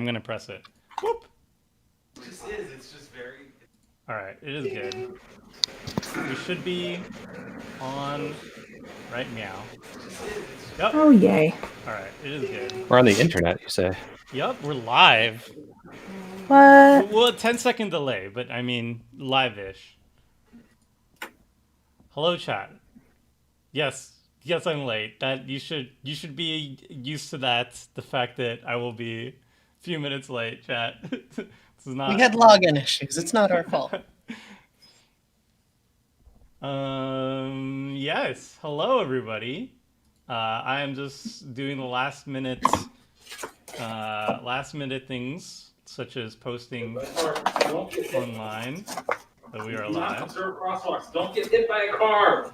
gonna press it. Whoop. It's just very. All right, it is good. We should be on right now. Yep. Oh, yay. All right, it is good. We're on the internet, you say? Yep, we're live. What? Well, 10-second delay, but I mean live-ish. Hello, chat. Yes, I'm late. That you should be used to that. The fact that I will be a few minutes late, chat. This is not. We had login issues. It's not our fault. Yes. Hello, everybody. I am just doing the last minute things, such as posting online that we are live. Observe crosswalks. Don't get hit by a car.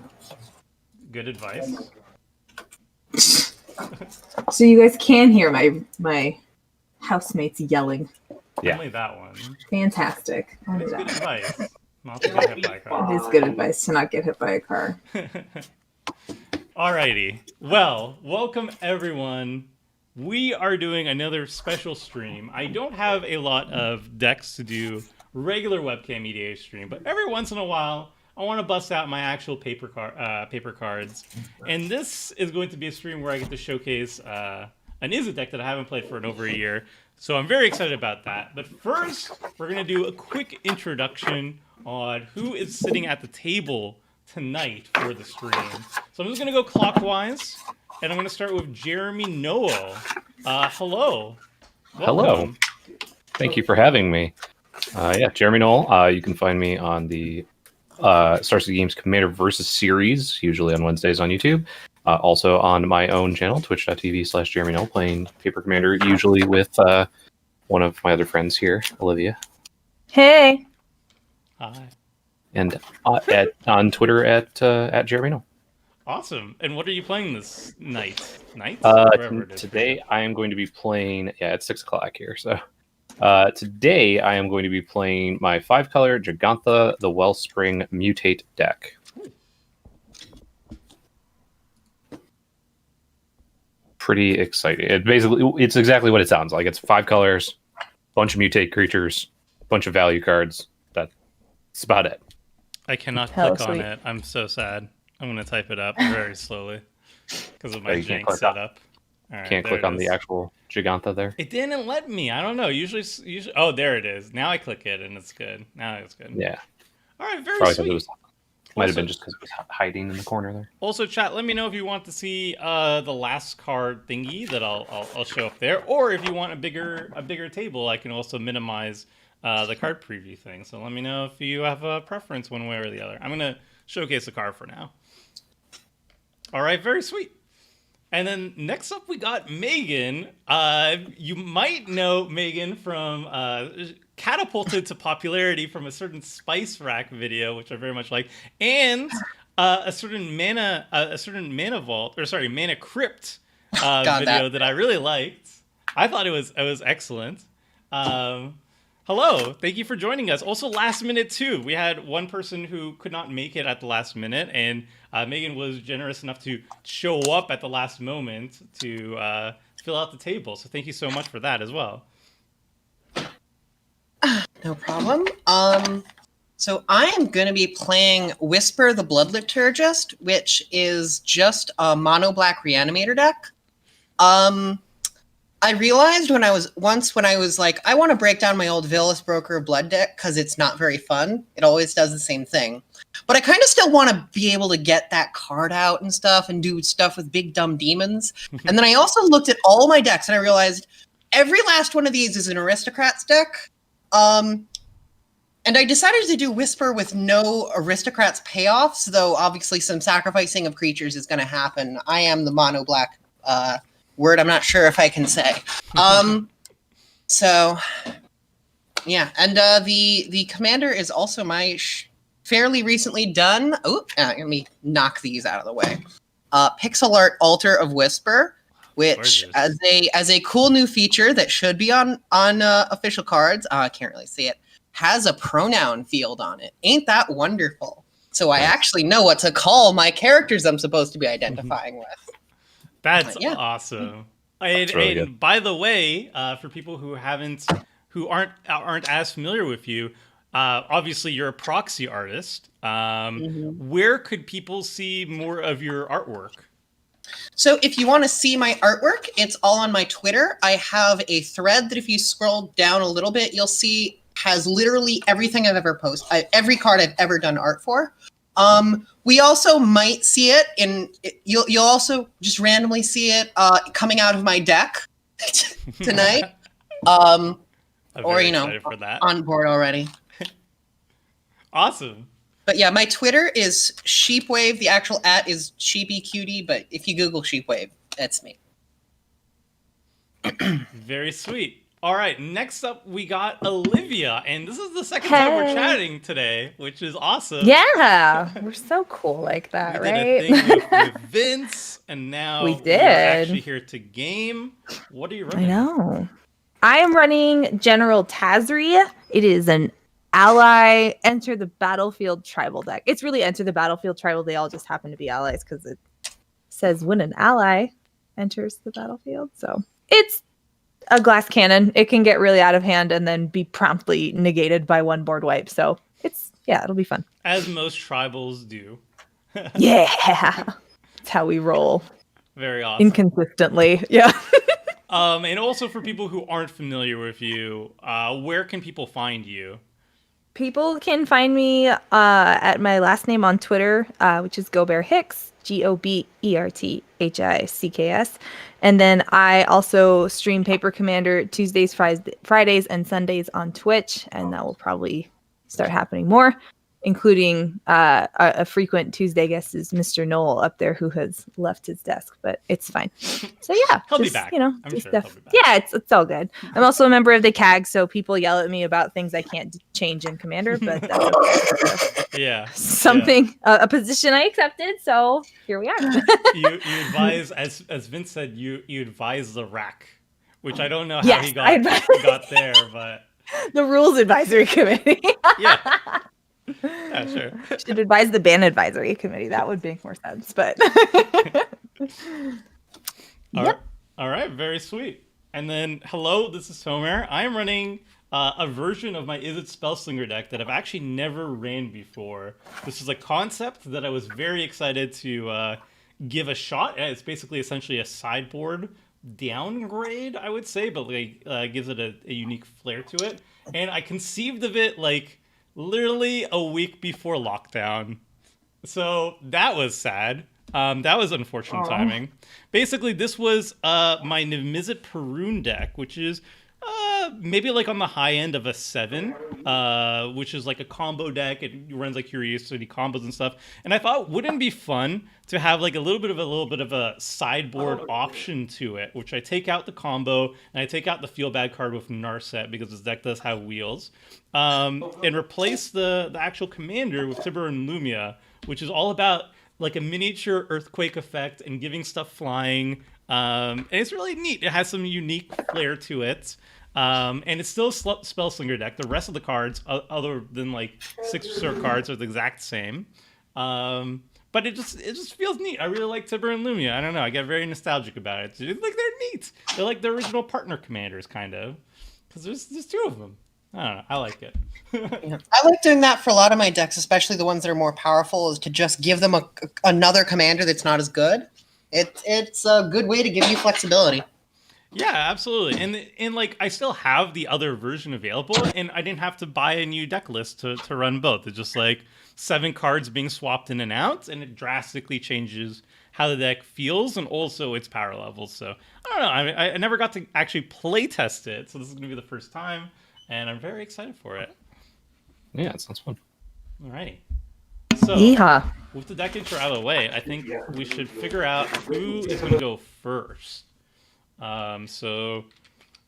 Good advice. So you guys can hear my housemates yelling. Yeah. Only that one. Fantastic. It's good advice. Not to get hit by a car. It is good advice to not get hit by a car. Alrighty. Well, welcome everyone. We are doing another special stream. I don't have a lot of decks to do regular webcam EDH stream, but every once in a while, I want to bust out my actual paper cards. And this is going to be a stream where I get to showcase an Niv-Mizzet deck that I haven't played for over a year. So I'm very excited about that. But first, we're going to do a quick introduction on who is sitting at the table tonight for the stream. So I'm just going to go clockwise, and I'm going to start with Jeremy Noel. Hello. Hello. Welcome. Thank you for having me. Jeremy Noel. You can find me on the Star City Games Commander Versus series, usually on Wednesdays on YouTube. Also on my own channel, twitch.tv/Jeremy Noel, playing Paper Commander, usually with one of my other friends here, Olivia. Hey. Hi. And on Twitter at Jeremy Noel. Awesome. And what are you playing this night? Today I am going to be playing, it's 6 o'clock here, so today I am going to be playing my 5-color Gigantha the Wellspring Mutate deck. Pretty exciting. It's exactly what it sounds like. It's 5 colors, bunch of mutate creatures, bunch of value cards. That's about it. I cannot click on it. I'm so sad. I'm going to type it up very slowly because of my jank setup. Right, can't click on the actual Gigantha there. It didn't let me. I don't know. Usually, oh, there it is. Now I click it and it's good. Now it's good. Yeah. All right, very Probably sweet. Might have been just because it was hiding in the corner there. Also, chat, let me know if you want to see the last card thingy that I'll show up there, or if you want a bigger table, I can also minimize the card preview thing. So let me know if you have a preference one way or the other. I'm gonna showcase the card for now. All right, very sweet. And then next up, we got Megan. You might know Megan from catapulted to popularity from a certain Spice Rack video, which I very much like, and a certain Mana Crypt video that I really liked. I thought it was excellent. Hello, thank you for joining us. Also, last minute too. We had one person who could not make it at the last minute, and Megan was generous enough to show up at the last moment to fill out the table. So thank you so much for that as well. No problem. So I am going to be playing Whisper the Blood Liturgist, which is just a mono black reanimator deck. I realized when I was like, I want to break down my old Villainous Broker of Blood deck because it's not very fun. It always does the same thing. But I kind of still want to be able to get that card out and stuff and do stuff with big dumb demons. And then I also looked at all my decks and I realized every last one of these is an Aristocrats deck. And I decided to do Whisper with no Aristocrats payoffs, though obviously some sacrificing of creatures is going to happen. I am the mono black word I'm not sure if I can say. So, yeah. And the commander is also my fairly recently done. Let me knock these out of the way. Pixel art Altar of Whisper, which as a cool new feature that should be on official cards. I can't really see it. Has a pronoun field on it. Ain't that wonderful? So I actually know what to call my characters I'm supposed to be identifying with. That's awesome. And, really and good. by the way, for people who aren't as familiar with you, obviously you're a proxy artist. Where could people see more of your artwork? So if you want to see my artwork, it's all on my Twitter. I have a thread that if you scroll down a little bit, you'll see has literally everything I've ever posted, every card I've ever done art for. We also might see it you'll also just randomly see it coming out of my deck tonight. I'm Or, very you know, excited for that. on board already. Awesome. But yeah, my Twitter is Sheepwave. The actual @ is SheepyCutie, but if you Google Sheepwave, that's me. Very sweet. All right, next up we got Olivia, and this is the second time we're Hey. chatting today, which is awesome. Yeah, we're so cool like that, We right? did a thing with Vince, and now We are did. actually here to game. What are you running? I know. I am running General Tazri. It is an ally enter the battlefield tribal deck. It's really enter the battlefield tribal. They all just happen to be allies because it says when an ally enters the battlefield. So it's a glass cannon. It can get really out of hand and then be promptly negated by one board wipe. So it'll be fun. As most tribals do. Yeah. That's how we roll. Very awesome. Inconsistently. Yeah. And also for people who aren't familiar with you, where can people find you? People can find me at my last name on Twitter, which is GoBearHicks, GoBerthicks. And then I also stream Paper Commander Tuesdays, Fridays, and Sundays on Twitch, and that will probably start happening more, including a frequent Tuesday guest is Mr. Knoll up there who has left his desk, but it's fine. So yeah, He'll be back. I'm do sure he'll stuff. be back. Yeah, it's all good. I'm also a member of the CAG, so people yell at me about things I can't change in Commander, but that's okay. Yeah. Something, a position I accepted, so here we are. You advise, as Vince said, you advise the rack, which I don't know how Yes, he I got there, but The Rules Advisory Committee. yeah. Yeah, sure. Should advise the Ban Advisory Committee. That would make more sense, but All right, very sweet. And then, hello, this is Homer. I am running a version of my Is It Spellslinger deck that I've actually never ran before. This is a concept that I was very excited to give a shot. It's basically essentially a sideboard downgrade, I would say, but gives it a unique flair to it. And I conceived of it literally a week before lockdown. So that was sad. That was unfortunate timing. Basically, this was my Niv-Mizzet Perun deck, which is maybe on the high end of a 7, which is a combo deck. It runs Curiosity combos and stuff. And I thought, wouldn't it be fun to have a little bit of a sideboard option to it, which I take out the combo and I take out the Feel Bad card with Narset because this deck does have wheels, and replace the actual commander with Tibor and Lumia, which is all about a miniature earthquake effect and giving stuff flying. And it's really neat. It has some unique flair to it. And it's still a Spellslinger deck. The rest of the cards, other than 6 cards, are the exact same. But it just feels neat. I really like Tibor and Lumia. I don't know. I get very nostalgic about it. They're neat. They're like the original partner commanders, kind of. Because there's 2 of them. I don't know. I like it. Yeah. I like doing that for a lot of my decks, especially the ones that are more powerful, is to just give them another commander that's not as good. It's a good way to give you flexibility. Yeah, absolutely. And I still have the other version available, and I didn't have to buy a new deck list to run both. It's just 7 cards being swapped in and out, and it drastically changes how the deck feels and also its power levels. So I don't know. I never got to actually play test it, so this is going to be the first time, and I'm very excited for it. Yeah, it sounds fun. Alrighty. So yeehaw. with the deck intro out of the way, I think we should figure out who is going to go first. So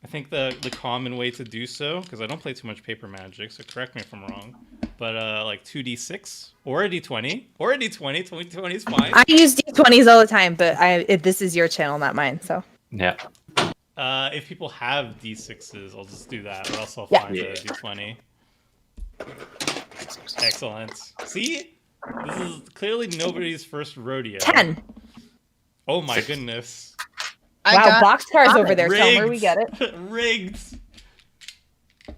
I think the common way to do so, because I don't play too much Paper Magic, so correct me if I'm wrong, but 2d6 or a d20 or a d20. 20 is fine. I use D20s all the time, but this is your channel, not mine. So Yeah. If people have d6s, I'll just do that, or else I'll Yeah. find a d20. Excellent. See? This is clearly nobody's first rodeo. 10. Oh my goodness. I Wow, got boxcars over five. there, Selmer. We get it. Rigged.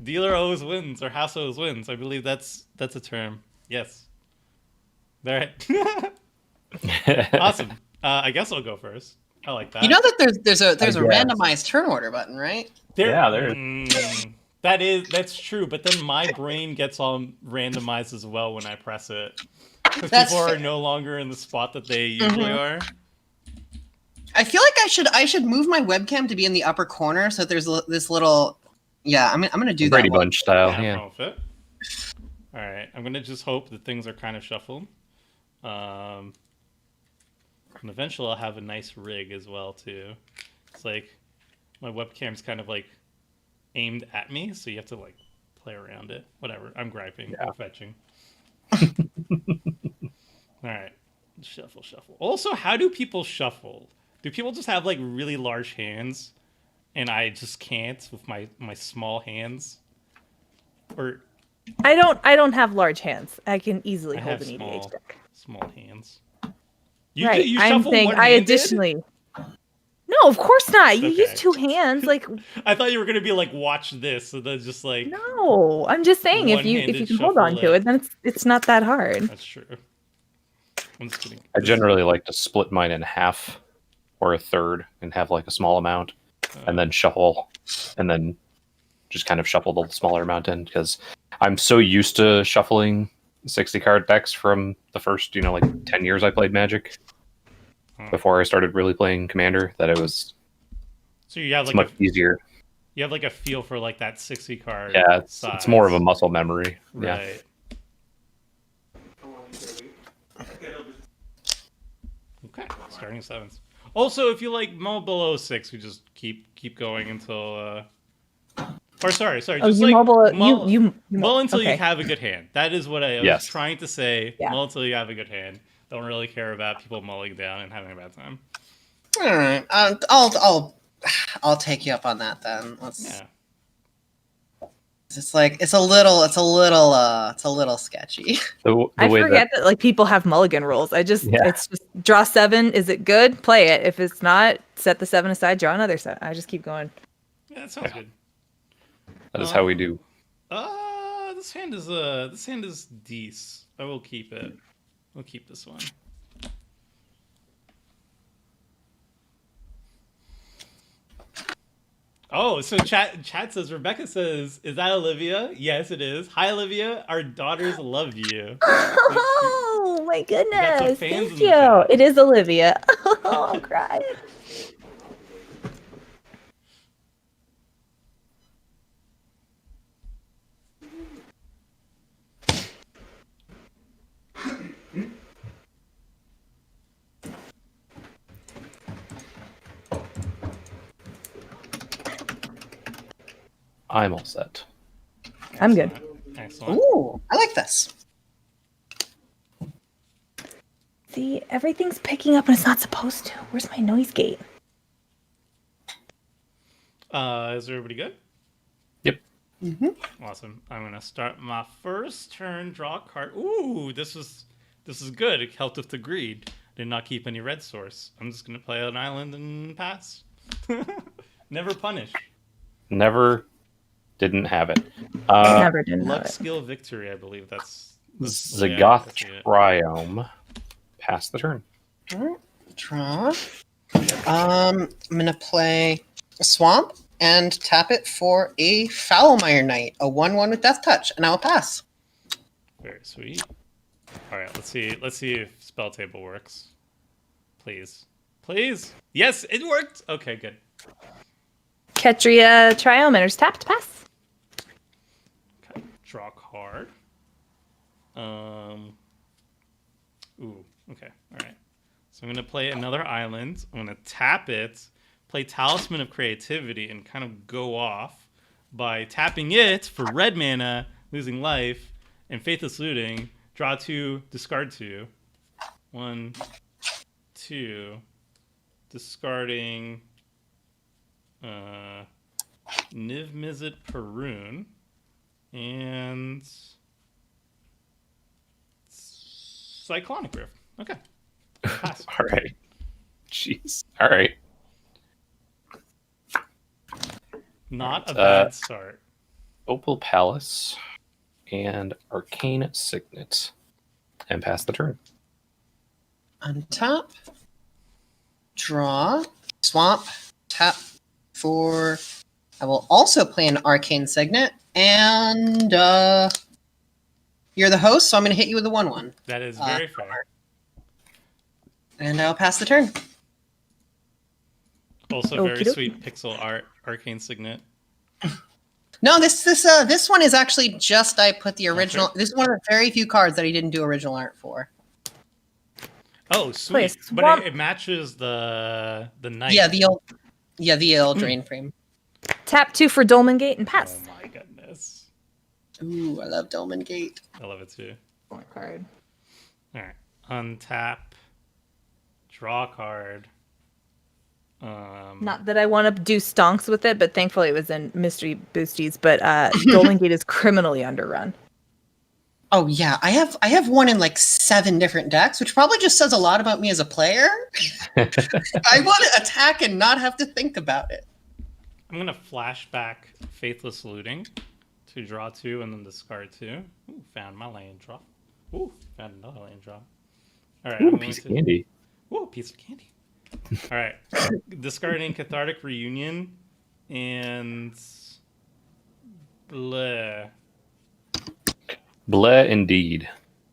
Dealer always wins, or house always wins. I believe that's a term. Yes. All right. Awesome. I guess I'll go first. I like that. You know that there's a guess. randomized turn order button, right? Yeah, there is. That's true, but then my brain gets all randomized as well when I press it. Because That's people are fair. no longer in the spot that they usually are. I feel like I should move my webcam to be in the upper corner so that there's this little. Yeah, I'm gonna do Brady that. one. Bunch style. Yeah, Yeah. I'm fine with it. All right, I'm gonna just hope that things are kind of shuffled. And eventually I'll have a nice rig as well too. It's like my webcam's kind of like aimed at me, so you have to like play around it. Whatever. I'm griping. Yeah. I'm fetching. All right, shuffle. Also, how do people shuffle? Do people just have like really large hands, and I just can't with my small hands? Or I don't have large hands. I can easily I hold have an EDH deck. small hands. Right. You I'm shuffle saying I one-handed? additionally. No, of course not. You Okay. use two hands. Like I thought you were gonna be like, watch this, and then just like no. I'm just saying if you One-handed can hold on shuffle to it, then it's not that hard. that's true. I'm just kidding. I generally like to split mine in half or a third and have like a small amount, and then shuffle, and then just kind of shuffle the smaller amount in because I'm so used to shuffling 60 card decks from the first, like 10 years I played Magic before I started really playing Commander that it was So you have it's like much easier. you have like a feel for like that 60 card. Yeah, it's size. more of a muscle memory. Yeah. Right. Okay, starting sevens. Also, if you like mull below 6, we just keep going until. Or sorry, Oh, just you like mobile mull, you mull until you okay. have a good hand. That is what I was Yes. trying to say. Yeah. Mull until you have a good hand. Don't really care about people mulling down and having a bad time. All right, I'll take you up on that then. Yeah. It's like it's a little sketchy. The I way forget that like people have mulligan rules. It's just draw 7. Is it good? Play it. If it's not, set the 7 aside. Draw another set. I just keep going. Yeah, that sounds good. that is how we do. This hand is decent. I will keep it. We'll keep this one. Oh, so chat says Rebecca says, "Is that Olivia?" Yes, it is. Hi, Olivia. Our daughters love you. Oh my got some goodness! fans Thank in the you. chat. It is Olivia. I'm crying. I'm all set. I'm good. Excellent. Ooh, I like this. See, everything's picking up and it's not supposed to. Where's my noise gate? Is everybody good? Yep. Awesome. I'm gonna start my first turn. Draw a card. Ooh, this is good. It helped with the greed. Did not keep any red source. I'm just gonna play an island and pass. Never punish. Never didn't have it. Never did Luck, have it. skill, victory. I believe that's Zagoth that's it. Triome. Pass the turn. Draw. I'm gonna play a swamp and tap it for a Foulmire Knight, a 1/1 with Death Touch, and I will pass. Very sweet. All right, let's see if spell table works. Please. Yes, it worked. Okay, good. Ketria Triometers tapped. Pass. Okay, draw a card. Ooh. Okay. All right. So I'm gonna play another island. I'm gonna tap it, play Talisman of Creativity, and kind of go off by tapping it for red mana, losing life, and Faithless Looting. Draw 2, discard 2. 1, 2. Discarding Niv-Mizzet Perun and Cyclonic Rift. Okay. Pass. All right. Jeez. All right. Not a Alright, bad start. Opal Palace and Arcane Signet. And pass the turn. Untap. Draw. Swamp. Tap for... I will also play an Arcane Signet. And you're the host, so I'm going to hit you with a 1/1. That is very fair. And I'll pass the turn. Also very Okie dokie. sweet pixel art, Arcane Signet. No, this one is actually just I put the original. Okay. This is one of the very few cards that I didn't do original art for. Oh, sweet. But swamp. it matches the knight. Yeah, the old drain frame. Tap 2 for Dolmen Gate and pass. Oh my goodness. Ooh, I love Dolmen Gate. I love it too. Card. Alright. Untap. Draw a card. Not that I want to do stonks with it, but thankfully it was in Mystery Boosties. But Dolmen Gate is criminally underrun. Oh yeah, I have one in like 7 different decks, which probably just says a lot about me as a player. I want to attack and not have to think about it. I'm gonna flashback Faithless Looting to draw 2 and then discard 2. Ooh, found my land drop. Ooh, found another land drop. Alright, Ooh, piece of candy. Ooh, piece of candy. Alright. Discarding Cathartic Reunion and bleh. Bleh indeed.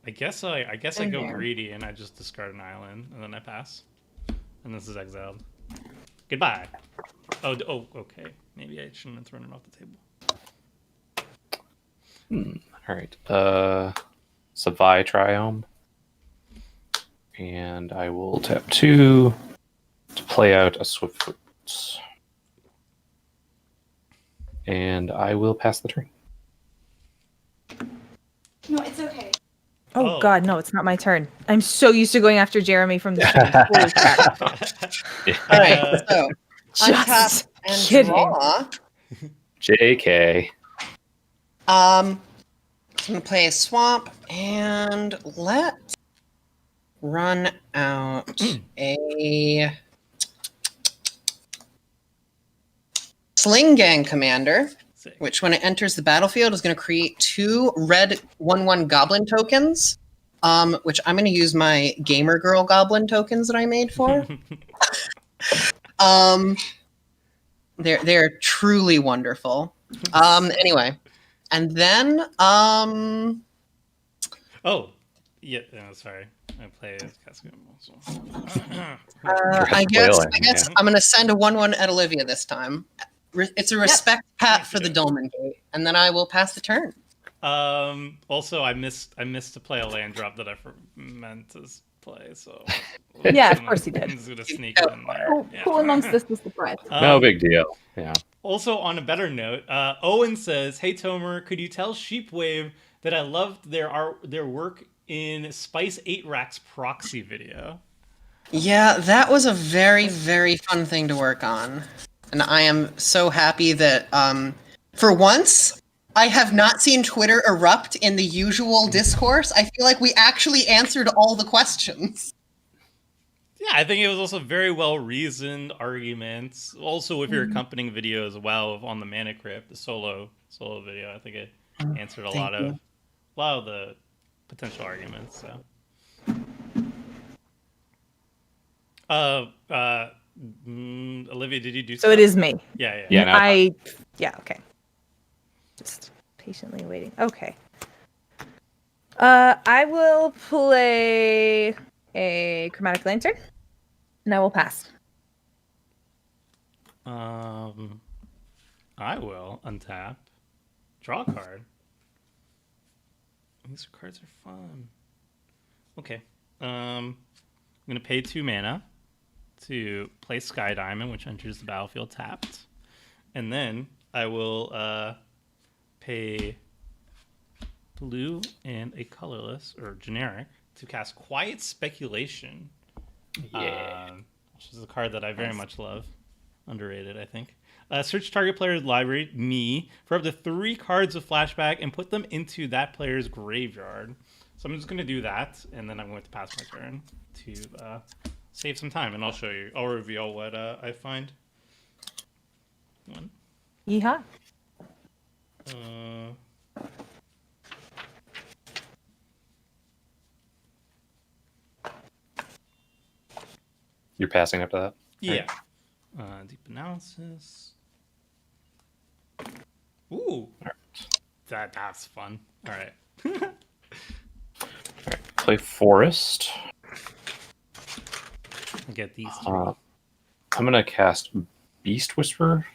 I guess I go there. greedy and I just discard an island and then I pass. And this is exiled. Goodbye. Oh, okay. Maybe I shouldn't have thrown it off the table. Alright. Savai Triome. And I will tap 2 to play out a Swiftfoot. And I will pass the turn. No, it's okay. Oh, Oh. God, no, it's not my turn. I'm so used to going after Jeremy from the stream. Holy crap. All right, so untap Just and kidding. draw. JK. I'm gonna play a swamp and let's run out a Sling Gang Commander, Sick. which when it enters the battlefield is going to create 2 red 1/1 Goblin tokens, which I'm going to use my Gamer Girl Goblin tokens that I made for. They're truly wonderful. Anyway, and then Oh, yeah. No, sorry. I play as Cascade also. I guess Flailing, yeah. I'm going to send a 1/1 at Olivia this time. It's a respect pat for the Dolmen Gate, and then I will pass the turn. Also, I missed to play a land drop that I meant to play. So Yeah, of course you did. I'm just gonna sneak it in there. Who amongst us was surprised? No big deal. Yeah. Also, on a better note, Owen says, "Hey Tomer, could you tell Sheepwave that I loved their work in Spice 8 Rack's proxy video?" Yeah, that was a very, very fun thing to work on. And I am so happy that, for once, I have not seen Twitter erupt in the usual discourse. I feel like we actually answered all the questions. Yeah, I think it was also very well reasoned arguments. Also, with your accompanying video as well on the Mana Crypt, the solo video, I think it answered a Thank lot you. of the potential arguments. So, Olivia, did you do? So it is me. Yeah. Yeah, no. Okay. Just patiently waiting. Okay. I will play a Chromatic Lantern, and I will pass. I will untap, draw a card. These cards are fun. Okay. I'm gonna pay 2 mana to play Sky Diamond, which enters the battlefield tapped, and then I will pay blue and a colorless or generic to cast Quiet Speculation. Yeah. Which is a card that I very much love. Underrated, I think. Search target player's library, me, for up to 3 cards of flashback and put them into that player's graveyard. So I'm just going to do that, and then I'm going to pass my turn to save some time, and I'll show you. I'll reveal what I find. One. Yeehaw. You're passing after that? Yeah. Deep analysis. Ooh. That's fun. All right. Play Forest. Get these three. I'm going to cast Beast Whisper.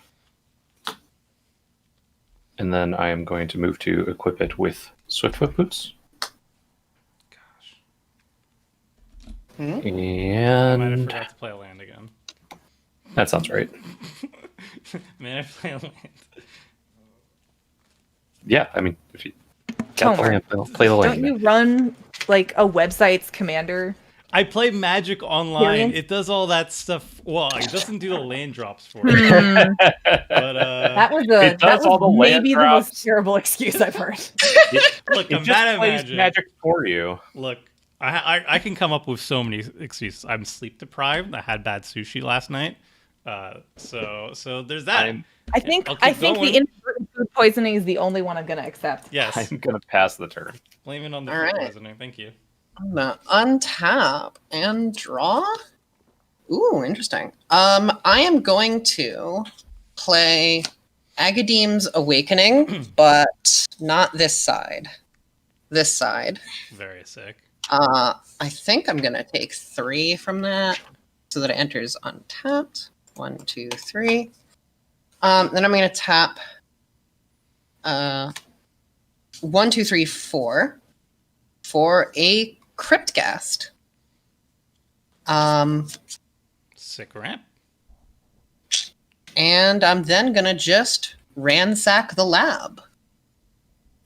And then I am going to move to equip it with Swiftfoot Boots. Gosh. I might have And forgot to play a land again. that sounds right. Man, I play a land. Yeah, I mean, if you got the Tomer, land, play the land. Don't you run like a website's commander? I play Magic Online. Experience? It does all that stuff. Well, it doesn't do the land drops for it. Hmm, But that was It does all the land maybe the most drops. terrible excuse I've heard. look, It I'm just bad at plays Magic. Magic for you. Look, I can come up with so many excuses. I'm sleep deprived. I had bad sushi last night. So there's that. I think I'll keep the going. inadvertent food poisoning is the only one I'm gonna accept. Yes. I'm going to pass the turn. Blame it on the All food right. poisoning. Thank you. I'm gonna untap and draw. Ooh, interesting. I am going to play Agadeem's Awakening, but not this side. This side. Very sick. I think I'm gonna take 3 from that so that it enters untapped. 1, 2, 3. Then I'm gonna tap 1, 2, 3, 4 for a Cryptghast. Sick ramp. And I'm then gonna just ransack the lab.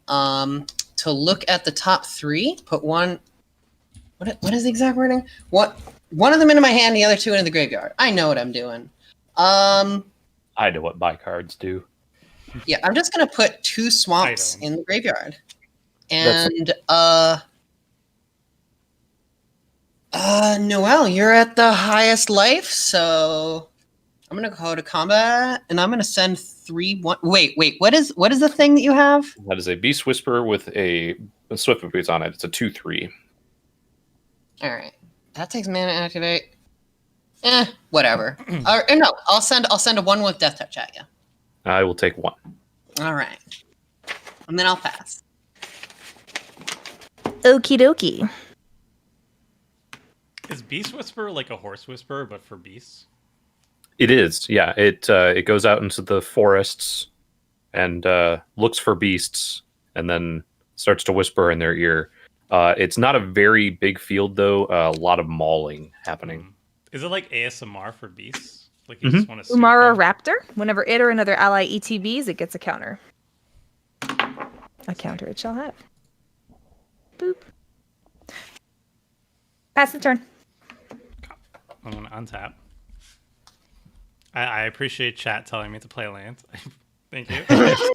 To look at the top 3, put one. What is the exact wording? One of them into my hand, the other 2 into the graveyard. I know what I'm doing. I know what my cards do. Yeah, I'm just gonna put 2 swamps Items. in the graveyard. That's- And Noelle, you're at the highest life, so I'm gonna go to combat and I'm gonna send 3 1. Wait, what is the thing that you have? That is a Beast Whisper with a Swiftfoot Boots on it. It's a 2/3. Alright. That takes mana to activate. Whatever. Or no, I'll send a 1 with Death Touch at you. I will take 1. Alright. And then I'll pass. Okie dokie. Is Beast Whisper like a horse whisperer, but for beasts? It is, yeah. It goes out into the forests and looks for beasts, and then starts to whisper in their ear. It's not a very big field, though. A lot of mauling happening. Is it like ASMR for beasts? Like you just want to. Umara Raptor. Whenever it or another ally ETBs, it gets a counter. A counter it shall have. Boop. Pass the turn. I'm gonna untap. I appreciate chat telling me to play land. Thank you. Thank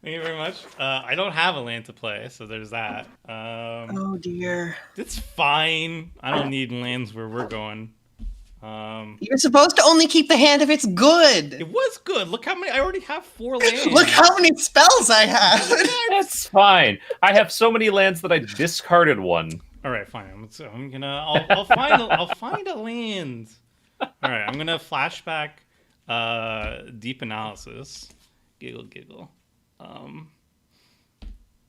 you very much. I don't have a land to play, so there's that. Oh dear. It's fine. I don't need lands where we're going. You're supposed to only keep the hand if it's good. It was good. Look how many. I already have 4 lands. Look how many spells I have. That's fine. I have so many lands that I discarded one. All right, fine. I'm gonna. I'll find. I'll find a land. All right, I'm gonna flashback. Deep analysis. Giggle.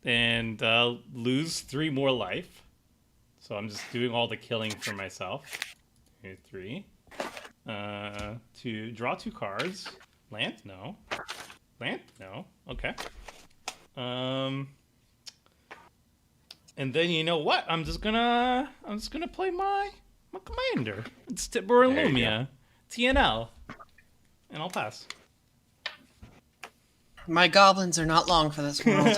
And lose 3 more life. So I'm just doing all the killing for myself. Here, 3. To draw 2 cards. Land? No. Land? No. Okay. And then you know what? I'm just gonna play my commander. It's Tibor and There you Lumia. TNL. And I'll pass. My goblins are not long for this world.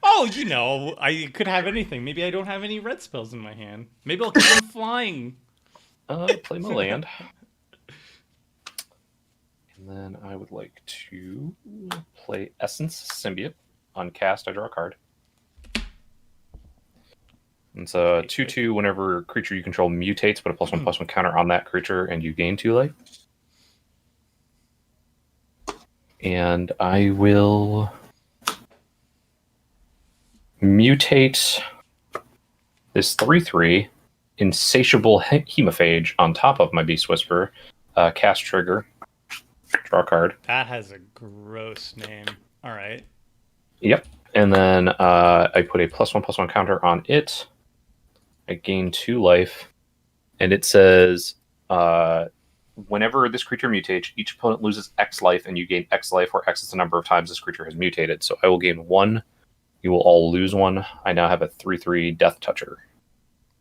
Oh, you know, I could have anything. Maybe I don't have any red spells in my hand. Maybe I'll keep them flying. Play my land. And then I would like to play Essence Symbiote. On cast, I draw a card. It's a 2/2 whenever creature you control mutates, put a +1/+1 counter on that creature, and you gain 2 life. And I will mutate this 3/3 insatiable hemophage on top of my Beast Whisperer. Cast trigger. Draw a card. That has a gross name. All right. Yep. And then I put a +1/+1 counter on it. I gain 2 life. And it says, whenever this creature mutates, each opponent loses X life, and you gain X life, where X is the number of times this creature has mutated. So I will gain 1. You will all lose 1. I now have a 3/3 Death Toucher.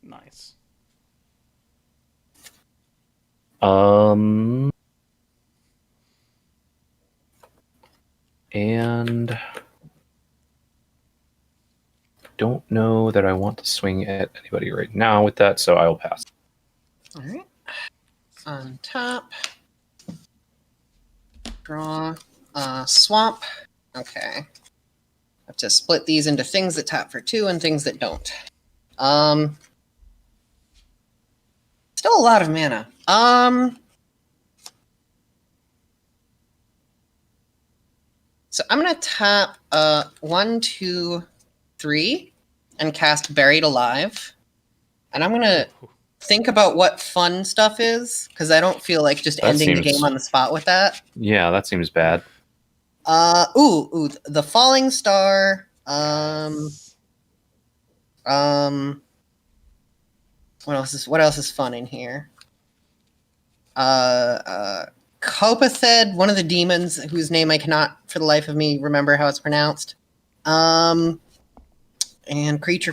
Nice. And don't know that I want to swing at anybody right now with that, so I will pass. All right. On top. Draw. Swamp. Okay. Have to split these into things that tap for 2 and things that don't. Still a lot of mana. So I'm gonna tap 1, 2, 3 and cast Buried Alive. And I'm gonna think about what fun stuff is, because I don't feel like just That ending the seems- game on the spot with that. Yeah, that seems bad. The Falling Star. Yes. What else is fun in here? Copathed, one of the demons whose name I cannot for the life of me remember how it's pronounced. And creature,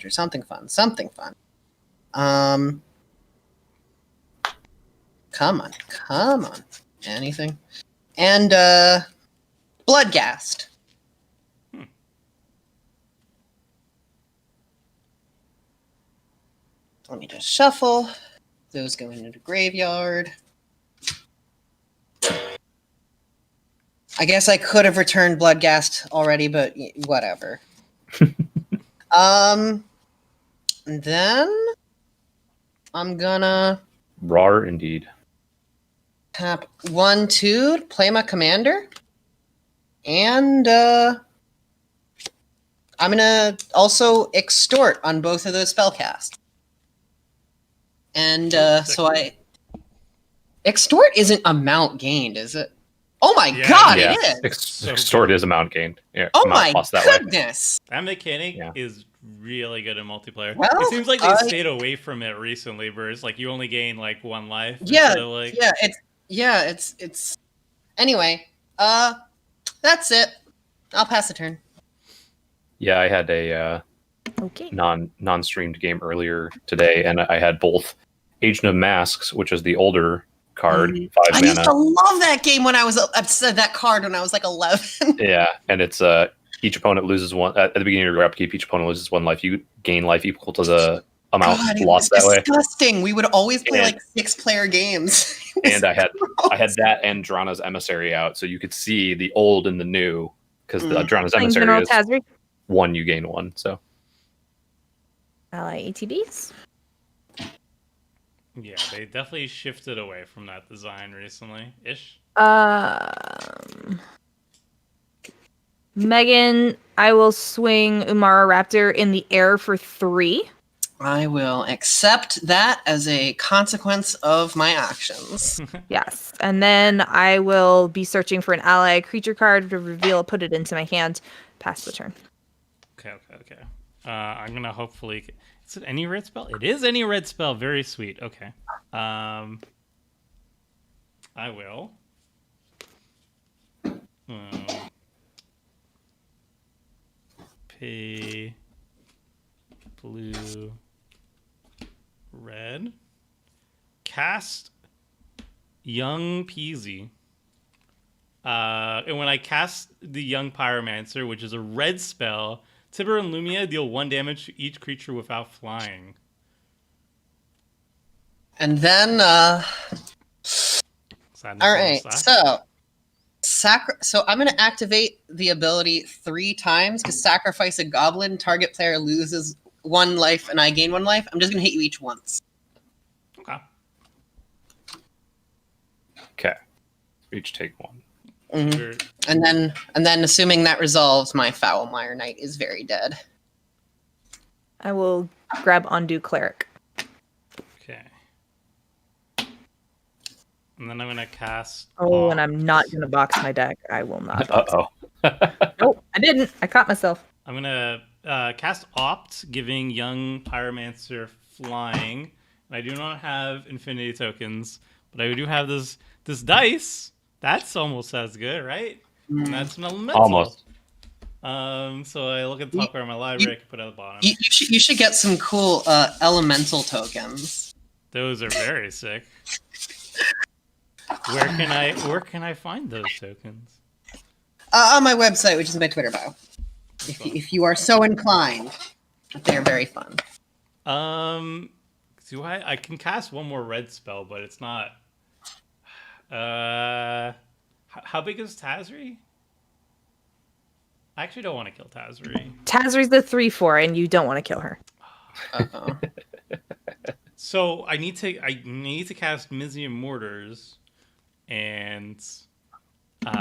something fun. Come on. Anything. And Bloodghast. Let me just shuffle. Those go into the graveyard. I guess I could have returned Bloodghast already, but whatever. And then I'm gonna Rar indeed. tap 1, 2 to play my commander. And I'm gonna also extort on both of those spellcasts. And extort isn't amount gained, is it? Oh my Yeah, god, yeah. it is! So Extort is amount gained. Yeah, Oh amount my plus that way. goodness! that mechanic Yeah. is really good in multiplayer. Well, it seems like they I- stayed away from it recently, where it's like you only gain like 1 life. Yeah, instead of, like, it's anyway, that's it. I'll pass the turn. Yeah, I had a Okay. non-streamed game earlier today, and I had both Agent of Masks, which is the older card, 5 I used mana. to love that game when I was that card when I was like 11. Yeah, and it's each opponent loses 1 at the beginning of your upkeep. Each opponent loses 1 life. You gain life equal to the amount God, it was lost that way. disgusting. We would always play And- like 6-player games. And I had that and Drana's Emissary out, so you could see the old and the new, because the Drana's Playing Emissary General is Tazri. 1, you gain 1. So Ally ATBs. Yeah, they definitely shifted away from that design recently, ish. Megan, I will swing Umara Raptor in the air for 3. I will accept that as a consequence of my actions. Yes. And then I will be searching for an ally creature card to reveal, put it into my hand, pass the turn. Okay. I'm gonna hopefully. Is it any red spell? It is any red spell. Very sweet. Okay. I will. Pay blue, red. Cast Young Peasy. And when I cast the Young Pyromancer, which is a red spell, Tibor and Lumia deal 1 damage to each creature without flying. And then Sadness all on the right, side. so I'm going to activate the ability 3 times to sacrifice a goblin. Target player loses 1 life and I gain 1 life. I'm just going to hit you each once. Okay. okay, each take 1. Mhm. And then assuming that resolves, my Foulmire Knight is very dead. I will grab Undo Cleric. Okay. And then I'm gonna cast. Oh, and I'm not going to box my deck. I will not. Box. Uh-oh. Nope, I didn't. I caught myself. I'm gonna cast Opt, giving young Pyromancer flying. And I do not have infinity tokens, but I do have this dice. That's almost as good, right? And that's an elemental. Almost. So I look at the top part of my library. I can put it at the bottom. You should get some cool elemental tokens. Those are very sick. Where can I find those tokens? On my website, which is my Twitter bio. If you are so inclined, they are very fun. Do I can cast one more red spell, but it's not. How big is Tazri? I actually don't want to kill Tazri. Tazri's the 3/4, and you don't want to kill her. Uh-oh. So I need to cast Mizzet Mortars, and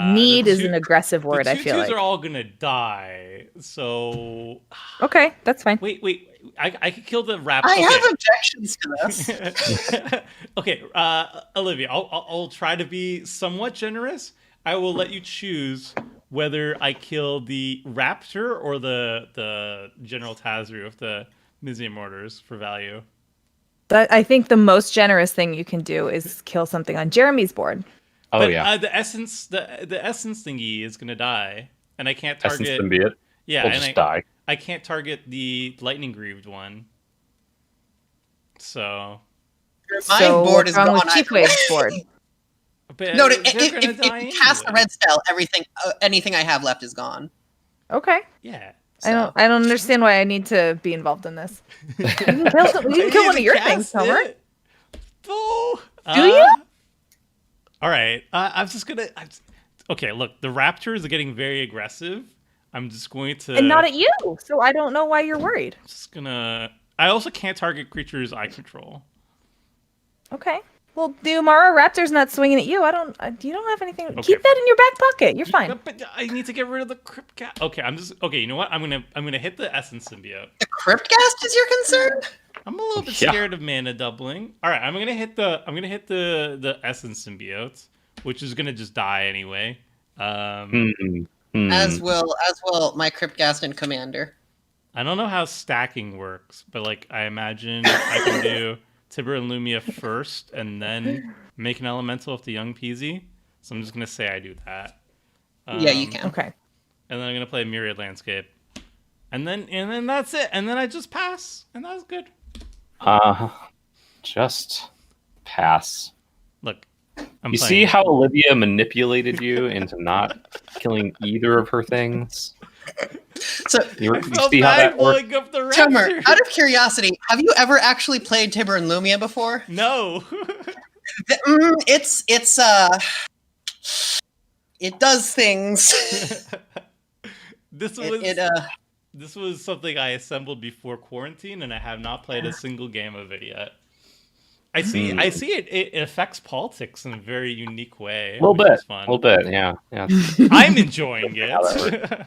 Need the is an aggressive word. The I feel like. are all gonna die. So Okay, that's fine. wait. I could kill the raptor. I have objections to this. Okay, Olivia, I'll try to be somewhat generous. I will let you choose whether I kill the raptor or the General Tazri with the Mizzet Mortars for value. I think the most generous thing you can do is kill something on Jeremy's board. Oh, But yeah. the essence thingy is gonna die, and I can't target. Essence Symbiote. Yeah, Will and just die. I can't target the lightning grieved one. So, My So board what's is wrong gone. with Sheepwave's board? but No, they're if gonna you die cast a anyway. red spell, anything I have left is gone. Okay. Yeah. So. I don't understand why I need to be involved in this. We can kill one of your things, Homer. Oh, Do you? All right. I'm just gonna. Okay, look. The raptors are getting very aggressive. I'm just going to. And not at you, so I don't know why you're worried. Just gonna. I also can't target creatures I control. Okay. Well, the Umara Raptor's not swinging at you. You don't have anything. Okay, Keep that in your back pocket. You're fine. But I need to get rid of the crypt cat. Okay, okay. You know what? I'm gonna hit the essence symbiote. The Cryptghast is your concern? I'm a little bit Yeah. scared of mana doubling. All right, I'm gonna hit the essence symbiote, which is gonna just die anyway. As will my Cryptghast and Commander. I don't know how stacking works, but like I imagine I can do Tibor and Lumia first, and then make an elemental with the young Peasy. So I'm just gonna say I do that. Yeah, you can. Okay. And then I'm gonna play Myriad Landscape, and then that's it. And then I just pass, and that's good. Just pass. Look, You see how Olivia manipulated you into not killing either of her things? So, You see how that works? blowing up the Tomer, raptor. out of curiosity, have you ever actually played Tibor and Lumia before? No. It does things. This was something I assembled before quarantine, and I have not played a single game of it yet. I see it affects politics in a very unique way. A little which bit. is fun. A little bit, yeah. I'm enjoying How it.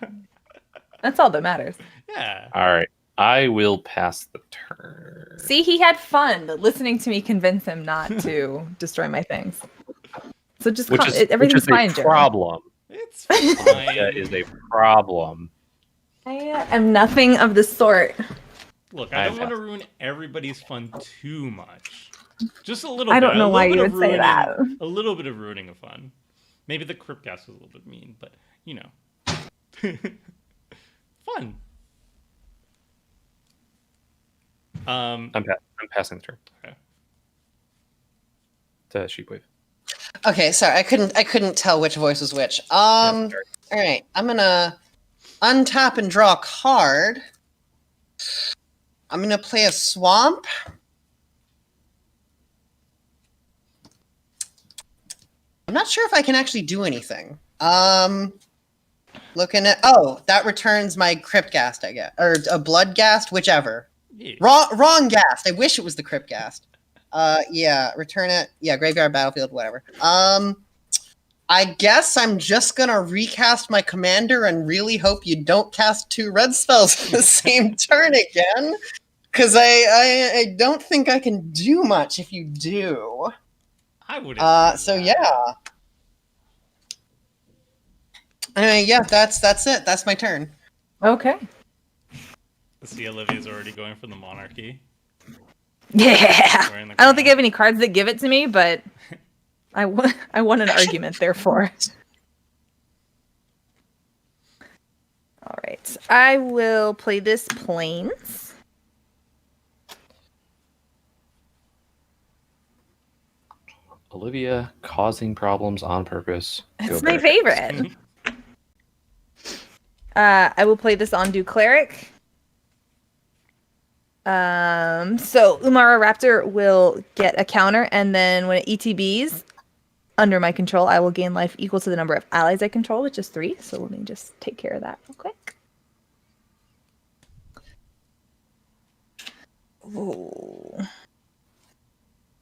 That's all that matters. Yeah. All right. I will pass the turn. See, he had fun listening to me convince him not to destroy my things. So just everything's fine, a Jeremy. problem. It's That fine. is a problem. I am nothing of the sort. Look, I don't want to ruin everybody's fun too much. Just a little bit. I don't know why you would say ruining, that. A little bit of ruining of fun. Maybe the Cryptcast was a little bit mean, but you know. Fun. I'm passing the turn. Okay. To Sheepwave. Okay, sorry, I couldn't tell which voice was which. All right, I'm gonna untap and draw a card. I'm gonna play a swamp. I'm not sure if I can actually do anything. Looking at that returns my Cryptghast, I guess, or a Bloodghast, whichever. Yeah. Wrong Ghast. I wish it was the Cryptghast. Yeah, return it. Yeah, graveyard, battlefield, whatever. I'm I guess I'm just gonna recast my commander and really hope you don't cast 2 red spells in the same turn again. Because I don't think I can do much if you do. I wouldn't. So yeah. Yeah, that's it. That's my turn. Okay. See, Olivia's already going for the monarchy. Yeah. Wearing the I don't think I crown. have any cards that give it to me, but I won an argument, therefore. All right. I will play this Plains. Olivia causing problems on purpose. Go It's my Bears. favorite. I will play this Ondu Cleric. So Umara Raptor will get a counter, and then when it ETBs under my control, I will gain life equal to the number of allies I control, which is 3. So let me just take care of that real quick. Ooh.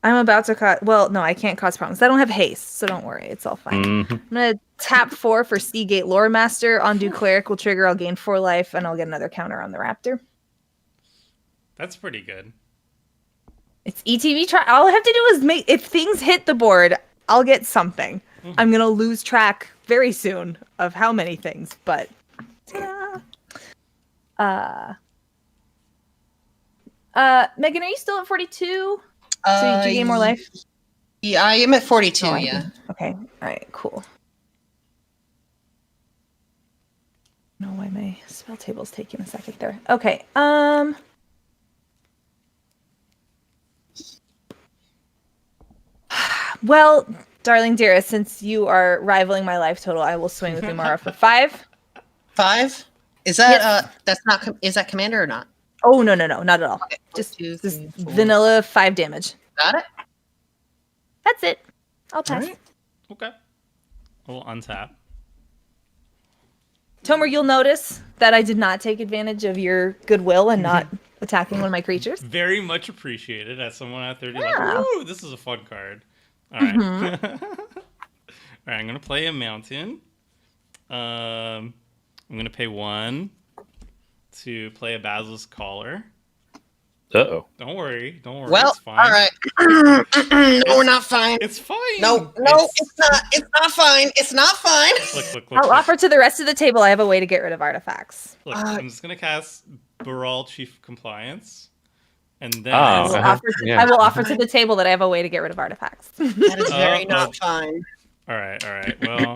I'm about to cause... Well, no, I can't cause problems. I don't have haste, so don't worry. It's all fine. Mhm. I'm going to tap 4 for Seagate Lore Master. Ondu Cleric will trigger. I'll gain 4 life, and I'll get another counter on the Raptor. That's pretty good. It's ETB. All I have to do is make... If things hit the board, I'll get something. Mhm. I'm going to lose track very soon of how many things, but... Megan, are you still at 42? So did you gain more life? Yeah, I am at 42, Oh, yeah. Okay. All right, cool. I don't know why my spell table's taking a second there. Okay. Well, darling dearest, since you are rivaling my life total, I will swing with Umara for 5. 5? Is that Yes. that's not is that commander or not? Oh no, not at all. Okay. Just 2, this 3, 4. vanilla 5 damage. Got it? That's it. I'll pass. Alright. Okay. We'll untap. Tomer, you'll notice that I did not take advantage of your goodwill and not attacking one of my creatures. Very much appreciated as someone at 30. Yeah. Like, ooh, this is a fun card. All right. All right, I'm going to play a mountain. I'm going to pay 1 to play a Basilisk Caller. Uh-oh. Don't worry. Well, It's fine. all right. No, we're not fine. It's fine. No, it's not. It's not fine. It's not fine. Look. I'll offer to the rest of the table. I have a way to get rid of artifacts. Look, I'm just going to cast Baral Chief Compliance. And then... I will, Uh-huh. I will offer to the table that I have a way to get rid of artifacts. That is very Oh, not fine. All right. Well,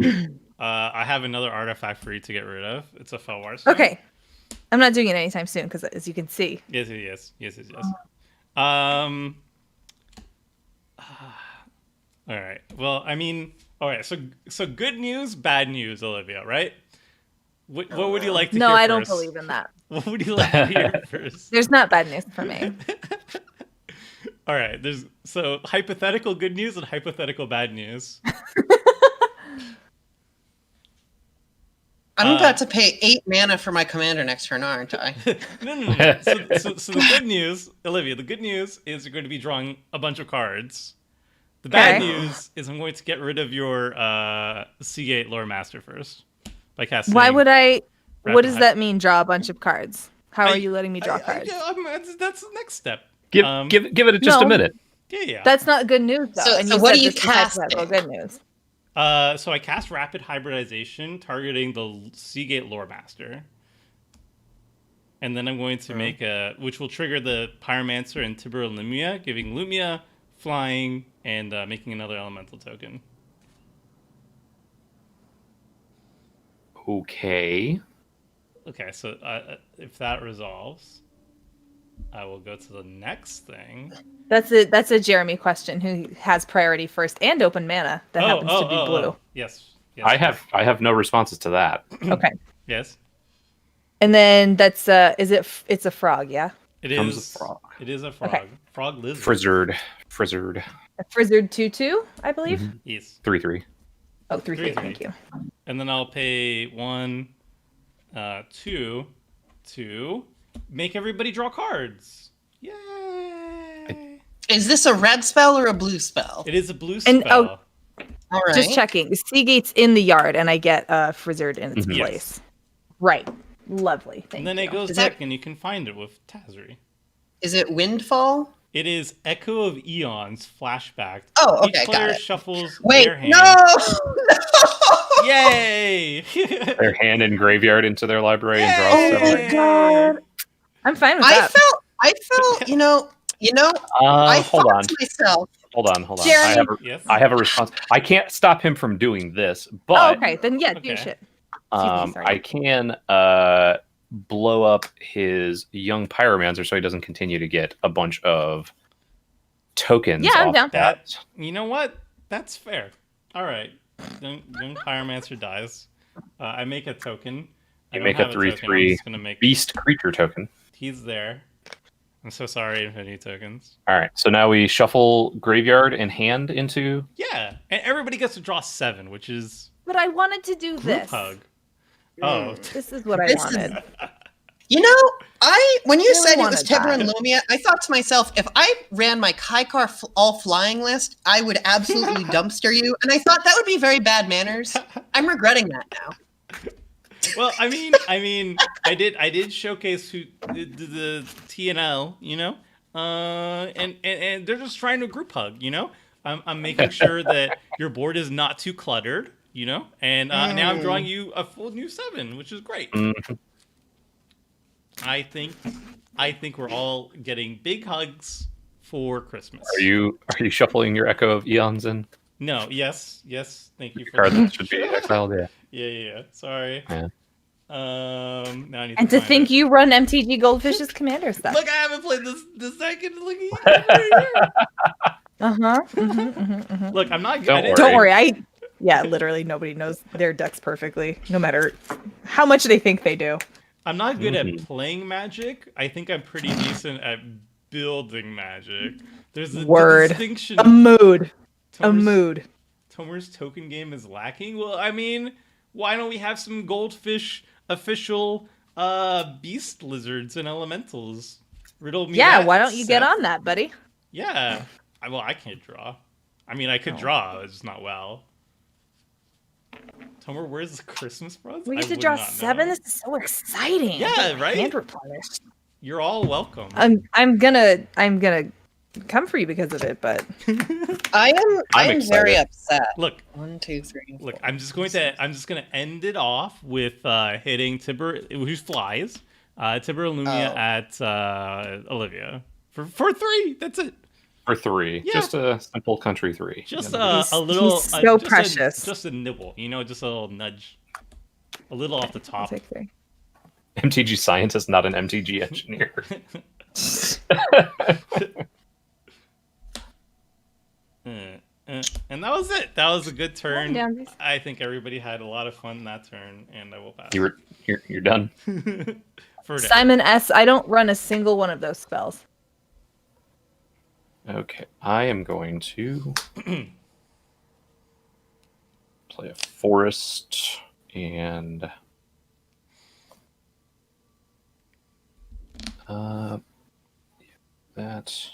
I have another artifact for you to get rid of. It's a Felwar Stone. Okay. I'm not doing it anytime soon because, as you can see, Yes. All right. Well, I mean, all right. So good news, bad news, Olivia. Right? What would you like to hear no, I first? don't believe in that. What would you like to hear first? There's not bad news for me. All right. There's so hypothetical good news and hypothetical bad news. I'm about to pay 8 mana for my commander next turn, aren't I? No. So the good news, Olivia, the good news is you're going to be drawing a bunch of cards. The bad Okay. news is I'm going to get rid of your Seagate Lore Master first by casting. Why would I? What Rapid does Hy- that mean? Draw a bunch of cards. How I- are you letting me draw cards? That's the next step. Give it just no. a minute. Yeah. That's not good news, though. So- and so you what said are you this is hypothetical casting? good news. So I cast Rapid Hybridization, targeting the Seagate Lore Master. And then I'm going to make which will trigger the Pyromancer and Tibor and Lumia, giving Lumia flying and making another elemental token. Okay. Okay, so if that resolves, I will go to the next thing. That's a Jeremy question. Who has priority first and open mana that happens to be blue? Yes. I have no responses to that. Okay, Yes. and then that's it's a frog, yeah. It Comes is. a frog. It is a frog. Okay. Frog lizard. Frizzard. A frizzard 2/2, I believe. Mhm. Yes. 3/3. Oh, 3/3. 3/3. Thank you. And then I'll pay 1, 2 to make everybody draw cards. Yay! Is this a red spell or a blue spell? It is a blue spell. And- oh, All right. Just checking. Seagate's in the yard, and I get Frizzard in its Mhm. Yes. place. Right. Lovely. Thank And then you. it goes Is back, and you can find it with Tazri. Is it Windfall? It is Echo of Eons flashback. Oh, okay, Each got player it. shuffles Wait, their hand. no! Yay! Their hand in graveyard into their library and draw Yay! Oh my 7. god. I'm fine with I that. felt, I Hold thought on. to myself, Hold on. Jeremy. Yes. I have a response. I can't stop him from doing this, Oh, but okay. Then yeah, do Okay. shit. Excuse me, sorry. I can blow up his young pyromancer so he doesn't continue to get a bunch of tokens. Yeah, I'm off down. that. You know what? That's fair. All right. Young Pyromancer dies. I make a token. I You don't make a have token. I'm 3/3 just gonna make. Beast creature token. He's there. I'm so sorry, Infinity tokens. All right, so now we shuffle graveyard and hand into. Yeah, and everybody gets to draw 7, which is But I wanted to do group this. hug. Oh, This is what I This is- wanted. when you Really said it was wanted Tibor that. and Lumia, I thought to myself, if I ran my Kaikar all flying list, I would absolutely dumpster you. And I thought that would be very bad manners. I'm regretting that now. well, I mean, I did showcase who the TNL, and they're just trying to group hug, I'm making sure that your board is not too cluttered, and now I'm drawing you a full new 7, which is great. Mhm. I think we're all getting big hugs for Christmas. Are you shuffling your Echo of Eons in? No, yes, thank you for Card that. that should be exiled. Yeah. Yeah. Sorry. Yeah. Now I need And to find think it. you run MTG Goldfish's commander stuff. Look, I haven't played this second. Look at you. Right here. Look, I'm not. Don't I didn't- Don't worry, literally nobody knows their decks perfectly, no matter how much they think they do. I'm not good Mhm. at playing Magic. I think I'm pretty decent at building Magic. There's a Word. distinction. A mood. A Tomer's- mood. Tomer's token game is lacking. Well, I mean, why don't we have some Goldfish official beast lizards and elementals? Riddle me Yeah, that, why don't you get Seth. on that, buddy? Yeah. I can't draw. I mean, I could Oh. draw. It's just not well. Tomer, where's the Christmas present? We I get to would draw not 7. know. This is so exciting. Yeah, right? Hand replenished. You're all welcome. I'm gonna come for you because of it, but I I'm am very excited. upset. Look, 1, 2, 3. Look, 4. I'm just gonna end it off with hitting Tibor, who flies, Tibor and Lumia Oh. at Olivia for 3. That's it. For 3, Yeah. just a simple country 3. Just You know, a little. he's so just precious. just a nibble, just a little nudge, a little off the I'll top. take 3. MTG scientist, not an MTG engineer. And that was it. That was a good turn. down, please. I think everybody had a lot of fun that turn, and I will pass. You're done. For now. Simon S. I don't run a single one of those spells. Okay, I am going to play a forest and that.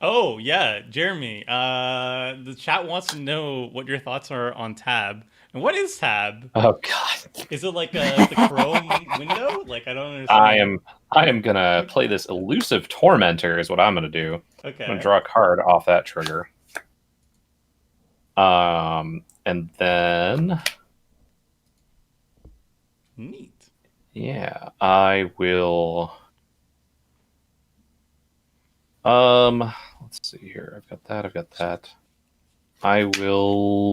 Oh yeah, Jeremy. The chat wants to know what your thoughts are on Tab. And what is Tab? Oh God, Is it like the Chrome window? Like I don't understand. I am gonna play this elusive tormentor. Is what I'm gonna do. Okay. I'm gonna draw a card off that trigger. And then Neat. yeah, I will. Let's see here. I've got that. I will.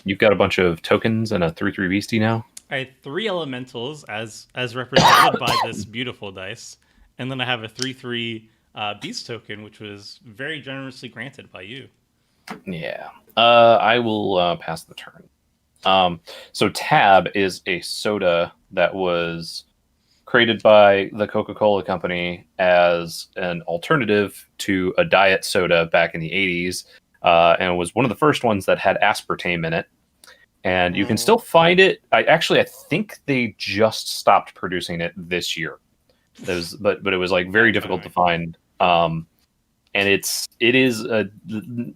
You've got a bunch of tokens and a 3/3 beastie now. I had 3 elementals as represented by this beautiful dice, and then I have a 3/3 beast token, which was very generously granted by you. Yeah. I will pass the turn. So Tab is a soda that was created by the Coca-Cola company as an alternative to a diet soda back in the 80s. And it was one of the first ones that had aspartame in it. And you can still find it. I think they just stopped producing it this year. But it was like very difficult to find. and it is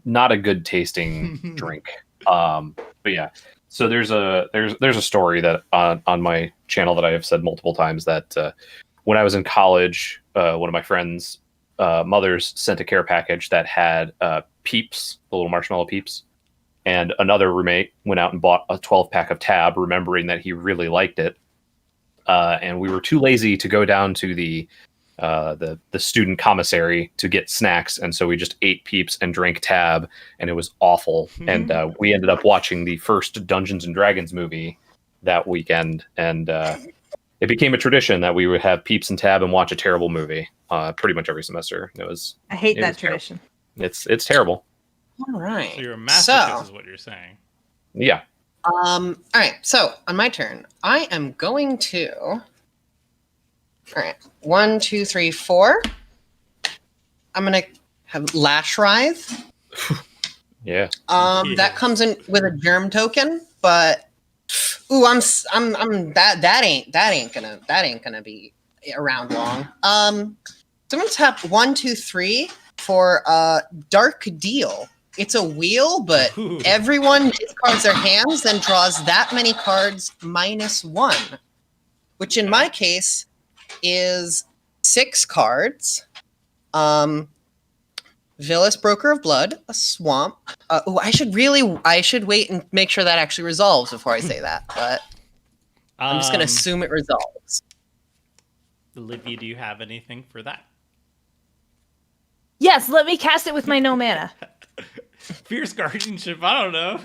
not a good tasting drink. But yeah, so there's a story that on my channel that I have said multiple times that when I was in college, one of my friends' mothers sent a care package that had Peeps, the little marshmallow Peeps, and another roommate went out and bought a 12-pack of Tab, remembering that he really liked it. And we were too lazy to go down to the student commissary to get snacks, and so we just ate Peeps and drank Tab, and it was awful. And we ended up watching the first Dungeons and Dragons movie that weekend, and it became a tradition that we would have Peeps and Tab and watch a terrible movie pretty much every semester. I hate it that was tradition. terrible. It's terrible. All right. So you're a masochist, is what you're saying. Yeah. All right. So on my turn, I am going to. All right. 1, 2, 3, 4. I'm gonna have Lash Writhe. Yeah. That comes in with a germ token, but ooh, that ain't gonna be around long. So I'm gonna tap 1, 2, 3 for Dark Deal. It's a wheel, but everyone discards their hands and draws that many cards -1, which in my case is 6 cards. Villa's Broker of Blood, a swamp. I should wait and make sure that actually resolves before I say that, but I'm just gonna assume it resolves. Olivia, do you have anything for that? Yes, let me cast it with my no mana. Fierce Guardianship, I don't know.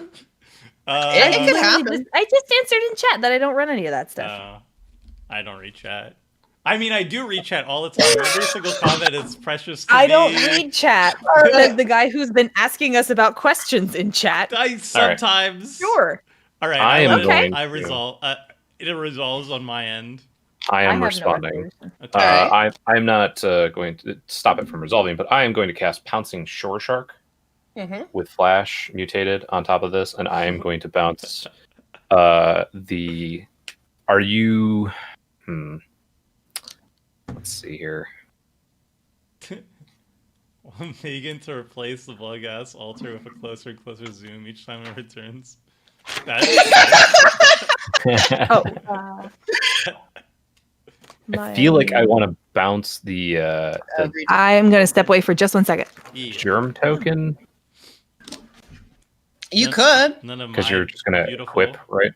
It could happen. I just answered in chat that I don't run any of that stuff. I don't read chat. I mean, I do read chat all the time. Every single comment is precious to I me. don't read chat. Says the guy who's been asking us about questions in chat. I sometimes. Sure. All right. I am going I to- resolve. It resolves on my end. I am have no responding. resolution. Okay. I'm not going to stop it from resolving, but I am going to cast Pouncing Shore Shark with Flash mutated on top of this, and I am going to bounce the. Are you? Let's see here. Megan to replace the bug ass altar with a closer and closer zoom each time it returns. I feel like I want to bounce the I'm going to step away for just 1 second. germ token You could. None of because my you're just gonna beautiful- equip, right?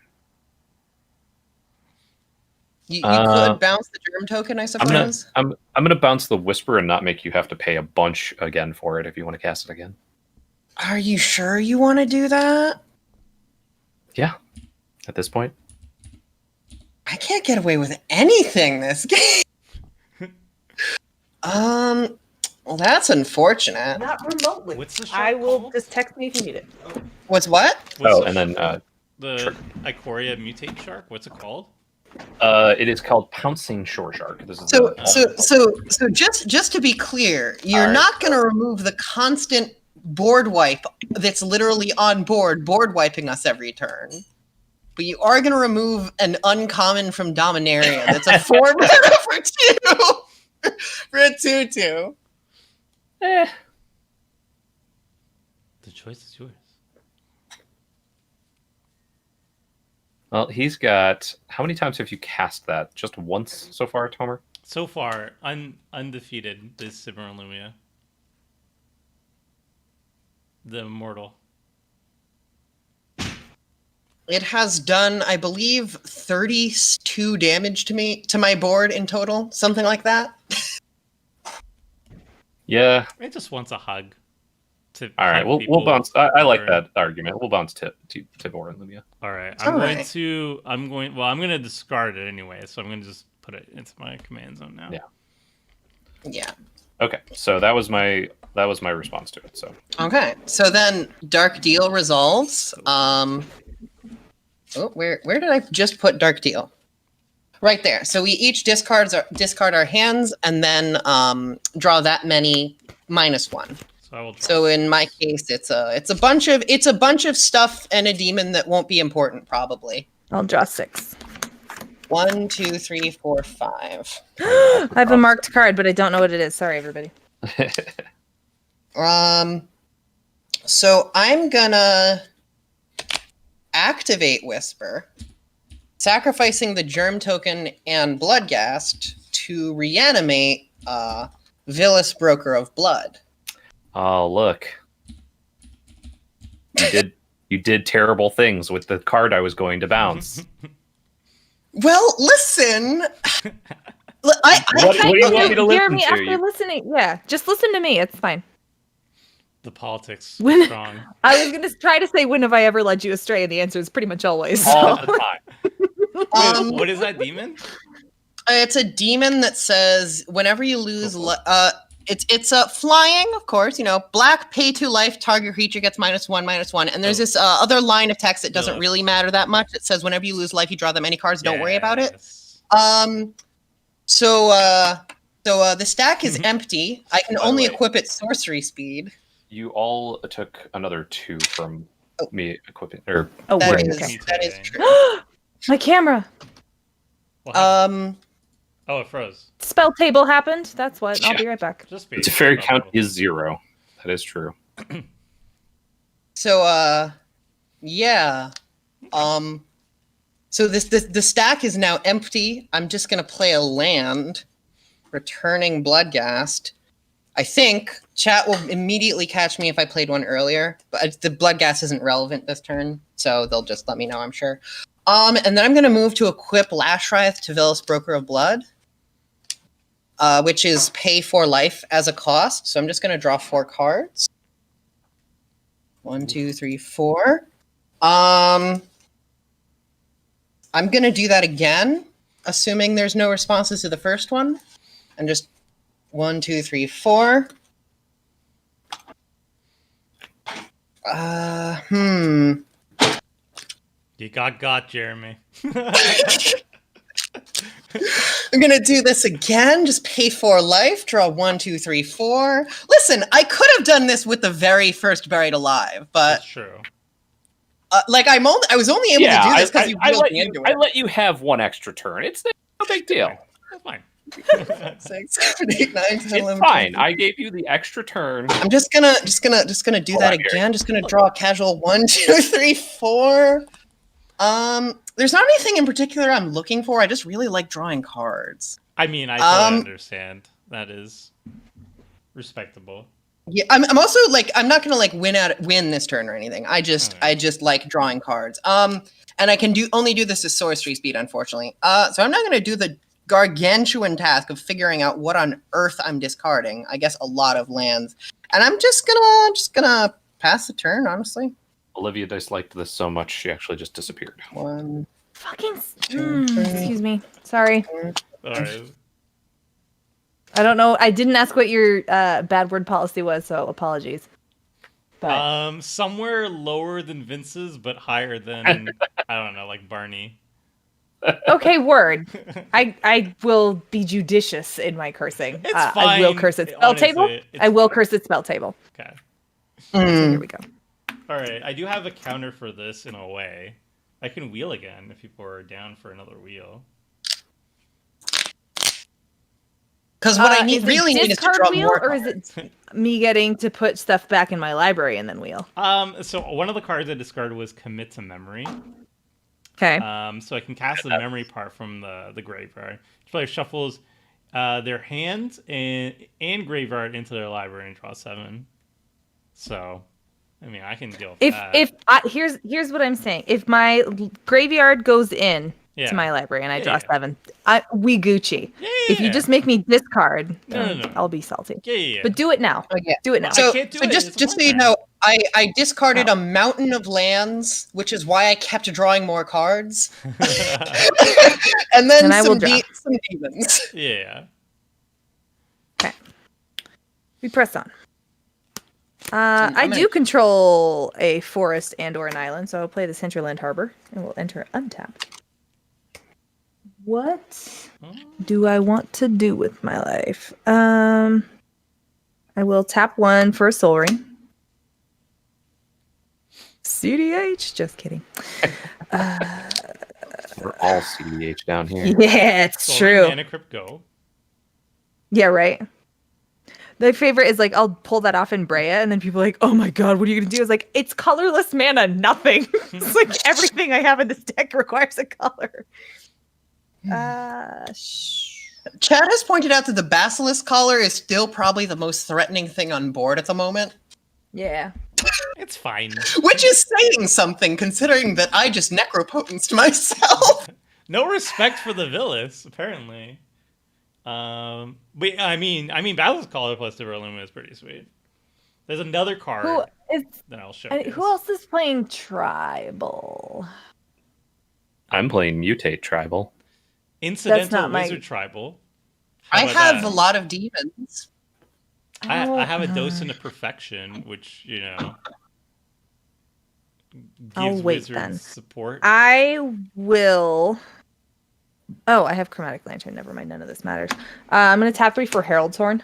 You could bounce the germ token, I suppose. I'm gonna bounce the whisper and not make you have to pay a bunch again for it if you want to cast it again. Are you sure you want to do that? Yeah, at this point. I can't get away with anything this game. Well, that's unfortunate. Not remotely. What's the shark I will called? just text me if you need it. What's what? What's and then the Ikoria mutate shark. What's it called? it is called Pouncing Shore Shark. This is So just to be clear, you're Alright. not going to remove the constant board wipe that's literally on board wiping us every turn. But you are going to remove an uncommon from Dominaria that's a 4 mana for 2 for a 2/2. The choice is yours. Well, he's got. How many times have you cast that? Just once so far, Tomer? So far, undefeated is Tibor and Lumia. The immortal. It has done, I believe, 32 damage to my board in total, something like that. Yeah. It just wants a hug. To All right. hug We'll people bounce. I like over. that argument. We'll bounce Tibor and Lumia. All right. All I'm right. going to discard it anyway, so I'm going to just put it into my command zone now. Yeah. Yeah. Okay. So that was my response to it. So Okay. So then Dark Deal resolves. Where did I just put Dark Deal? Right there. So we each discard our hands and then draw that many -1. So I will draw So in my case, it's a bunch of stuff and a demon that won't be important probably. I'll draw 6. 1, 2, 3, 4, 5. I have a marked card, but I don't know what it is. Sorry, everybody. So I'm gonna activate Whisper, sacrificing the germ token and Bloodghast to reanimate Vilis, Broker of Blood. Oh, look. You did terrible things with the card I was going to bounce. Well, listen. What do you want me to hear listen me to? after listening. Yeah, just listen to me. It's fine. The politics When- strong. I was gonna try to say, when have I ever led you astray? And the answer is pretty much always. All so. the time. Wait, what is that demon? It's a demon that says whenever you lose, it's flying, of course. You know, black, pay 2 life, target creature gets -1/-1, and there's this other line of text that doesn't really matter that much. It says whenever you lose life, you draw them any cards. Don't worry about it. Yes. So the stack is empty. I can By the only way. equip it sorcery speed. You all took another 2 from me equipping. Or Oh, That word. is Okay. that is true. My camera. What happened? Oh, it froze. Spell table happened. That's what. I'll be right back. Just be. its fairy count is 0. That is true. So yeah. So the stack is now empty. I'm just gonna play a land, returning Bloodghast. I think chat will immediately catch me if I played one earlier, but the Bloodghast isn't relevant this turn, so they'll just let me know, I'm sure. And then I'm gonna move to equip Lashwrath to Vilis, Broker of Blood, which is pay 4 life as a cost. So I'm just gonna draw 4 cards. 1, 2, 3, 4. I'm gonna do that again, assuming there's no responses to the first one, and just 1, 2, 3, 4. You got Jeremy. I'm gonna do this again. Just pay 4 life. Draw 1, 2, 3, 4. Listen, I could have done this with the very first Buried Alive, but That's true. I was only able to do this because you I built let me you. into I it. let you have 1 extra turn. It's no big deal. That's fine. 6, 7, 8, 9, 10, It's 11, fine. 12. I gave you the extra turn. I'm just gonna do Hold that on, Gary. again. Just gonna draw a casual 1, 2, 3, 4. There's not anything in particular I'm looking for. I just really like drawing cards. I mean, I totally understand. That is respectable. Yeah, I'm also like I'm not gonna like win this turn or anything. I just like drawing cards. And I can only do this as sorcery speed, unfortunately. So I'm not gonna do the gargantuan task of figuring out what on earth I'm discarding. I guess a lot of lands, and I'm just gonna pass the turn. Honestly, Olivia disliked this so much she actually just disappeared. 1. Fucking. Excuse me. Sorry. All right. I don't know. I didn't ask what your bad word policy was, so apologies. But Somewhere lower than Vince's, but higher than I don't know, like Barney. okay, word. I will be judicious in my cursing. It's I will fine, curse at spell honestly, table. it's I will fine. curse at spell table. Okay. So here we go. All right. I do have a counter for this in a way. I can wheel again if people are down for another wheel. Because what I Is it really need is to discard draw wheel, more or is it me getting to put stuff back in my library and then wheel? So one of the cards I discarded was Commit to Memory. Okay. So I can cast the memory part from the graveyard. Each player shuffles their hand and graveyard into their library and draw 7. So, I mean, I can deal with that. Here's what I'm saying. If my graveyard goes in Yeah. to my library and I draw Yeah. 7, we Gucci. Yeah. If you just make me discard, No. I'll be salty. Yeah. But do it now. Oh, yeah. Do it now. So, can't do so it. just It's just so my you turn. know, I discarded a mountain of lands, which is why I kept drawing more cards, and then And I will some demons. Yeah. Okay. We press on. I I'm do control a forest and/or an island, so I'll play this Hinterland Harbor and we'll enter untapped. What do I want to do with my life? I will tap 1 for a Soul Ring. CDH? Just kidding. We're all CDH down here. Yeah, it's So true. Mana Crypt go. Yeah, right. My favorite is like I'll pull that off in Brea, and then people are like, "Oh my god, what are you gonna do?" It's like it's colorless mana, nothing. It's like everything I have in this deck requires a color. Chad has pointed out that the Basilisk collar is still probably the most threatening thing on board at the moment. Yeah. It's fine. Which is saying something, considering that I just necropotenced myself. No respect for the Villas, apparently. But I mean, Battle's Caller plus the Lumia is pretty sweet. There's another card that I'll show you. Who else is playing Tribal? I'm playing Mutate Tribal. Incidental Wizard Tribal. I have a lot of demons. I have a Docent of Perfection, which, you know, gives wizards support. I will... Oh, I have Chromatic Lantern. Never mind, none of this matters. I'm going to tap 3 for Herald's Horn.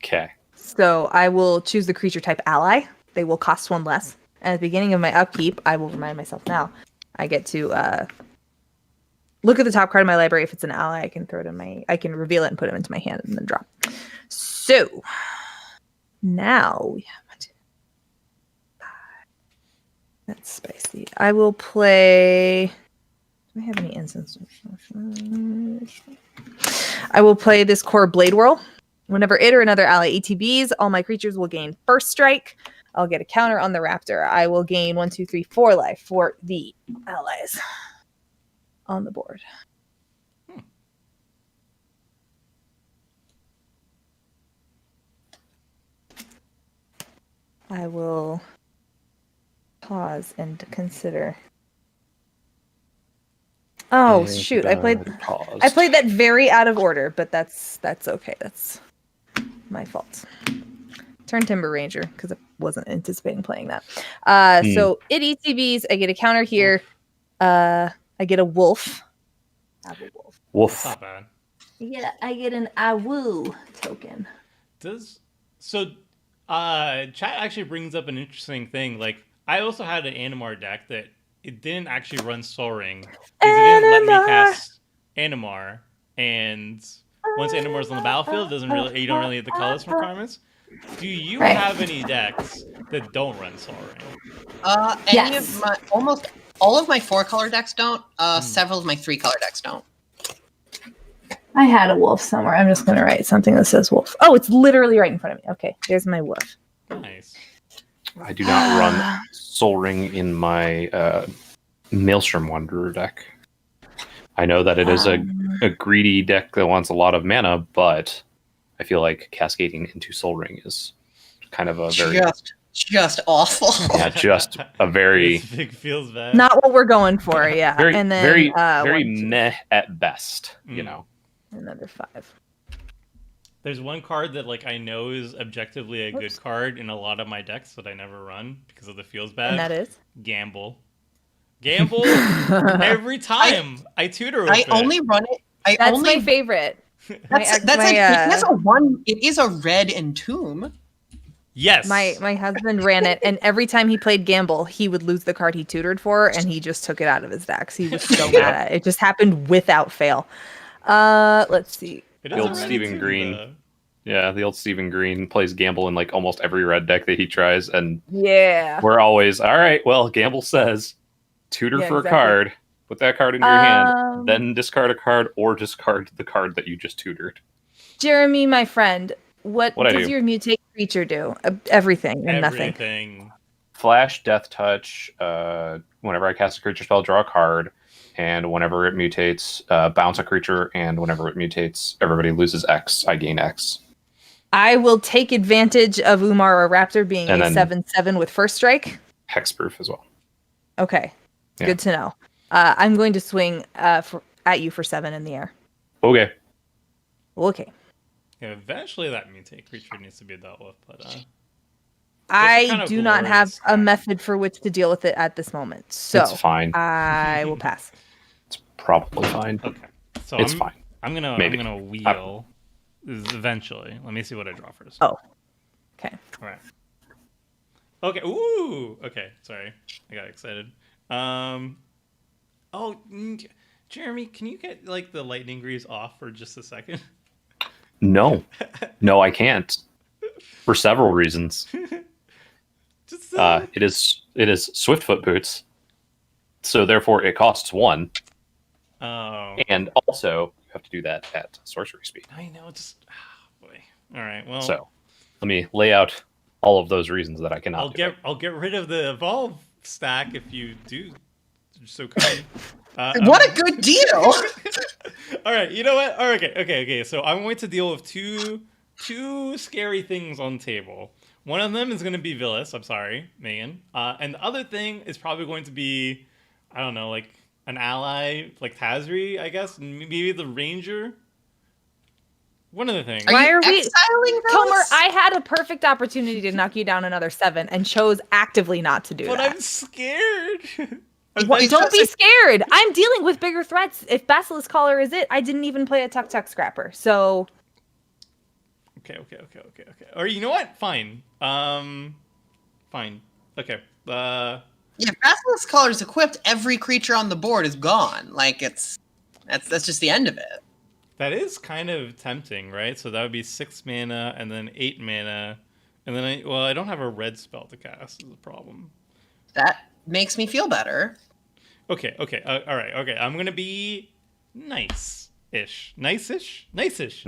Okay. So I will choose the creature type ally. They will cost 1 less. And at the beginning of my upkeep, I will remind myself now, I get to look at the top card of my library. If it's an ally, I can throw it in my... I can reveal it and put it into my hand and then draw. So now we have... That's spicy. I will play... Do I have any instants? I will play this core Blade Whirl. Whenever it or another ally ETBs, all my creatures will gain first strike. I'll get a counter on the Raptor. I will gain 1, 2, 3, 4 life for the allies on the board. I will pause and consider. Oh shoot! I played that very out of order, but that's okay. That's my fault. Turn Timber Ranger because I wasn't anticipating playing that. So it ETBs. I get a counter here. I get a wolf. I have a wolf. Wolf. Not bad. Yeah, I get an Awoo token. Chat actually brings up an interesting thing. Like, I also had an Animar deck that it didn't actually run Sol Ring because it didn't let me cast Animar, and once Animar's on the battlefield, you don't really get the colors requirements. Do you have any decks that don't run Sol Ring? Almost all of my 4-color decks don't. Several of my 3-color decks don't. I had a wolf somewhere. I'm just going to write something that says wolf. Oh, it's literally right in front of me. Okay, there's my wolf. Nice. I do not run Sol Ring in my Maelstrom Wanderer deck. I know that it is a greedy deck that wants a lot of mana, but I feel like cascading into Sol Ring is kind of a very... Just awful. Yeah, just a very... feels bad. Not what we're going for, yeah. Very, and then, very meh at best, you know. Another 5. There's one card that I know is objectively a good card in a lot of my decks that I never run because of the feels bad. And that is? Gamble. Every time I tutor with it. I only run it. That's my favorite. It is a red Entomb. Yes. My husband ran it, and every time he played Gamble, he would lose the card he tutored for, and he just took it out of his decks. He was so mad at it. It just happened without fail. Let's see. The old Stephen Green. Yeah, the old Stephen Green plays Gamble in almost every red deck that he tries, and we're always, all right, well, Gamble says, tutor for a card, put that card in your hand, then discard a card, or discard the card that you just tutored. Jeremy, my friend, what does your mutate creature do? Everything and nothing. Flash, Death Touch, whenever I cast a creature spell, draw a card, and whenever it mutates, bounce a creature, and whenever it mutates, everybody loses X, I gain X. I will take advantage of Umar or Raptor being a 7/7 with first strike. Hexproof as well. Okay, good to know. I'm going to swing at you for 7 in the air. Okay. Yeah, eventually that mutate creature needs to be dealt with, but I do not have a method for which to deal with it at this moment. So it's fine. I will pass. It's probably fine. Okay. So it's fine. I'm gonna wheel eventually. Let me see what I draw first. Oh. Okay. All right. Okay. Ooh. Okay. Sorry, I got excited. Jeremy, can you get the lightning greaves off for just a second? No, I can't. For several reasons. Just It is Swiftfoot boots, so therefore it costs 1, oh, and also you have to do that at sorcery speed. I know. Just boy. All right. Well, So let me lay out all of those reasons that I cannot. I'll get rid of the evolve stack if you do so kind. What a good deal! All right, you know what? All right, okay. So I'm going to deal with two scary things on the table. One of them is going to be Villas. I'm sorry, Megan. And the other thing is probably going to be, I don't know, like an ally, like Tazri, I guess. Maybe the Ranger. One of the things. Why are we exiling Tomer, those? I had a perfect opportunity to knock you down another 7 and chose actively not to do But that. I'm scared. Don't be scared. I'm dealing with bigger threats. If Basilisk Collar is it, I didn't even play a Tuk Tuk Scrapper. So Okay. Or you know what? Fine. Fine. Okay. Yeah, if Basilisk Collar is equipped, every creature on the board is gone. Like that's just the end of it. That is kind of tempting, right? So that would be 6 mana and then 8 mana, and then I don't have a red spell to cast. Is the problem. That makes me feel better. Okay. All right. Okay. I'm gonna be nice-ish. Nice-ish. Nice-ish.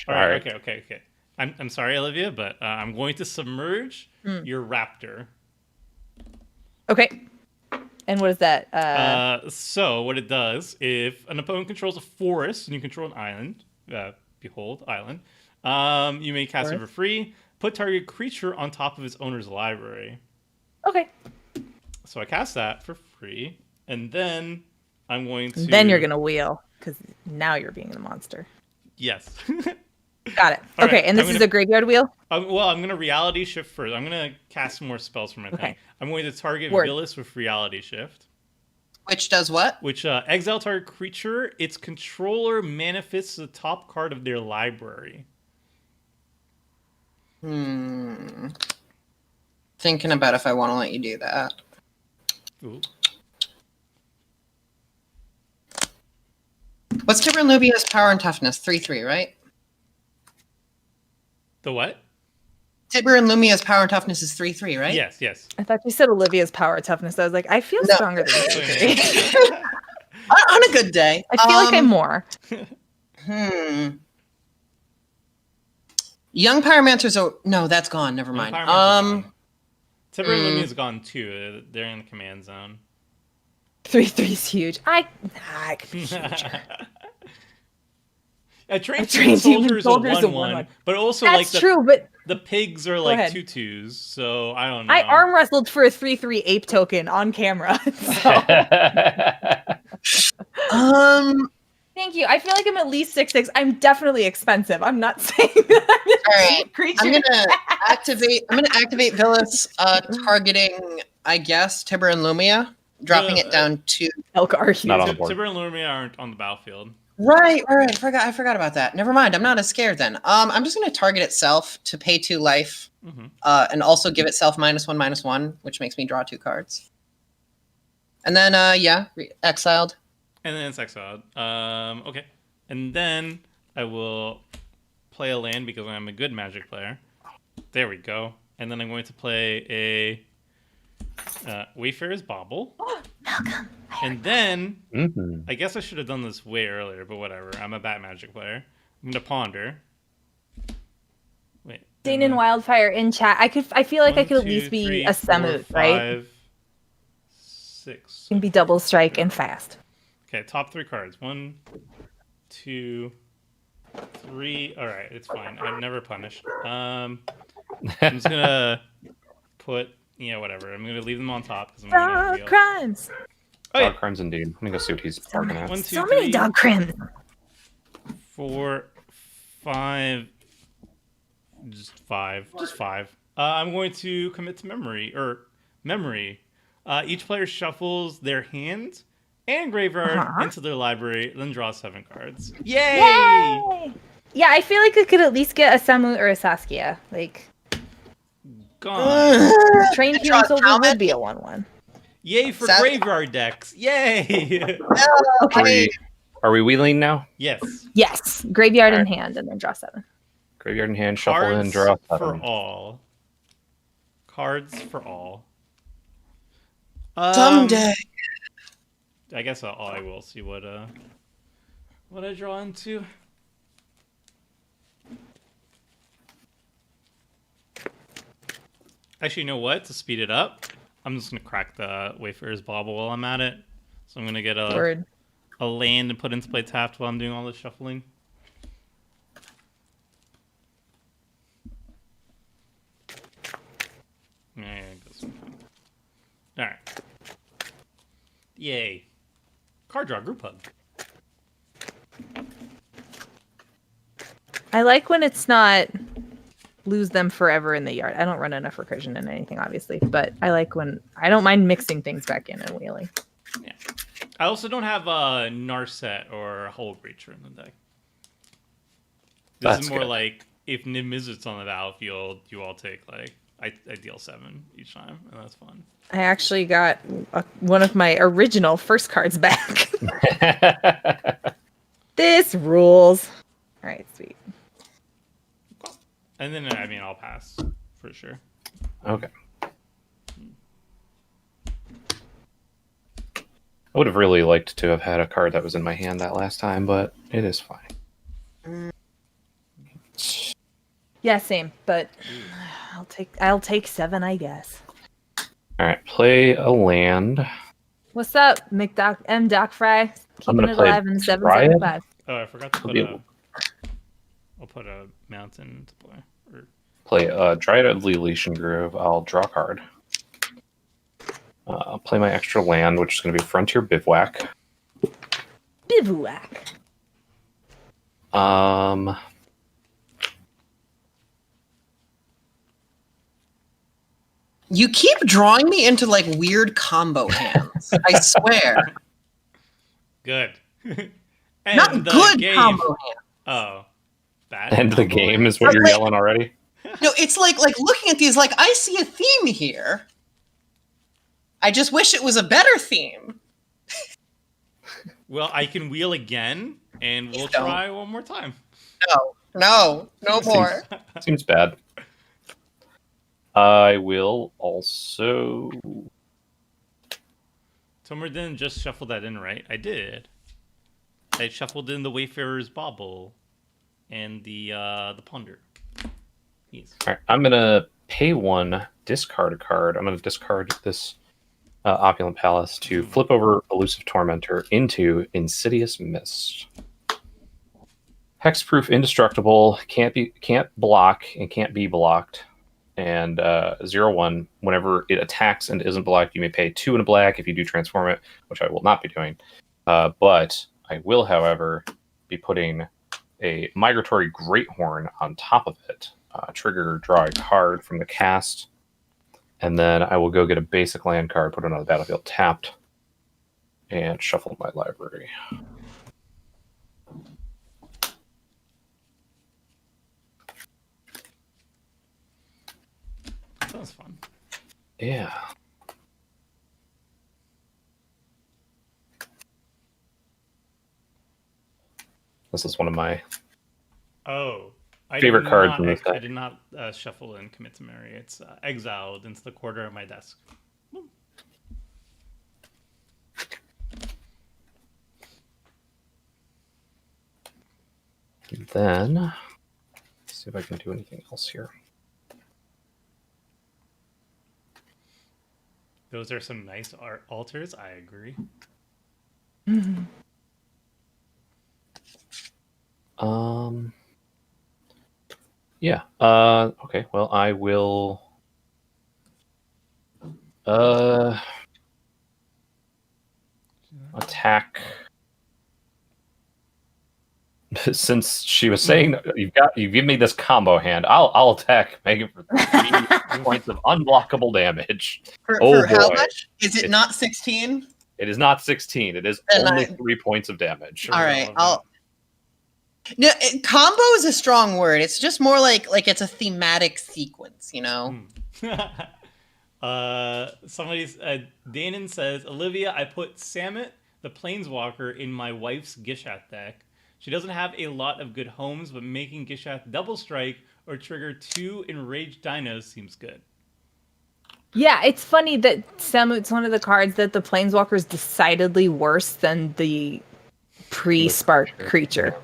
All right. Okay. I'm sorry, Olivia, but I'm going to submerge your raptor. okay. And what is that? So what it does, if an opponent controls a forest and you control an island, behold island, you may cast it for free. Put target creature on top of its owner's library. Okay. So I cast that for free, and then I'm going to. Then you're gonna wheel because now you're being the monster. Yes. Got it. All Okay, right, and this is a graveyard wheel. Well, I'm gonna reality shift first. I'm gonna cast some more spells for my thing. I'm going to target Word. Villas with reality shift, Which does what? which exile target creature. Its controller manifests the top card of their library. Thinking about if I want to let you do that. Ooh. What's Tibor and Lumia's power and toughness? 3/3, right? The what? Tibor and Lumia's power and toughness is 3/3, right? Yes. I thought you said Olivia's power toughness. I was like, I feel No. stronger than you. On a good day. I feel like I'm more. Young Pyromancers are... No, that's gone. Never mind. Tibor and Lumia is gone too. They're in the command zone. 3/3 is huge. I could be huge. A trained Trained soldier is a soldier is a 1/1, 1/1. but also That's like true, but the pigs are Go like ahead. 2/2s. So I don't know. I arm wrestled for a 3/3 ape token on camera. So thank you. I feel like I'm at least 6/6. I'm definitely expensive. I'm not saying that I'm a All right. cheap creature. I'm gonna activate Villas, targeting, I guess, Tibor and Lumia, dropping it down to... Elgar. Not on the board. Tibor and Lumia aren't on the battlefield. Right. I forgot about that. Never mind. I'm not as scared then. I'm just gonna target itself to pay 2 life, and also give itself -1/-1, which makes me draw 2 cards. And then exiled. And then it's exiled. Okay. And then I will play a land because I'm a good Magic player. There we go. And then I'm going to play a Wayfarer's Bauble. Malcolm. And then Mm-hmm. I guess I should have done this way earlier, but whatever. I'm a bad Magic player. I'm gonna ponder. Wait. Dane and Wildfire in chat. I feel like I could at 1, least 2, be 3, a 4, Semut, right? 5, 6. Can be double strike and fast. Okay, top 3 cards. 1, 2, 3. All right, it's fine. I'm never punished. I'm just gonna put whatever. I'm gonna leave them on top because I'm gonna Dog wheel. crimes. Oh, yeah. Dog crimes indeed. Let me go see what he's barking at. 1, 2, So many 3, dog crimes. 4, 5. Just 5. Just 5. I'm going to commit to memory. Each player shuffles their hand and graveyard into their library, then draw 7 cards. Yay! Yay! Yeah, I feel like I could at least get a Semut or a Saskia. Like, Gone. trained Draw human soldier Talmud. would be a 1/1. Yay for Saskia. graveyard decks! Yay! Okay. Free. Are we wheeling now? Yes. Yes, graveyard in Alright. hand, and then draw 7. Graveyard in hand, shuffle in, Cards draw for 7. all. Cards for all. Someday. I guess I will see what I draw into. Actually, you know what? To speed it up, I'm just gonna crack the Wayfarer's Bauble while I'm at it. So I'm gonna get a land and put into play tapped while I'm doing all this shuffling. Yeah, all right. Yay. Card draw, group hug. I like when it's not lose them forever in the yard. I don't run enough recursion in anything, obviously, but I like when I don't mind mixing things back in and wheeling. Yeah. I also don't have a Narset or a Hull Breacher in the deck. This That's is more good. like if Niv-Mizzet's on the battlefield, you all take like I deal 7 each time, and that's fun. I actually got one of my original first cards back. This rules. All right, sweet. And then I mean I'll pass for sure. Okay. I would have really liked to have had a card that was in my hand that last time, but it is fine. Yeah, same, but I'll take 7, I guess. All right, play a land. What's up, M. Doc Fry? I'm Keeping gonna it play alive in Triad. 775. Oh, I forgot to put I'll I'll put a mountain into play. Or, Play Dryad of Legion Grove. I'll draw a card. Play my extra land, which is going to be Frontier Bivouac. Bivouac. You keep drawing me into like weird combo hands. I swear. good. And Not the good game. combo hands. Oh. Bad End the combo game hands? is what you're Wait. yelling already. No, it's like looking at these, like I see a theme here. I just wish it was a better theme. Well, I can wheel again, and we'll Don't. try one more time. No more. Seems bad. I will also. Tomer didn't just shuffle that in, right? I did. I shuffled in the Wayfarer's Bauble and the Ponder. Yes. All right, I'm gonna pay 1, discard a card. I'm gonna discard this Opulent Palace to flip over Elusive Tormentor into Insidious Mist. Hexproof, indestructible, can't block and can't be blocked. And 0/1, whenever it attacks and isn't blocked, you may pay 2 in a black if you do transform it, which I will not be doing. But I will, however, be putting a Migratory Greathorn on top of it. Trigger, draw a card from the cast, and then I will go get a basic land card, put it on the battlefield tapped, and shuffle my library. Sounds fun. Yeah. This is one of my Oh. favorite cards from this I deck. did not shuffle and commit to Mary. It's exiled into the corner of my desk. Then, let's see if I can do anything else here. Those are some nice art altars. I agree. Yeah. Okay. Well, I will. Attack. Since she was saying you've given me this combo hand, I'll attack Megan for 3 points of unblockable damage. For how boy. much? Is it not 16? It is not 16. It is Then only I- 3 points of damage. Sure. All right, Relevant. No, combo is a strong word. It's just more like it's a thematic sequence, you know? Somebody's Danon says, Olivia, I put Samet the Planeswalker in my wife's Gishath deck. She doesn't have a lot of good homes, but making Gishath double strike or trigger 2 enraged dinos seems good. Yeah, it's funny that Samut's one of the cards that the Planeswalker is decidedly worse than the pre-spark creature.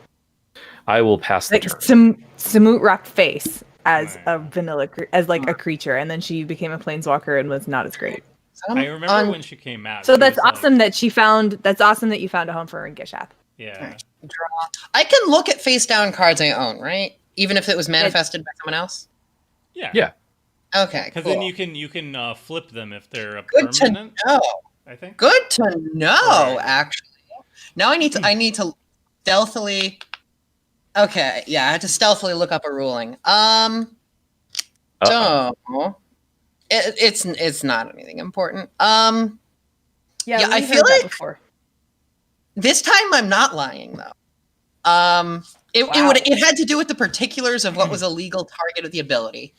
I will pass the Like turn. Samut rocked face as Right. a vanilla, as like a creature, and then she became a Planeswalker and was not as great. I remember when she came out. So she that's was like- awesome that she found. That's awesome that you found a home for her in Gishath. Yeah. Draw. I can look at face down cards I own, right? Even if it was manifested by someone else. Yeah. Yeah. Okay, Because cool. then you can flip them if they're a Good to permanent. know. I think. Good to know. Right. Actually, now I need to stealthily. Okay, yeah, I had to stealthily look up a ruling. So it's not anything important. Yeah, I we feel heard that like- before. This time I'm not lying though. It had to do with the particulars of what was a legal target of the ability.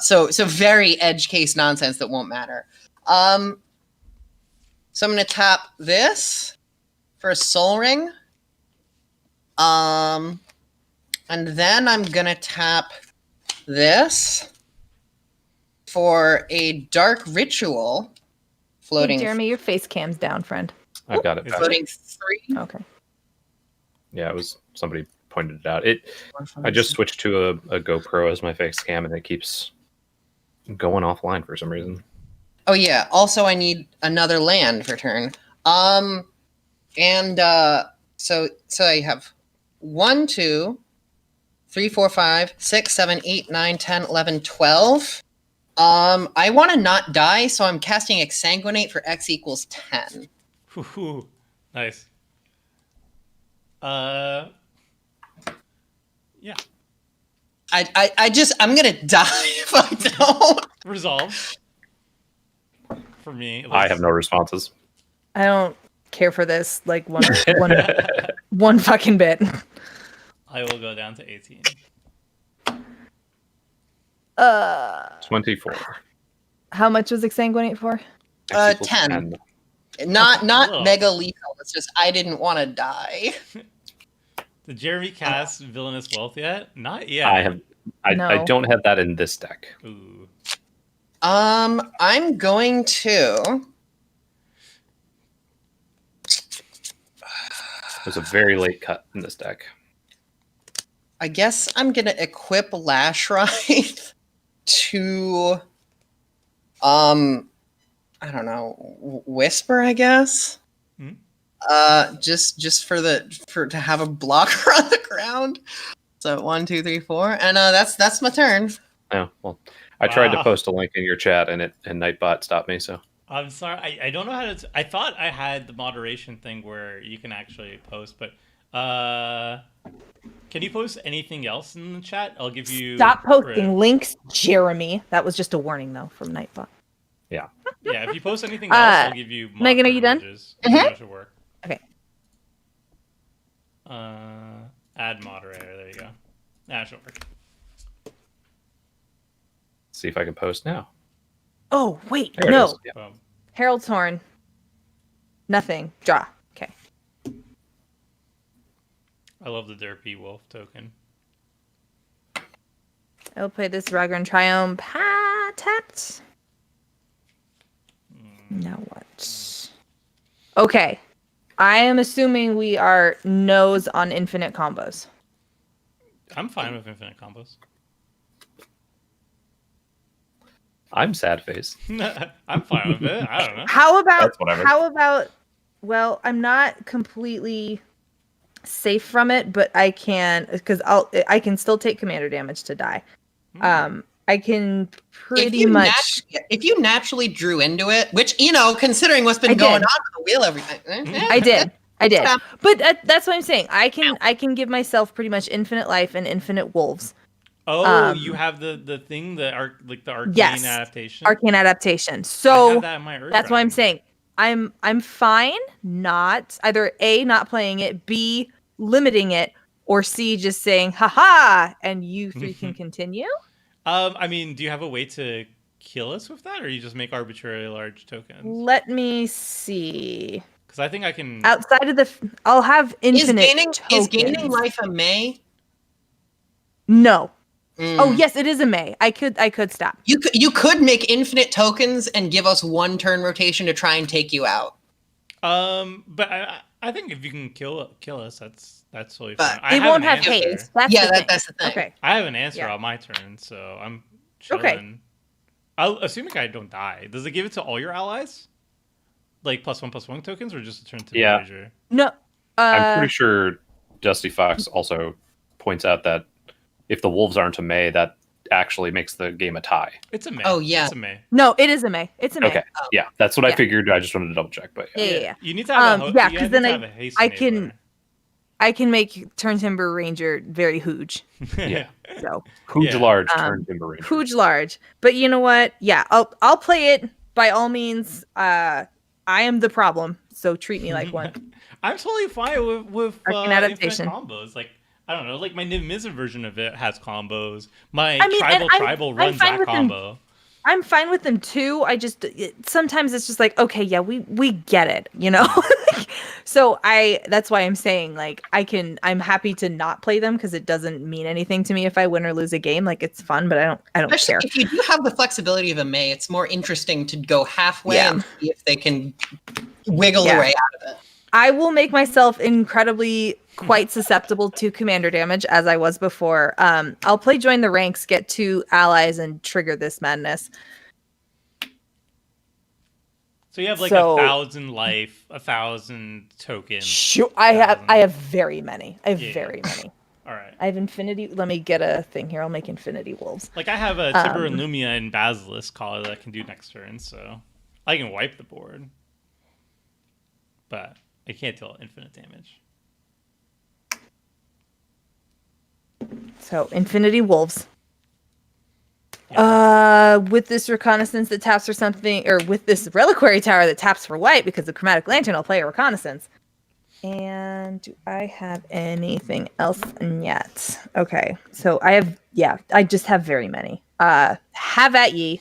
So very edge case nonsense that won't matter. So I'm gonna tap this for a soul ring. And then I'm gonna tap this for a dark ritual Hey, floating Jeremy, your face cam's down, friend. I got it. Is back. floating 3. Okay. Yeah, it was somebody pointed it out. I just switched to a GoPro as my face cam, and it keeps going offline for some reason. Oh yeah. Also, I need another land for turn. So I have 1, 2, 3, 4, 5, 6, 7, 8, 9, 10, 11, 12. I want to not die, so I'm casting Exsanguinate for X equals 10. Whew. Nice. Yeah. I'm gonna die if I don't. Resolve. For me. at I least. have no responses. I don't care for this like one fucking bit. I will go down to 18. 24. How much was Exsanguinate for? X equals 10. Not Ugh. mega lethal. It's just I didn't want to die. Did Jeremy cast Villainous Wealth yet? Not yet. I No. don't have that in this deck. Ooh. I'm going to. It was a very late cut in this deck. I guess I'm gonna equip Lash Ride to, I don't know, Whisper. I guess. Hmm. Just to have a blocker on the ground. So 1, 2, 3, 4, and that's my turn. Oh, well, I tried to Wow. post a link in your chat, and Nightbot stopped me. So I'm sorry. I don't know how to. I thought I had the moderation thing where you can actually post, but can you post anything else in the chat? I'll give you. Stop posting credit. links, Jeremy. That was just a warning though from Nightbot. Yeah, if you post anything else, I'll give you. mod Megan, are you done? privileges. Mhm. That should work. Okay. Add moderator. There you go. That should work. see if I can post now. Oh wait, There it no. is. Yeah. Boom. Herald's Horn. Nothing. Draw. Okay. I love the Derpy Wolf token. I'll play this Ragran Triumph Patet. Now what? Okay. I am assuming we are no's on infinite combos. I'm fine with infinite combos. I'm sad face. I'm fine with it. I don't know. How about That's whatever. well, I'm not completely safe from it, but I can I can still take commander damage to die. I can pretty much If you naturally drew into it, which considering what's been I going did. on with the wheel, everything. I did. Yeah. But that's what I'm saying. I can give myself pretty much infinite life and infinite wolves. Oh, you have the thing, the arcane Yes. adaptation. Arcane adaptation. I So have that in my Earth that's what I'm Dragon. saying. I'm fine not either A, not playing it, B, limiting it, or C, just saying haha and you three can continue. I mean, do you have a way to kill us with that, or you just make arbitrarily large tokens? Let me see. Because I think I can. Outside of I'll have infinite Is gaining tokens. life a May? No. Oh Mm. yes, it is a May. I could stop. You could make infinite tokens and give us 1 turn rotation to try and take you out. But I think if you can kill us, that's totally But fine. I They have won't an have answer. haste. That's Yeah, the thing. that's the thing. Okay. I have an answer Yeah. on my turn, so I'm chilling. Okay. I'll assuming I don't die. Does it give it to all your allies? Like +1/+1 tokens, or just a turn to Yeah. Voyager? No. I'm pretty sure Dusty Fox also points out that if the wolves aren't a May, that actually makes the game a tie. It's a May. Oh, yeah. It's a May. No, it is a May. It's a May. Okay, yeah, that's what I Yeah. figured. I just wanted to double check, but Yeah. You need to have Yeah, you 'cause need then to I- have a haste I can- enabler. I can make Turn Timber Ranger very huge. Yeah. So huge, Yeah. large turn timber ranger. huge, large. But you know what? Yeah, I'll play it by all means. I am the problem, so treat me like one. I'm totally fine with Arcane infinite adaptation. combos. Like I don't know, like my Niv-Mizzet version of it has combos. My I mean, and tribal I'm runs fine that with them. combo. I'm fine with them too. Sometimes it's just like, okay, yeah, we get it, you know. So that's why I'm saying like I'm happy to not play them because it doesn't mean anything to me if I win or lose a game. Like it's fun, but I don't Especially care. if you do have the flexibility of a May, it's more interesting to go halfway Yeah. and see if they can wiggle Yeah. their way out of it. I will make myself incredibly quite susceptible to commander damage as I was before. I'll play join the ranks, get 2 allies, and trigger this madness. So you have like So- 1,000 life, 1,000 tokens. Sure, I have very many. I have Yeah. very many. All right. I have infinity. Let me get a thing here. I'll make infinity wolves. Like I have a Tibor and Lumia and Basilisk collar that I can do next turn, so I can wipe the board. But I can't deal infinite damage. So infinity wolves. With this reconnaissance that taps for something, or with this reliquary tower that taps for white because of chromatic lantern, I'll play a reconnaissance. And do I have anything else yet? Okay, so I just have very many. Have at ye.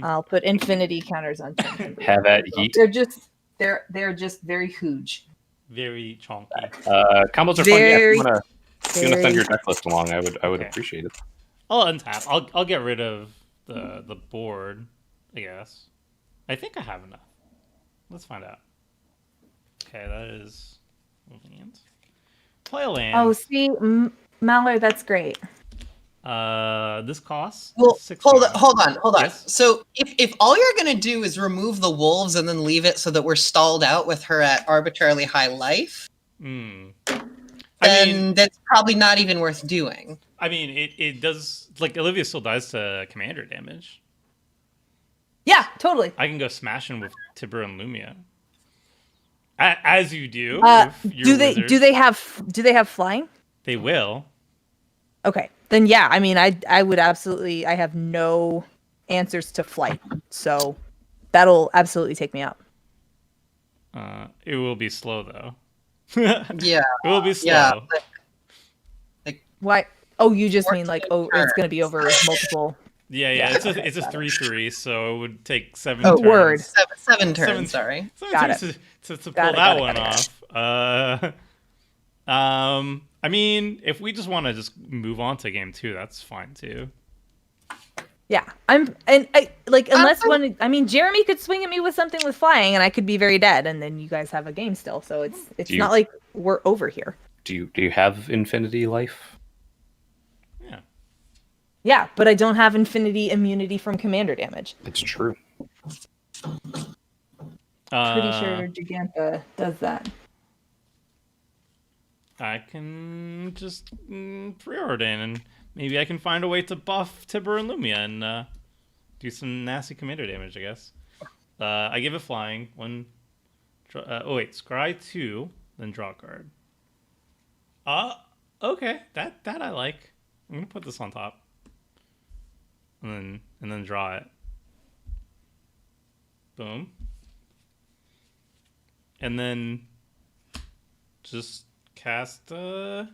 I'll put infinity counters on. Have at yeet. They're just very huge. Very chonky. Combos are fun. Yeah, Very, if you wanna send your very- deck list along, I would Okay. appreciate it. I'll untap. I'll get rid of the board, I guess. I think I have enough. Let's find out. Okay, that is land. Play a land. Oh, see, Mallory, that's great. This costs. Well, 6 hold mana. on. Yes? So if all you're gonna do is remove the wolves and then leave it so that we're stalled out with her at arbitrarily high life, Hmm. then that's probably not even worth doing. I mean, it does, like, Olivia still dies to commander damage. Yeah, totally. I can go smashing with Tibor and Lumia. As you do. With your Do wizards. they have flying? They will. Okay, then yeah. I mean, I would absolutely. I have no answers to flight, so that'll absolutely take me out. It will be slow, though. Yeah. It will be slow. Yeah. Why? Oh, you just mean 14 like it's going to be over multiple. Yeah. It's a 3/3, so it would take 7 Oh, turns. word. Seven turns. Seven- Sorry. 7 Got turns to pull Got it, that got it, one got it. off. I mean, if we just want to just move on to game 2, that's fine too. Yeah, unless one. I mean, Jeremy could swing at me with something with flying, and I could be very dead, and then you guys have a game still. So it's You- not like we're over here. Do you have infinity life? Yeah. Yeah, but I don't have infinity immunity from commander damage. It's true. Pretty sure Giganta does that. I can just preordain, and maybe I can find a way to buff Tibor and Lumia and do some nasty commander damage, I guess. I give it flying. Scry 2, then draw a card. Okay, that I like. I'm gonna put this on top, and then draw it. Boom. And then just cast 1,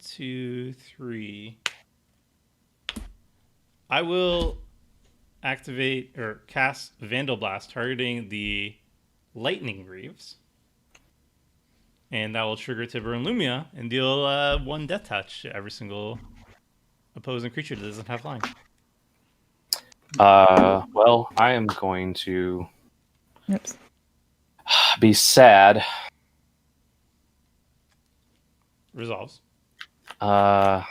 2, 3. I will activate or cast Vandal Blast targeting the Lightning Greaves. And that will trigger Tibor and Lumia and deal 1 death touch to every single opposing creature that doesn't have flying. Well, I am going to Oops. be sad. Resolves. Well,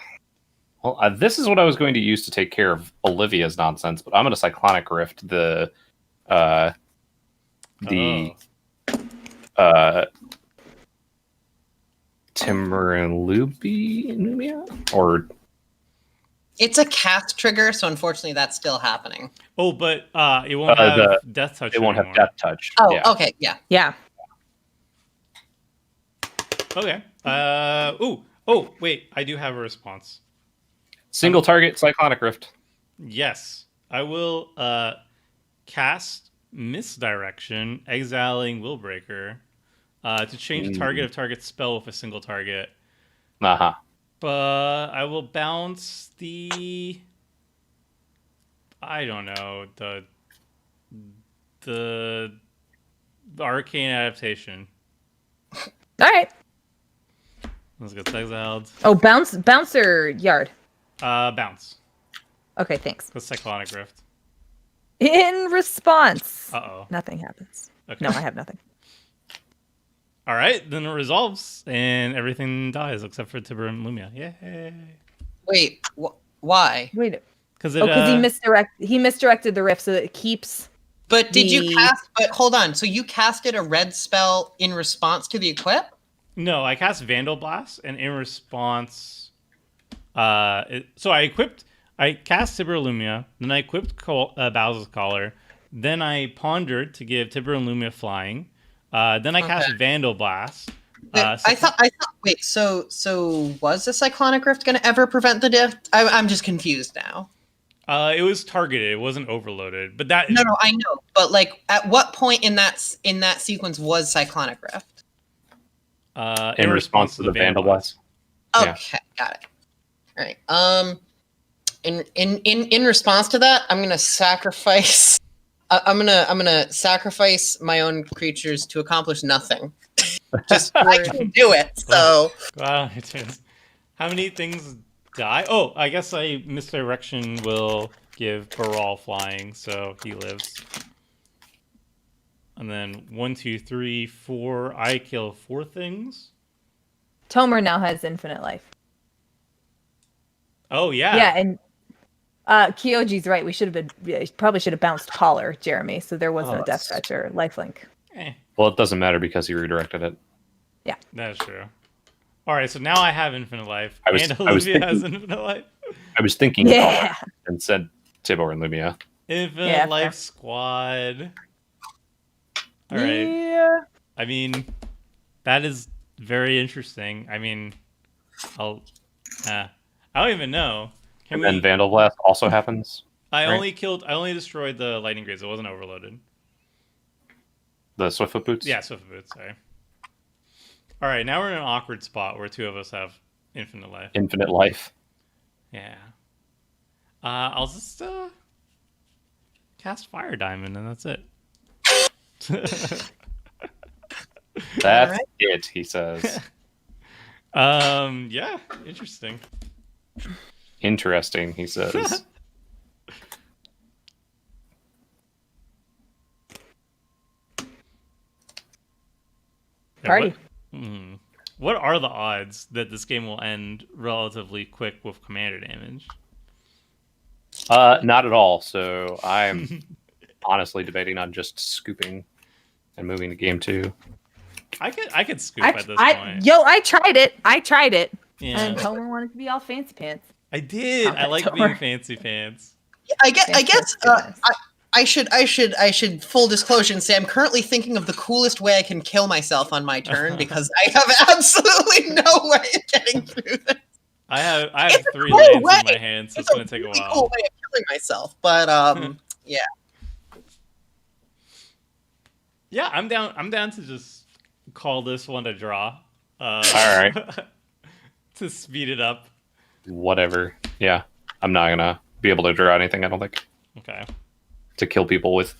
this is what I was going to use to take care of Olivia's nonsense, but I'm going to Cyclonic Rift the Timber and Lumia, or It's a cast trigger, so unfortunately that's still happening. Oh, but it won't have death touch. it won't anymore. have Death Touch. Oh, Yeah. okay, yeah. Yeah. Okay. Oh, wait. I do have a response. Single target Cyclonic Rift. Yes, I will cast Misdirection, exiling Willbreaker, to change target of target spell with a single target. Uh-huh. But I will bounce the... I don't know, the Arcane Adaptation. All right. Let's get exiled. Oh, bounce or yard. Bounce. Okay, thanks. With Cyclonic Rift. In response, Uh-oh. nothing happens. Okay. No, I have nothing. All right, then it resolves, and everything dies except for Tibor and Lumia. Yay! Wait, why? Wait. Because He misdirected the rift so that it keeps. But did you The- cast? But hold on. So you casted a red spell in response to the equip? No, I cast Vandal Blast, and in response, I cast Tibor Lumia, then I equipped Bowser's Collar, then I pondered to give Tibor and Lumia flying, then I cast Vandal Blast. I thought. Wait. So was the Cyclonic Rift going to ever prevent the death? I'm just confused now. It was targeted; it wasn't overloaded. But that No, I know. But like, at what point in that sequence was Cyclonic Rift? In response to the Vandal Blast. Okay, got it. All right. In response to that, I'm gonna sacrifice. I'm gonna sacrifice my own creatures to accomplish nothing. Just I can do it. So Wow, it is. How many things die? Oh, I guess Misdirection will give Baral flying, so he lives. And then 1, 2, 3, 4. I kill 4 things. Tomer now has infinite life. Oh yeah. Yeah, and Kyoji's right. We probably should have bounced Collar, Jeremy, so there was no death that's- touch or lifelink. Well, it doesn't matter because he redirected it. That's true. All right, so now I have infinite life, I was and Olivia thinking- has infinite life. I was thinking Yeah. and said Tibor and Lumia. Infinite Yeah, life fair. squad. All right. Yeah. I mean, that is very interesting. I mean, I don't even know. And then Vandal Blast also happens. I right? only destroyed the lightning graves. It wasn't overloaded. The Swiftfoot Boots? Yeah, Swift Boots. Sorry. All right, now we're in an awkward spot where 2 of us have infinite life. Infinite life. Yeah. I'll just cast Fire Diamond, and that's it. That's Alright. it, he says. Yeah, interesting. Interesting, he says. Party. What are the odds that this game will end relatively quick with commander damage? Not at all. So I'm honestly debating on just scooping and moving to game 2. I could scoop at this point. I tried it. Yeah. And Tomer wanted to be all fancy pants. I did. I Okay, like don't being worry. fancy pants. I guess Goodness. I should full disclosure and say I'm currently thinking of the coolest way I can kill myself on my turn because I have absolutely no way of getting through this. I have It's a 3 cool lands way. in my hand, so it's It's gonna take a really while. cool way of killing myself, but yeah. Yeah, I'm down. I'm down to just call this one a draw. All right. To speed it up. Whatever. Yeah. I'm not going to be able to draw anything, I don't think. Okay. to kill people with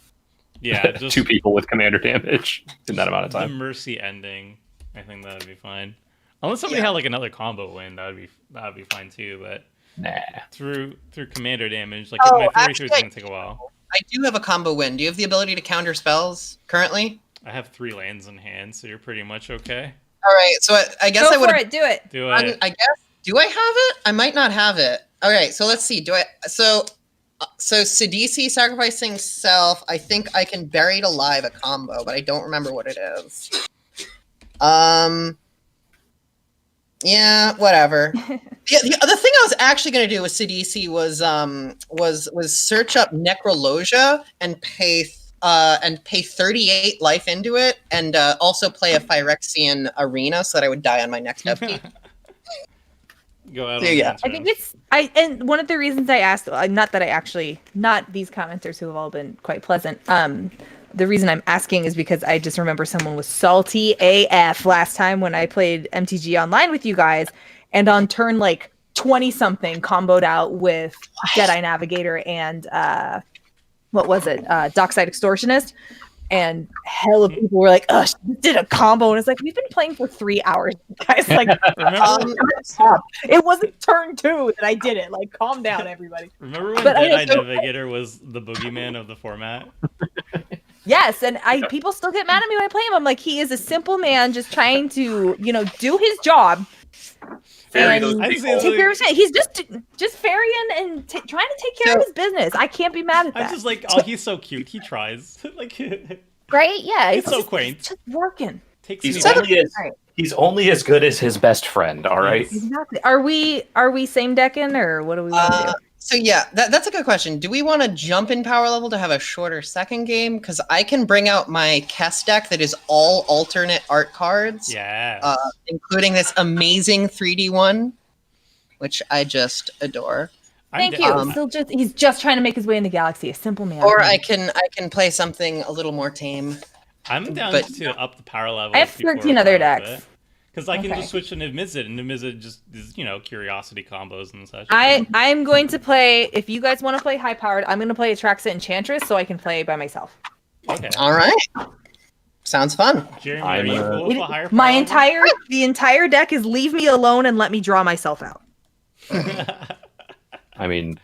Yeah, just 2 people with commander damage in that amount of the time. mercy ending. I think that would be fine. Unless somebody Yeah. had like another combo win, that would be fine too. But Nah. through commander damage, like Oh, my 43 actually, is gonna take a while. I do have a combo win. Do you have the ability to counter spells currently? I have 3 lands in hand, so you're pretty much okay. All right, so I guess I Go would for it. Do it. Do I it. guess. Do I have it? I might not have it. Okay, so let's see. Do I? So Sidisi sacrificing self. I think I can buried alive a combo, but I don't remember what it is. Yeah, whatever. The other thing I was actually going to do with Sidisi was search up Necrologia and pay 38 life into it, and also play a Phyrexian arena so that I would die on my next upkeep. Go out. There On you the go. end I think turn. and one of the reasons I asked, not that I actually, not these commenters who have all been quite pleasant. The reason I'm asking is because I just remember someone was salty AF last time when I played MTG online with you guys, and on turn like 20 something comboed out with Deadeye Navigator and what was it? Dockside Extortionist. And hell of people were like, "Oh, she did a combo," and it's like we've been playing for 3 hours, guys. Like, Remember, it wasn't turn 2 that I did it. Like, calm down, everybody. remember when But I Deadeye know- Navigator was the boogeyman of the format? Yes, and people still get mad at me when I play him. I'm like, he is a simple man just trying to, do his job. Ferry And those I'd people. say take care of his, he's just ferrying and trying to take care of his business. I can't be mad at I'm that. just like, oh, he's so cute. He tries. Like, Right? Yeah, It's so just, quaint. It's just working. takes He's me only as good as his best friend, all right? Yes. Exactly. Are we same decking or what do we want to do? So yeah, that's a good question. Do we want to jump in power level to have a shorter second game? Because I can bring out my Kess deck that is all alternate art cards, Yeah. including this amazing 3D one, which I just adore. Thank you. He's just trying to make his way in the galaxy. A simple man. Or I can play something a little more tame. I'm down but- to up the power level. I have 13 other decks. Because I can Okay. just switch to Niv-Mizzet, and Niv-Mizzet just is, curiosity combos and such. I'm going to play. If you guys want to play high powered, I'm going to play Atraxa Enchantress so I can play by myself. Okay. All right, sounds fun. Jeremy, I'm, are you cool with a higher power My level? the entire deck is leave me alone and let me draw myself out. I mean,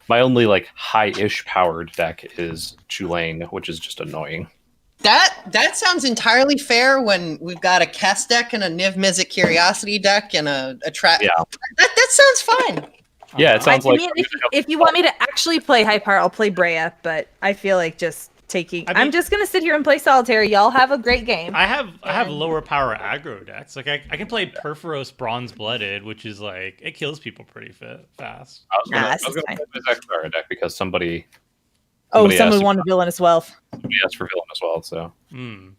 my only high-ish powered deck is Chulane, which is just annoying. That sounds entirely fair when we've got a Kess deck and a Niv-Mizzet Curiosity deck and a trap. Yeah. That sounds fine. Yeah, it sounds like If you want me to actually play high power, I'll play Brea. But I feel like just taking. I mean- I'm just gonna sit here and play solitaire. Y'all have a great game. I have lower power aggro decks. Like I can play Perforos Bronze Blooded, which is like it kills people pretty fast. I was Nah, gonna, this I was is gonna fine. play this extra deck because somebody Oh, somebody someone asked- wanted Villainous Wealth. asked for villain as well. So Hmm.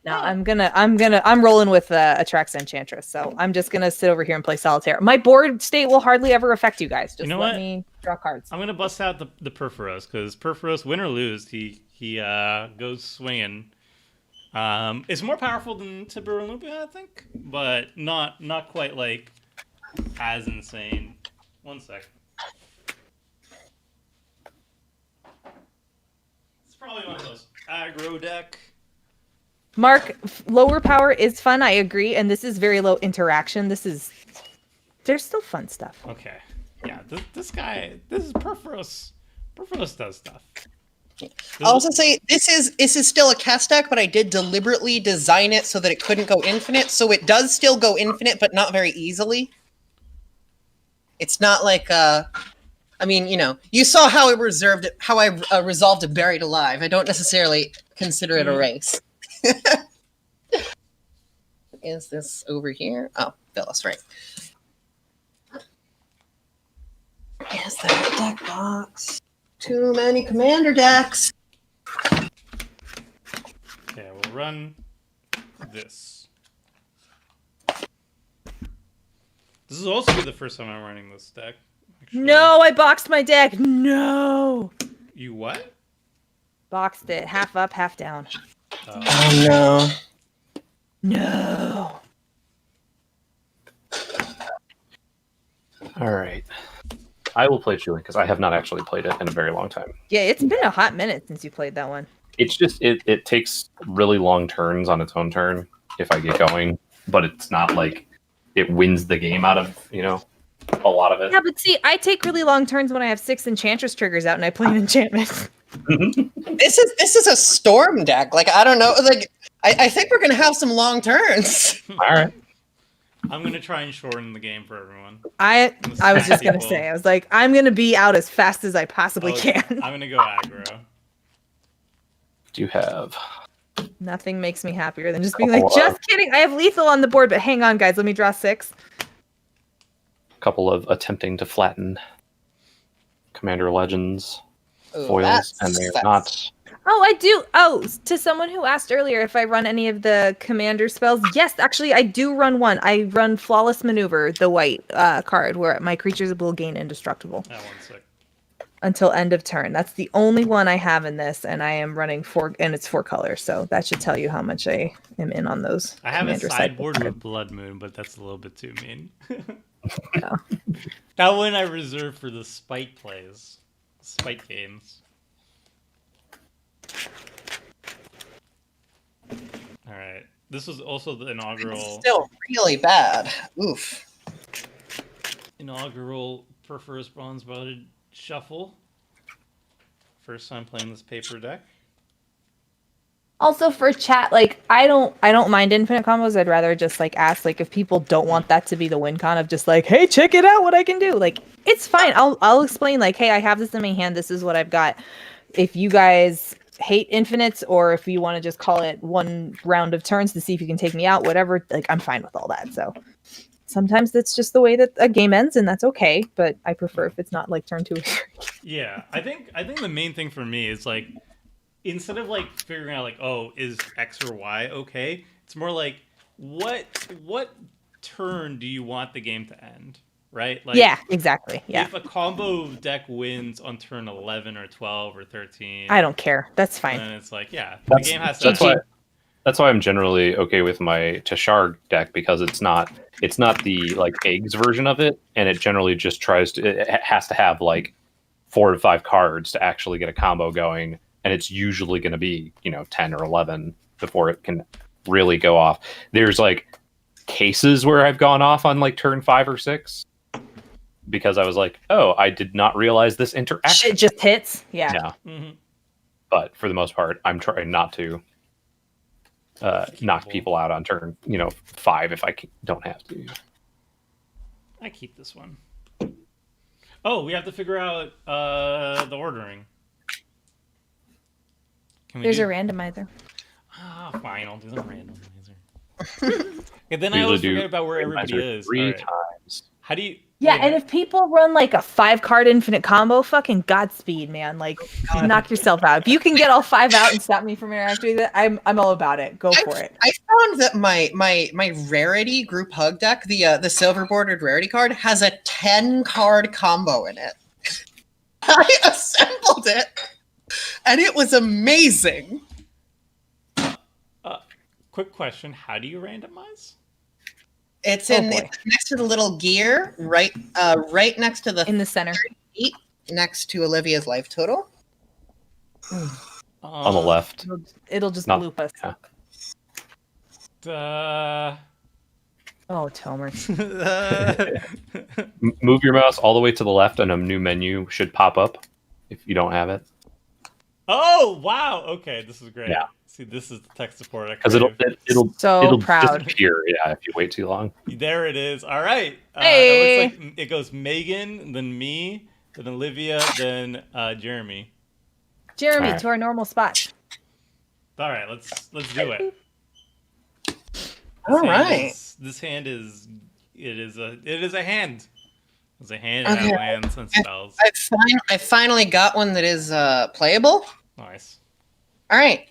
No, I'm rolling with Atraxa Enchantress. So I'm just gonna sit over here and play solitaire. My board state will hardly ever affect you guys. Just You know let what? me draw cards. I'm gonna bust out the Perforos because Perforos, win or lose, he goes swinging. It's more powerful than Tibor and Lumia, I think, but not quite like as insane. One sec. It's probably one of those aggro deck. Mark, lower power is fun. I agree, and this is very low interaction. There's still fun stuff. Okay. Yeah, this is Perforos. Perforos does stuff. I'll also say this is still a Kess deck, but I did deliberately design it so that it couldn't go infinite. So it does still go infinite, but not very easily. It's not like you saw how I resolved a buried alive. I don't necessarily consider it a race. Is this over here? Oh, Phyllis, right. Is that a deck box? Too many commander decks. Okay, we'll run this. This is also the first time I'm running this deck. Actually. No, I boxed my deck. No, You what? boxed it. Half up, half down. Oh no. No. all right. I will play Chewing because I have not actually played it in a very long time. Yeah, it's been a hot minute since you played that one. It's just it takes really long turns on its own turn if I get going, but it's not like it wins the game out of a lot of it. Yeah, but see, I take really long turns when I have 6 Enchantress triggers out and I play an enchantment. This is a storm deck. Like, I don't know. Like, I think we're gonna have some long turns. All right. I'm gonna try and shorten the game for everyone. I was just gonna People- say, I was like, I'm gonna be out as fast as I possibly Oh, can. I'm gonna go aggro. Do you have Nothing makes me happier than just being Couple like, just kidding. I have lethal on the board, but hang on, guys, let me draw 6. a couple of attempting to flatten Commander Legends Ooh, foils, that's- and they're that's- not. Oh, I do. Oh, to someone who asked earlier if I run any of the commander spells, yes, actually, I do run one. I run Flawless Maneuver, the white card, where my creatures will gain indestructible That one's sick. until end of turn. That's the only one I have in this, and I am running 4, and it's 4 colors, so that should tell you how much I am in on those. I have a commander sideboard side. with Blood Moon, but that's a little bit too mean. Yeah. That one I reserve for the spite plays, spite games. All right. This was also the It's inaugural still really bad. Oof. prefers bronze belted shuffle. First time playing this paper deck. Also for chat, like I don't mind infinite combos. I'd rather just like ask like if people don't want that to be the win con of just like, hey, check it out what I can do. Like it's fine. I'll explain like, hey, I have this in my hand. This is what I've got. If you guys hate infinites or if you want to just call it one round of turns to see if you can take me out, whatever, like I'm fine with all that. So sometimes that's just the way that a game ends and that's okay, but I prefer if it's not like turn 2 or 3. Yeah, I think the main thing for me is like instead of like figuring out like, oh, is X or Y okay? It's more like what turn do you want the game to end? Right? Like Yeah, exactly. Yeah. if a combo deck wins on turn 11 or 12 or 13, I don't care. That's fine. then it's like, yeah, That's, the game has to that's why. That's why I'm generally okay with my Tashar deck because it's not the like eggs version of it, and it generally just it has to have like 4 to 5 cards to actually get a combo going, and it's usually going to be 10 or 11 before it can really go off. There's like cases where I've gone off on like turn 5 or 6 because I was like, oh, I did not realize this interaction. Shit just hits. Yeah. Yeah, Mhm. but for the most part, I'm trying not to knock people out on turn 5 if I don't have to. I keep this one. Oh, we have to figure out the ordering. Can we There's do... a randomizer. Ah, fine, I'll do the randomizer. And then I Usually always do forget about where everybody randomizer is. 3 All right. times. How do you? Yeah, wait, and if people run like a 5-card infinite combo, fucking Godspeed, man. Like, knock yourself out. If you can get all 5 out and stop me from interacting with it, I'm all about it. Go for it. I found that my rarity group hug deck, the silver bordered rarity card, has a 10-card combo in it. I assembled it, and it was amazing. quick question: how do you randomize? It's Oh, in boy. next to the little gear, right next to the In the center. feet, next to Olivia's life total. On the left. It'll just Not- loop us. Uh, Oh, Tomer. Move your mouse all the way to the left, and a new menu should pop up if you don't have it. oh wow! Okay, this is great. Yeah. See, this is the tech support. Because it'll So proud. disappear. Yeah, if you wait too long. There it is. All right. Hey. It looks like it goes Megan, then me, then Olivia, then Jeremy. Jeremy, Alright. to our normal spot. All right, let's do it. All right. This hand is a hand. It's a hand Okay. that lands and spells. I finally got one that is playable. Nice. All right.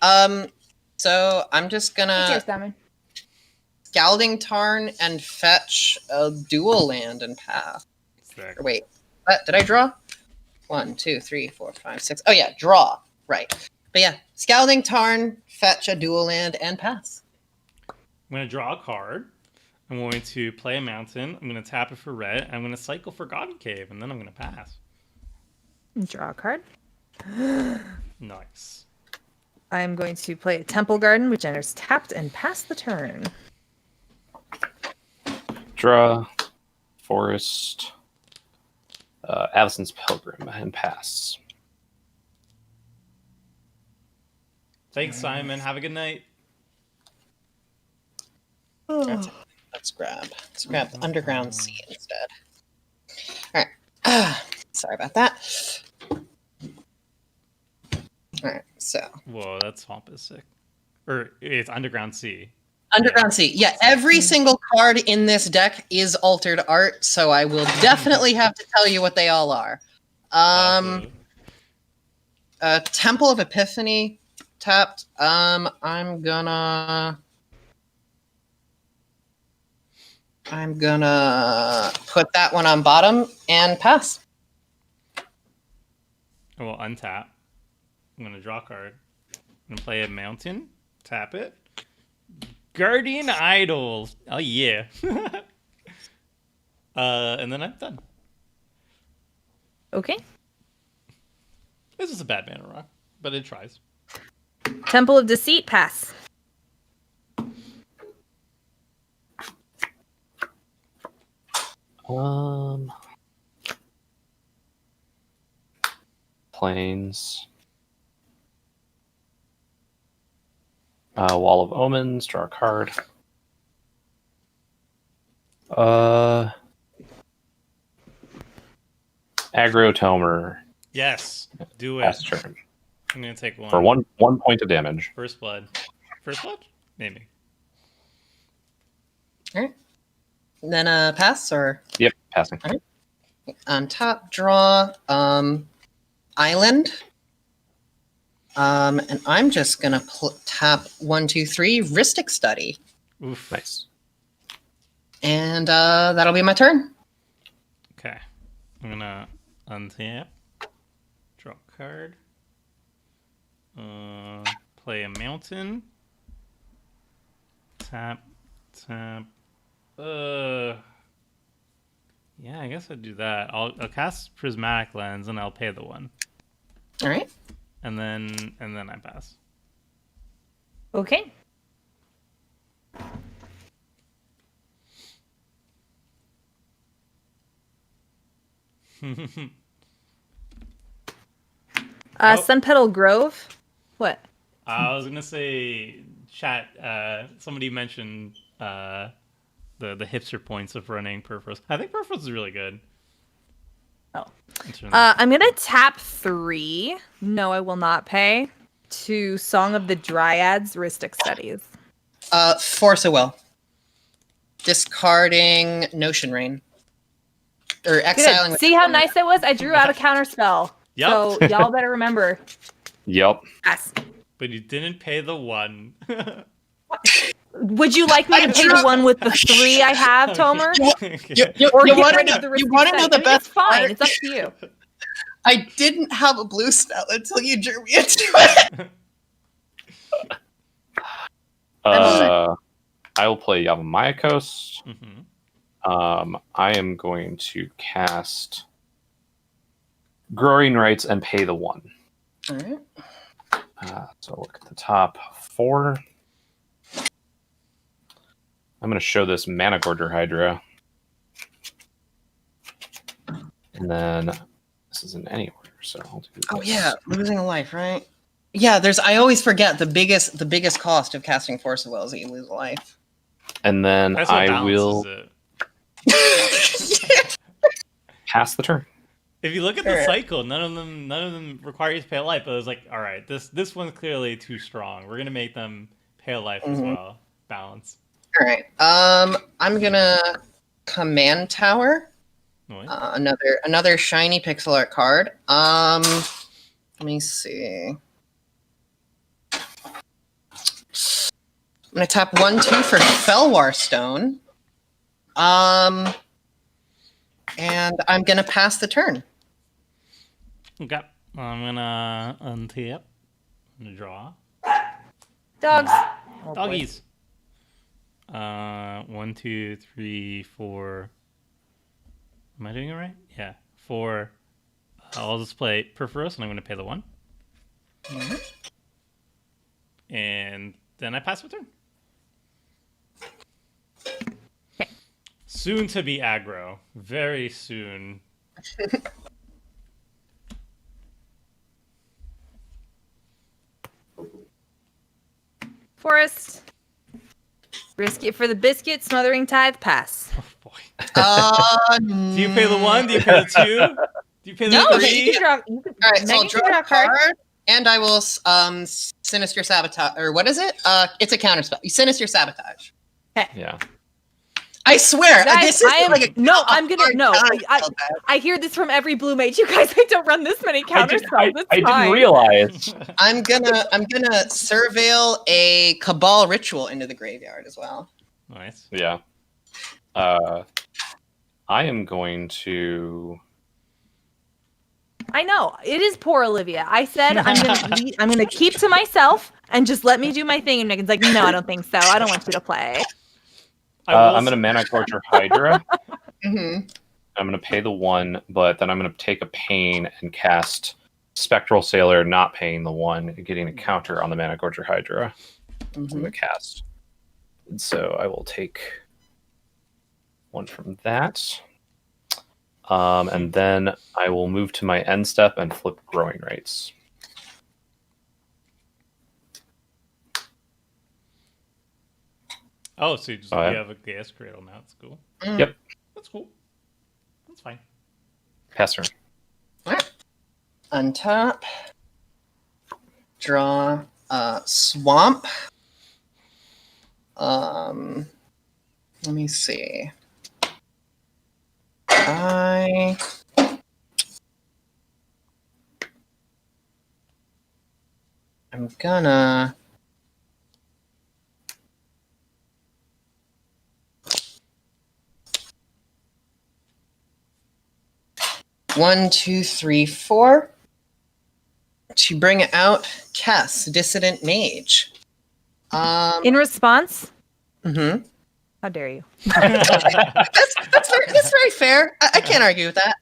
So I'm just gonna Cheers, Diamond. Scalding Tarn and fetch a dual land and path. Sick. Or wait, what did I draw? 1, 2, 3, 4, 5, 6. Oh yeah, draw. Right. But yeah, Scalding Tarn, fetch a dual land and pass. I'm gonna draw a card. I'm going to play a mountain. I'm going to tap it for red. I'm going to cycle Forgotten Cave, and then I'm going to pass. Draw a card. Nice. I'm going to play a Temple Garden, which enters tapped, and pass the turn. Draw, Forest, Addison's Pilgrim, and pass. Thanks, Simon. Have a good night. Let's grab the Underground Sea instead. All right. Sorry about that. All right. So Whoa, that swamp is sick. Or it's Underground Sea. Underground Sea. Yeah, every single card in this deck is altered art, so I will definitely have to tell you what they all are. Temple of Epiphany tapped. I'm gonna put that one on bottom and pass. I will untap. I'm going to draw a card. I'm going to play a mountain. Tap it. Guardian Idol. Oh, yeah. And then I'm done. Okay. This is a bad mana rock, but it tries. Temple of Deceit, pass. Plains. Wall of Omens, draw a card. Aggro Tomer. Yes. Do Pass it. turn. I'm going to take one. For one point of damage. First blood. First blood? Maybe. All right. Then pass or Yep, passing. All right. On top, draw Island. And I'm just gonna tap 1, 2, 3 Ristic Study, Oof. Nice. and that'll be my turn. Okay. I'm going to untap. Draw a card. Play a mountain. Tap. Yeah, I guess I'd do that. I'll cast Prismatic Lens and I'll pay the one. All right. And then I pass. Okay. Oh. Sunpetal Grove. What? I was gonna say, chat. Somebody mentioned the hipster points of running Purpose. I think Purpose is really good. Oh. Interesting. I'm gonna tap 3. No, I will not pay. To Song of the Dryads, Ristic Studies. Force a Will. Discarding Notion Rain. Or exiling. Good. See how nice that was? I drew out a counter spell. Yep. So y'all better remember. Yep. Yes. But you didn't pay the one. Would you like me to pay the one with the 3 I have, Tomer? You Or get want rid to of the you want to know the best It's fine. part? It's up to you. I didn't have a blue spell until you drew me into it. I will play Yavimaya Coast. Mhm. I am going to cast Growing Rights and pay the 1. All right. So look at the top 4. I'm going to show this Mana Gorger Hydra. And then this isn't any order, so I'll do this. Oh yeah, losing a life, right? Yeah, I always forget the biggest cost of casting Force of Will is that you lose a life. And then That's what I will balances it. pass the turn. If you look at the Alright. cycle, none of them require you to pay a life. But it was like, all right, this one's clearly too strong. We're gonna make them pay a life as well. Balance. All right. I'm gonna Command Tower. What? Another shiny pixel art card. Let me see. I'm gonna tap 1, 2 for Felwar Stone. And I'm gonna pass the turn. Okay. I'm gonna untap. I'm gonna draw. Dogs. Oh, boy. Doggies. 1, 2, 3, 4. Am I doing it right? Yeah. 4. I'll just play Perforos, and I'm going to pay the 1. And then I pass my turn. Okay. Soon to be aggro. Very soon. Forest. Risk it for the biscuit, smothering tithe, pass. Oh, boy. Do Do you pay the 1? Do you pay the 2? Do you pay the No, 3? You can draw. You can, All right, so I'll Megan can draw a card. card, and I will Sinister Sabotage, or what is it? It's a counterspell. Sinister Sabotage. Yeah. I swear, Guys, this is I am- like a no, I'm gonna- hard no, counterspell. I hear this from every blue mage. You guys, I don't run this many counter spells. It's I didn't fine. realize. I'm gonna surveil a Cabal ritual into the graveyard as well. Nice. Yeah. I am going to. I know it is poor Olivia. I said I'm gonna keep to myself and just let me do my thing. And Megan's like, no, I don't think so. I don't want you to play. I'm going to Mana Torture Hydra. Mm-hmm. I'm going to pay the 1, but then I'm going to take a pain and cast Spectral Sailor, not paying the 1, and getting a counter on the Mana Torture Hydra. I'm going to cast. And so I will take 1 from that. And then I will move to my end step and flip Growing Rates. Oh, so you just Oh, yeah. you have a gas cradle now. That's cool. Yep. That's cool. That's fine. Pass turn. Untap. Draw Swamp. Let me see. I'm gonna. One, two, three, 4. To bring out Kess, Dissident Mage. In response, Mhm. how dare you? That's very fair. I can't argue with that.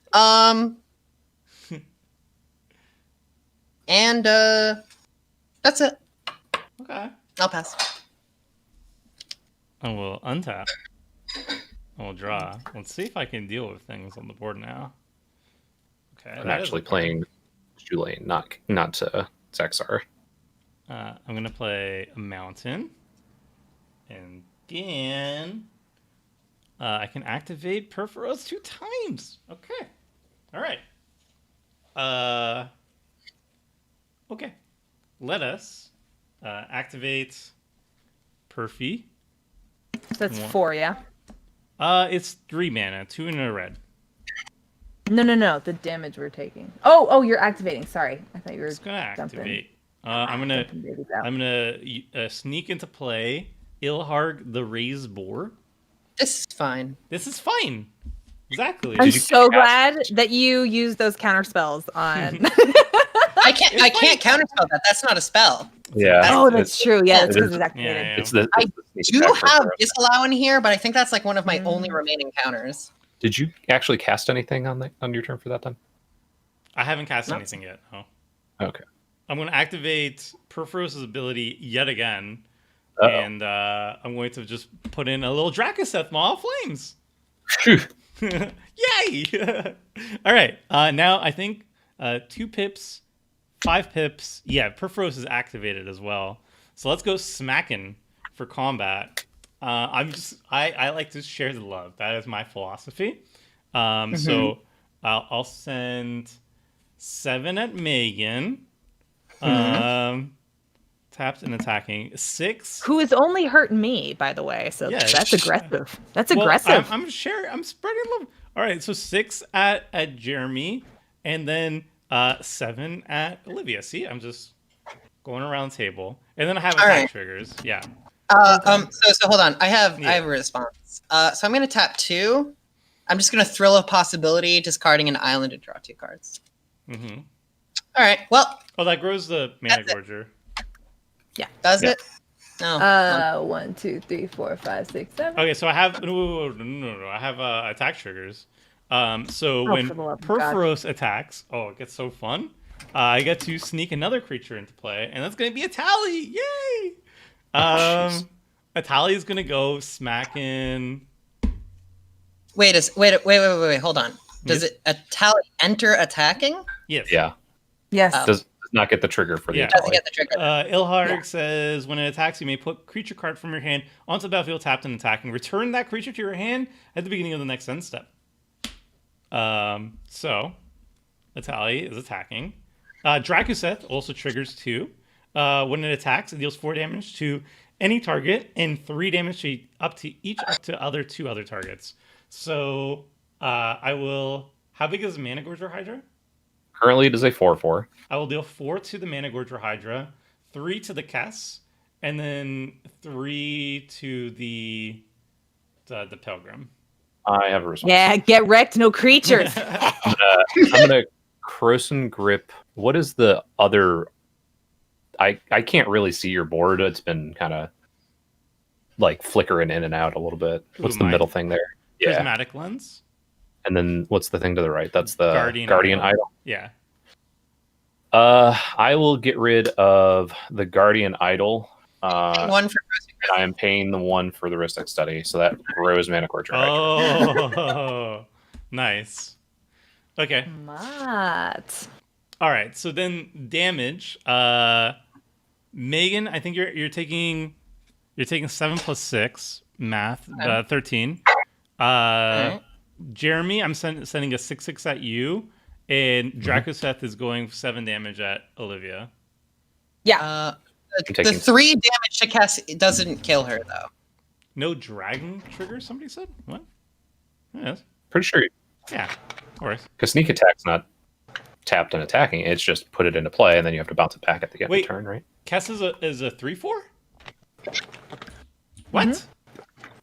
And that's it. Okay. I'll pass. I will untap. I will draw. Let's see if I can deal with things on the board now. Okay. I'm that is actually a card. playing Julane, not Zaxar. I'm gonna play a mountain, and again, I can activate Perforos 2 times. Okay. All right. Okay. Let us activate Perfy. So that's One. 4, yeah. It's 3 mana, 2 and a red. No. The damage we're taking. Oh, you're activating. Sorry, I thought you were. It's gonna Something. activate. I'm gonna Something babies out. I'm gonna sneak into play Ilharg the Raised Boar. This is fine. This is fine. Exactly. I'm Did you so cast- glad that you use those counter spells on. I can't counterspell that. That's not a spell. Yeah. Oh, that's true. Yeah, that's it because is- it's activated. Yeah. It's the, I it's the Do sneak attack have Perforos. disallow in here, but I think that's like one of my only remaining counters. Did you actually cast anything on your turn for that then? I haven't cast No. anything yet. No. Okay. I'm going to activate Perforos' ability yet again, Uh-oh. and I'm going to just put in a little Drakaseth Maw of Flames. Phew. Yay! All right. Now I think 2 pips, 5 pips. Yeah, Perforos is activated as well. So let's go smacking for combat. I like to share the love. That is my philosophy. So I'll send 7 at Megan. Tapped and attacking 6. Who is only hurting me, by the way. So Yeah, that's aggressive. That's Well, aggressive. I'm spreading love. All right, so 6 at Jeremy, and then 7 at Olivia. See, I'm just going around the table, and then I have All attack right. triggers. Yeah. So hold on. I have Yeah. a response. So I'm gonna tap 2. I'm just gonna thrill a possibility, discarding an island to draw 2 cards. Mm-hmm. All right. Well, Oh, that grows the mana That's it. gorger. does Yeah. it? No. 1, 2, 3, 4, 5, 6, 7. Okay, so I have no. I have attack triggers. So Oh, when for the love of God. Perforos attacks, it gets so fun. I get to sneak another creature into play, and that's gonna be a Tally. Yay! A Tally is gonna go smacking. Wait. Hold on. Does it a Tally enter attacking? Yes. Yeah. Yes. Does not get the trigger for the Yeah. Doesn't Atali. get the trigger. Ilharg says when it attacks, you may put creature card from your hand onto the battlefield tapped and attacking. Return that creature to your hand at the beginning of the next end step. So Atali is attacking. Drakuseth also triggers 2. When it attacks, it deals 4 damage to any target and 3 damage to up to 2 other targets. So I will. How big is Managorger Hydra? Currently, it is a 4/4. I will deal 4 to the Managorger Hydra, 3 to the Kess, and then 3 to the Pilgrim. I have a response. Yeah, get wrecked, no creatures. I'm gonna Croson Grip. What is the other? I can't really see your board. It's been kind of like flickering in and out a little bit. What's the mine? middle thing there? Yeah. Prismatic Lens. And then what's the thing to the right? That's the Guardian Guardian Idol. Idol. Yeah. I will get rid of the Guardian Idol. One for And I am paying the 1 for the Ristic Study, so that grows Mana Torture. Oh, nice. Okay. Matt. All right. So then damage. Megan, I think you're taking 7 plus 6 math. 13. Jeremy, I'm sending a 6/6 at you, and Dracoseth is going 7 damage at Olivia. Yeah. The 3 damage to Cass doesn't kill her though. No dragon trigger. Somebody said what? Yes. Pretty sure, Yeah. Of course. because sneak attack's not tapped and attacking. It's just put it into play, and then you have to bounce it back at the end of Wait. the turn, right? Kess is a 3/4. What?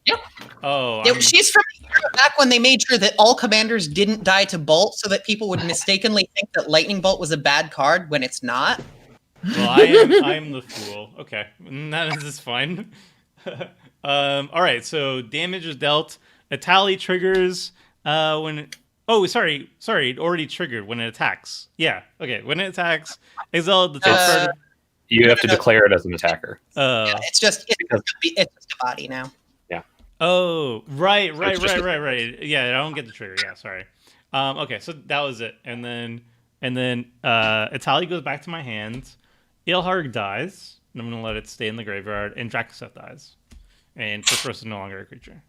Yep. Oh, She's from the era back when they made sure that all commanders didn't die to Bolt, so that people would mistakenly think that Lightning Bolt was a bad card when it's not. well, I'm the fool. Okay, that is fine. All right, so damage is dealt. A tally triggers when. Oh, sorry. It already triggered when it attacks. Yeah. Okay. When it attacks, exile the top card. You have to declare it as an attacker. It's just a body now. Oh, right. So it's just Yeah, I don't get the trigger. Yeah, sorry. Okay, so that was it, and then Atali goes back to my hand. Ilharg dies, and I'm gonna let it stay in the graveyard, and Dracoseth dies, and Perforos is no longer a creature.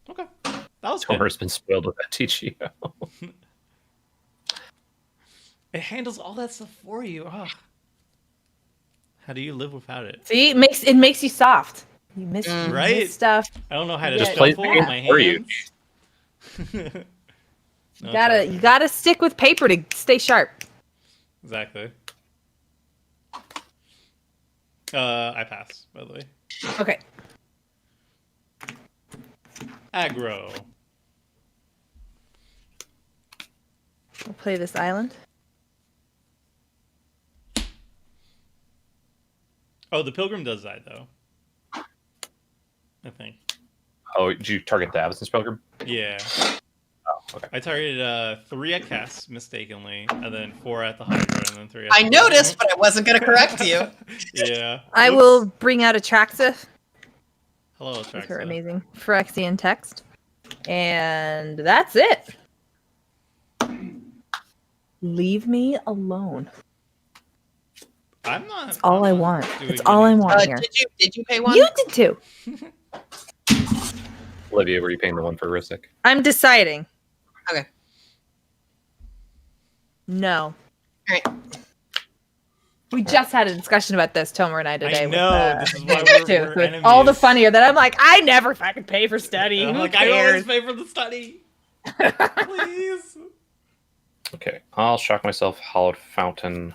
Okay, that was good. Tomer's been spoiled with that TGO. It handles all that stuff for you. Ugh. How do you live without it? See, it makes you soft. You miss, Right? miss stuff. I don't know how to Just shuffle plays the game my for you. hands. You gotta stick with paper to stay sharp. Exactly. I pass, by the way. Okay. Aggro. We'll play this island. Oh, the Pilgrim does die, though. I think. Oh, did you target the Avacyn's Pilgrim? Yeah. Oh, okay. I targeted 3 at Kess, mistakenly, and then 4 at the Hydra, and then 3 at I the noticed, but I wasn't going to correct you. Yeah. I Oops. will bring out Atraxa Hello, with her Traxa. amazing Phyrexian text. And that's it. Leave me alone. I'm not. That's all I I'm not want. doing That's all I anything. want here. Did you pay one? You did too. Olivia, were you paying the 1 for Ristic? I'm deciding. Okay. No. All right. We just had a discussion about this, Tomer and I today. I know. With, This is why we're with enemies. all the funnier that I'm like, I never fucking pay for study. I'm Who like, I always cares? pay for the study. Please. Okay, I'll shock myself. Hallowed Fountain.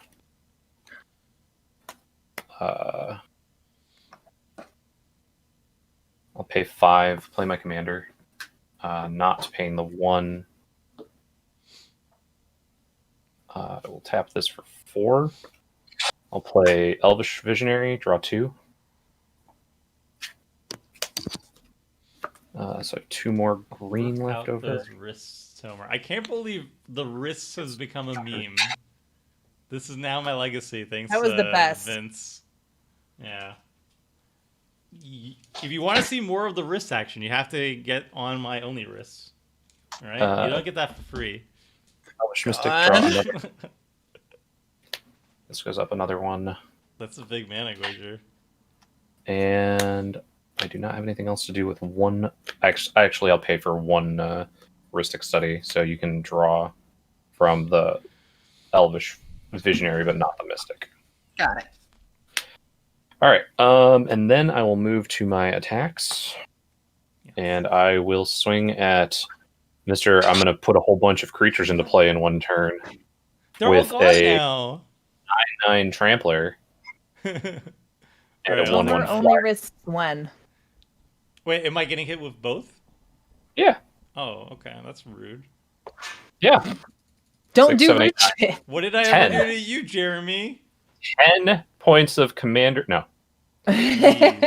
I'll pay 5, play my commander. Not paying the 1. I will tap this for 4. I'll play Elvish Visionary, draw 2. So I have 2 more green Work left out over. those wrists, Homer. I can't believe the wrists has become a meme. This is now my legacy. Thanks, That was the best. Vince. Yeah. If you want to see more of the wrist action, you have to get on my only wrists. All right, you don't get that for free. Elvish Mystic, draw another. This goes up another 1. That's a big mana wager. And I do not have anything else to do with 1. Actually, I'll pay for 1 Ristic Study, so you can draw from the Elvish Visionary, but not the Mystic. Got it. All right, and then I will move to my attacks, and I will swing at Mr. I'm going to put a whole bunch of creatures into play in 1 turn. They're with all gone a now. 9 Trampler and Alright, a I'll 1/1 Homer flyer. only risks 1. Wait, am I getting hit with both? Yeah, Oh, okay, that's rude. yeah. Don't 6, do 7, 8, rich shit. What did I 10. ever do to you, Jeremy? 10 points of commander. No, Jeez. 10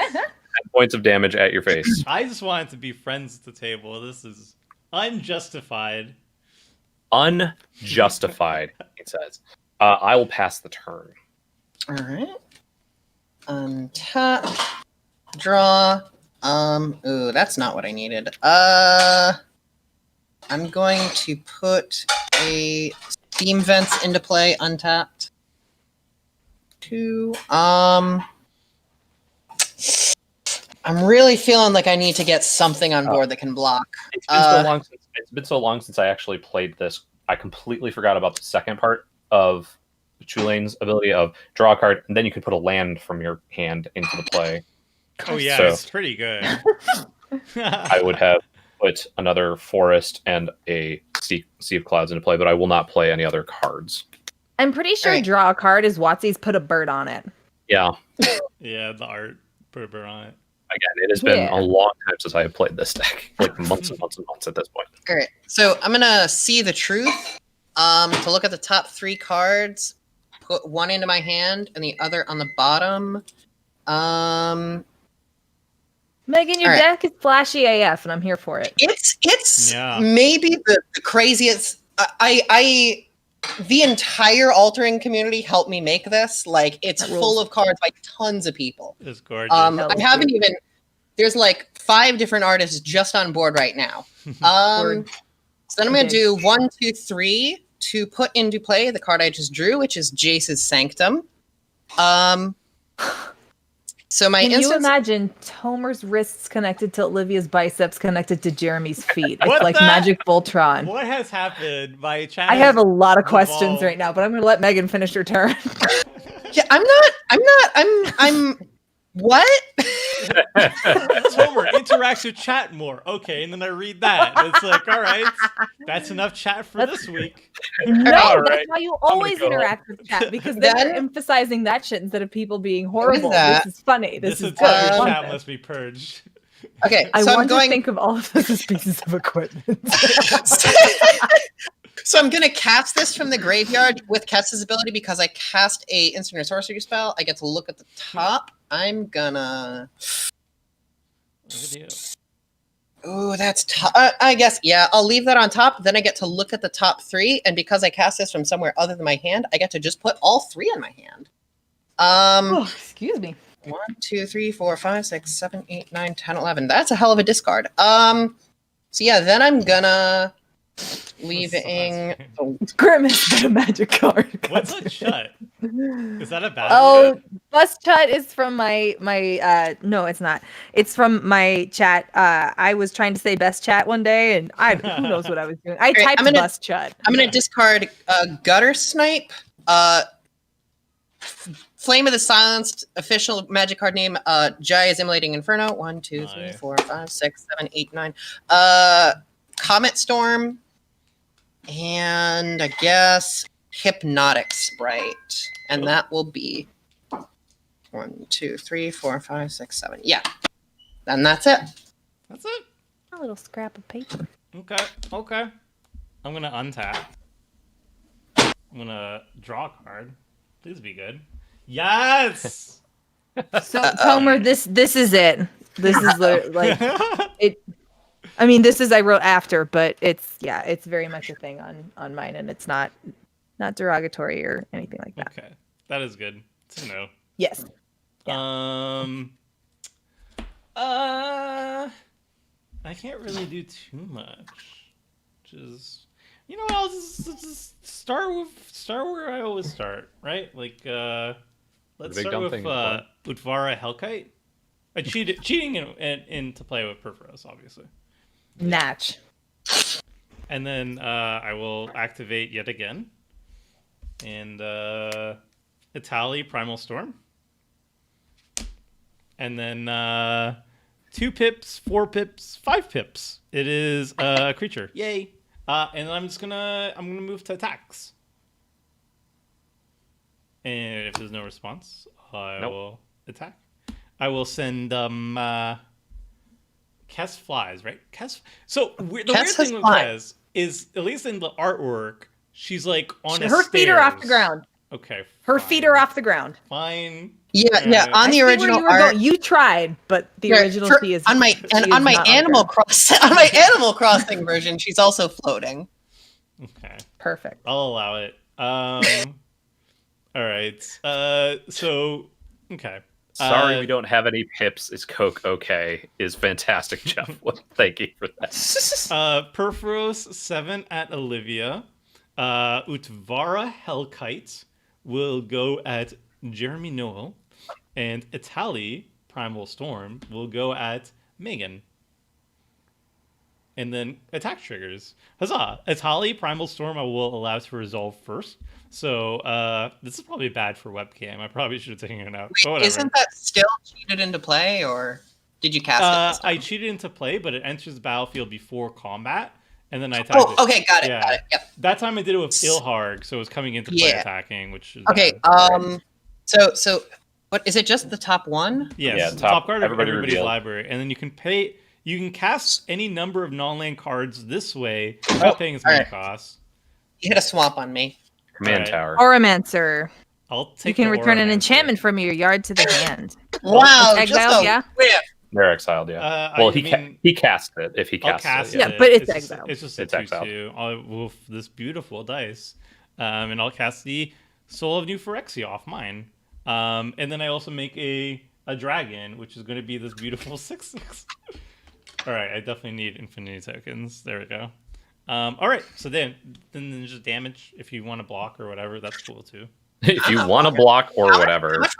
points of damage at your face. I just wanted to be friends at the table. This is unjustified. Unjustified, it says. I will pass the turn. All right. Untap. Draw. Ooh, that's not what I needed. I'm going to put a Steam Vents into play, untapped. 2. I'm really feeling like I need to get something on board that can block. It's been so long since I actually played this. I completely forgot about the second part of Chulane's ability of draw a card, and then you can put a land from your hand into the play. Oh yeah, So- it's pretty good. I would have put another forest and a sea of clouds into play, but I will not play any other cards. I'm pretty sure Alright. draw a card is WotC's put a bird on it. Yeah, Yeah, the art. Put a bird on it. again, it has been Yeah. a long time since I have played this deck, like months and months and months at this point. All right. So I'm gonna see the truth. To look at the top 3 cards, put 1 into my hand and the other on the bottom. Megan, your Alright. deck is flashy AF, and I'm here for it. It's Yeah. maybe the craziest. I the entire altering community helped me make this. Like it's That full rules. of cards by tons of people. It's gorgeous. I haven't even. There's like 5 different artists just on board right now. Word. So then I'm gonna Okay. do 1, 2, 3 to put into play the card I just drew, which is Jace's Sanctum. So my Can you instance. imagine Homer's wrists connected to Olivia's biceps connected to Jeremy's feet? It's What like the- Magic Voltron. What has happened? My chat. I have a lot of questions evolved. right now, but I'm going to let Megan finish her turn. Yeah, I'm what? Homer interacts with chat more. Okay, and then I read that. It's like, all right, that's enough chat for this week. No, All that's right. why you always go home. interact with chat because they're Then- emphasizing that shit instead of people being horrible. that? This is funny. This is good. entire I want chat this. must be purged. Okay, I so I'm want going. to think of all of this as pieces of equipment. So I'm gonna cast this from the graveyard with Kess's ability because I cast a instant or sorcery spell. I get to look at the top. I'm gonna. Ooh, that's tough. I guess I'll leave that on top. Then I get to look at the top 3, and because I cast this from somewhere other than my hand, I get to just put all 3 in my hand. Oh, excuse me. 1, 2, 3, 4, 5, 6, 7, 8, 9, 10, 11. That's a hell of a discard. So yeah, then I'm gonna leaving. Grimace, but a magic card. What's a chut? Is that a bad? Oh, Bus Chat is from my no, it's not. It's from my chat. I was trying to say best chat one day, and who knows what I was doing. I right, typed I'm gonna- Bus Chat. I'm gonna discard Gutter Snipe. Flame of the Silenced, official magic card name, Jai is Immolating Inferno. 1, 2, 3, Nice. 4, 5, 6, 7, 8, 9. Comet Storm. And I guess Hypnotic Sprite. And that will be 1, 2, 3, 4, 5, 6, 7. Yeah. And that's it. That's it. A little scrap of paper. Okay. I'm gonna untap. I'm gonna draw a card. Please be good. Yes. So Tomer, this is it. This is like it. I mean, this is I wrote after, but it's very much a thing on mine, and it's not derogatory or anything like that. Okay, that is good to know. Yes. I can't really do too much. Just, I'll just start where I always start, right? Like, let's big start dumb with thing, Utvara Hellkite. Cheating in to play with Perforos, obviously. Natch. And then I will activate yet again. And Itali Primal Storm. And then 2 pips, 4 pips, 5 pips. It is a creature. Yay. And I'm gonna move to attacks. And if there's no response, I will attack. I will send Kes flies, right? So the weird thing with Kes is, at least in the artwork, she's like on a her feet are off the ground. Okay. Her feet are off the ground. Fine. Yeah. On the original art, you tried, but the original she is on my Animal Crossing version. She's also floating. Okay. Perfect. I'll allow it. All right. So okay. Sorry, we don't have any pips. Is Coke okay? Is fantastic, Jeff. Well, thank you for that. Perforos 7 at Olivia. Utvara Hellkite will go at Jeremy Noel, and Itali Primal Storm will go at Megan. And then attack triggers. Huzzah! Itali Primal Storm I will allow to resolve first. So this is probably bad for webcam. I probably should have taken it out. But whatever. Isn't that still cheated into play, or did you cast it this time? I cheated into play, but it enters the battlefield before combat, and then I attacked it. Okay, got it. Yep. That time I did it with Ilharg, so it was coming into play attacking, which is okay. bad. So what is it? Just the top one? Yes, Yeah, top card of everybody's everybody's revealed. library, and then you can pay. You can cast any number of non-land cards this way without paying as many costs. You hit a swamp on me. Command Alright. tower. Oromancer. I'll take. You can the return an Oromancer. enchantment from your yard to the hand. Wow, It's just exiled, a yeah? whiff. They're exiled, yeah. I well, mean, he cast it if he I'll casts cast it. Yeah, but it's exiled. It's just a It's exiled. 2/2. With this beautiful dice, and I'll cast the Soul of New Phyrexia off mine, and then I also make a dragon, which is going to be this beautiful 6/6. All right, I definitely need infinity tokens. There we go. All right, so then just damage if you want to block or whatever. That's cool too. If you want to block or whatever. How much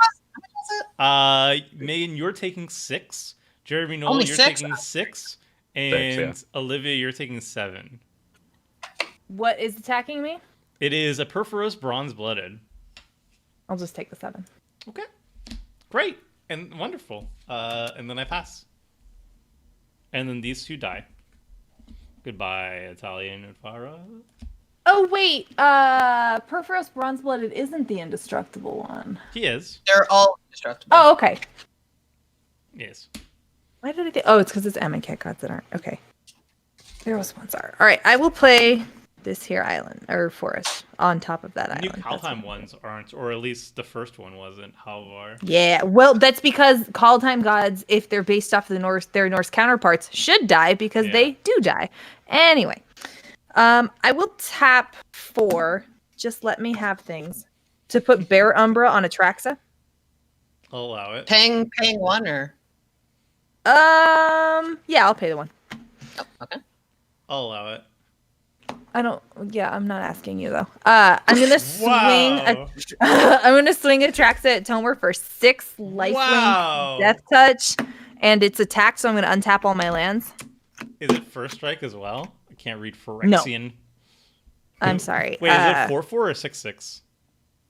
was it? Megan, you're taking 6. Jeremy Noel, Only you're 6? taking 6, and yeah. Olivia, you're taking 7. What is attacking me? It is a Perforos Bronze Blooded. I'll just take the 7. Okay, great and wonderful. And then I pass, and then these 2 die. Goodbye, Italian and Farah. Oh wait, Perforos Bronze Blooded isn't the indestructible one. He is. They're all indestructible. Oh, okay. Yes. Why did I think? Oh, it's because it's Amonkhet gods that aren't. Okay. Those ones are. All right, I will play this here island or forest on top of that New island. Kaldheim ones aren't, or at least the first one wasn't. Halvar. Yeah, well, that's because Kaldheim gods, if they're based off of their Norse counterparts, should die because they do die. Anyway, I will tap 4. Just let me have things to put Bear Umbra on Atraxa. I'll allow it. Paying 1 or Yeah, I'll pay the 1. oh, okay. I'll allow it. I don't. Yeah, I'm not asking you though. I'm gonna swing. Wow. I'm gonna swing Atraxa at Tomer for 6 lifelink Wow. death touch, and it's attacked. So I'm gonna untap all my lands. Is it first strike as well? I can't read Phyrexian. I'm sorry. Wait, is it 4/4 or 6/6?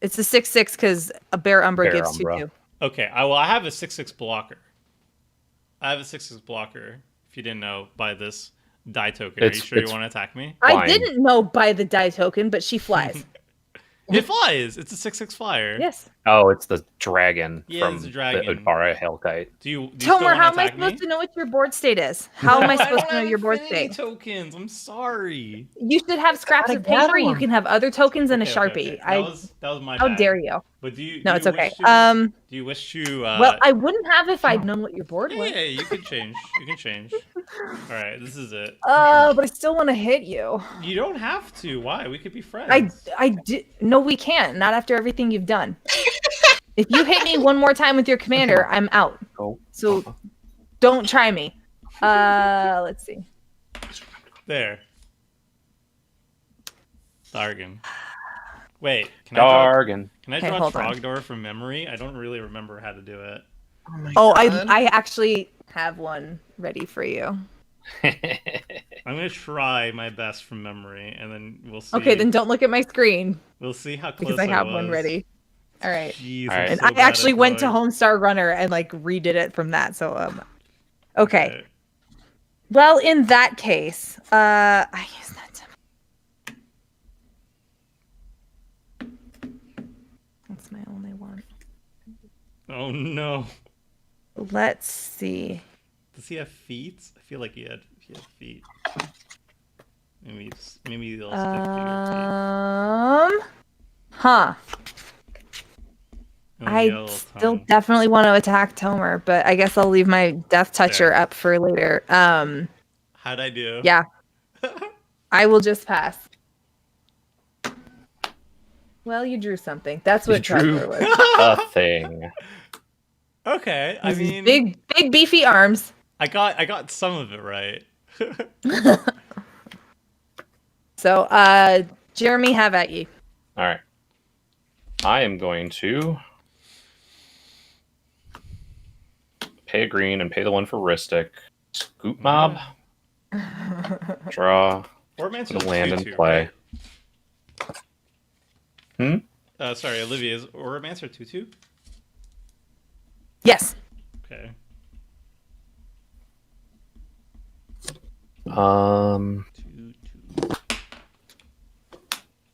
It's a 6/6 because a Bear Umbra Bear gives Umbra. 2/2. Okay, I have a 6/6 blocker. I have a 6/6 blocker. If you didn't know, by this die token. Are you sure you want to attack me? I Fine. didn't know by the die token, but she flies. It flies. It's a 6/6 flyer. Yes. Oh, it's the dragon Yeah, from it's a dragon. the Udara Hellkite. Do you still Tomer, want how to am I attack supposed me? to know what your board state is? How am I supposed to know don't your have board infinity state? tokens. I'm sorry. You should have scraps Gotta of gather paper. You them. can have other tokens and a Okay, Sharpie. okay. That was my How bad. dare you? But do you? No, do it's you okay. wish to- do you wish to? Well, I wouldn't have if I'd known what your board yeah, was. yeah, you can change. You can change. All right, this is it. But I still want to hit you. You don't have to. Why? We could be friends. I did. No, we can't. Not after everything you've done. If you hit me one more time with your commander, I'm out. Oh. So don't try me. Let's see. There. Dargan. Wait, can Dargan. I Okay, draw hold on. Trogdor from memory? I don't really remember how to do it. Oh my Oh, God. I actually have one ready for you. I'm gonna try my best from memory, and then we'll see. Okay, then don't look at my screen we'll see how close because I have one was. ready. All right. Jeez, All right. I'm And so I bad at actually went to drawing. Homestar Runner and like redid it from that. So okay. Well, in that case, I use that to... That's my only one. Oh no. Let's see. Does he have feet? I feel like he had feet. Maybe they'll stick to your feet. Huh. Oh, I yellow still tongue. definitely want to attack Tomer, but I guess I'll leave my Death Toucher Fair. up for later. How'd I do? Yeah. I will just pass. Well, you drew something. That's You what drew Trogdor was. a thing. Okay, I His mean, big beefy arms. I got some of it right. So, Jeremy, have at ye. All right. I am going to pay a green and pay the one for Ristic. Scoop mob. Draw. Ormancer's Put a land in 2/2, play. right? Sorry, Olivia, is Oromancer 2/2? Yes. Okay. 2/2.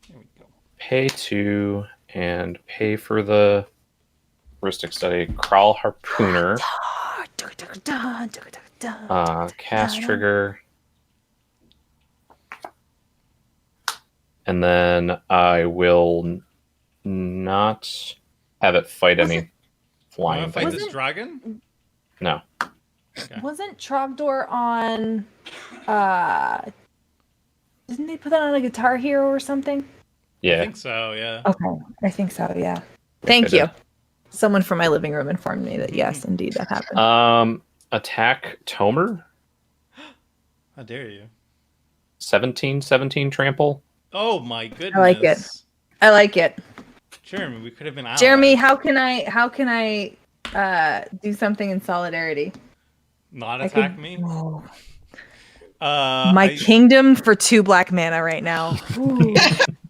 There we go. Pay 2 and pay for the Ristic Study. Crawl Harpooner. Cast trigger. And then I will not have it fight any You flying want to fight things. this Wasn't- dragon? No. Wasn't Trogdor on didn't they put that on a Guitar Hero or something? I Yeah. think so, yeah. Okay. I think so, yeah. Thank they you. did. Someone from my living room informed me that yes, indeed that happened. Attack Tomer. How dare you? 17 trample. Oh my goodness. I like it. I like it. Jeremy, we could have been allies. Jeremy, how can I do something in solidarity? Not I attack could- me? Oh. My kingdom for 2 black mana right now. Ooh.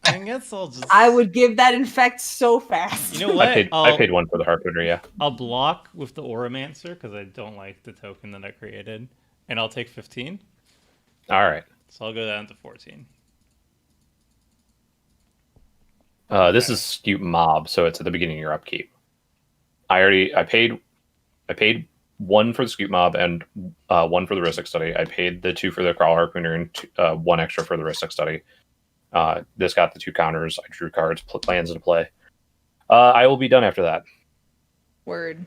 I guess I'll just... I would give that infect so fast. You know what? I paid 1 for the Harpooner, yeah. I'll block with the Oromancer because I don't like the token that I created. And I'll take 15. Alright. So I'll go down to 14. This is Scoop Mob, so it's at the beginning of your upkeep. I paid 1 for the Scoop Mob and 1 for the Ristic Study. I paid the 2 for the Crawl Harpooner and 1 extra for the Ristic Study. This got the 2 counters. I drew cards, plans into play. I will be done after that. Word.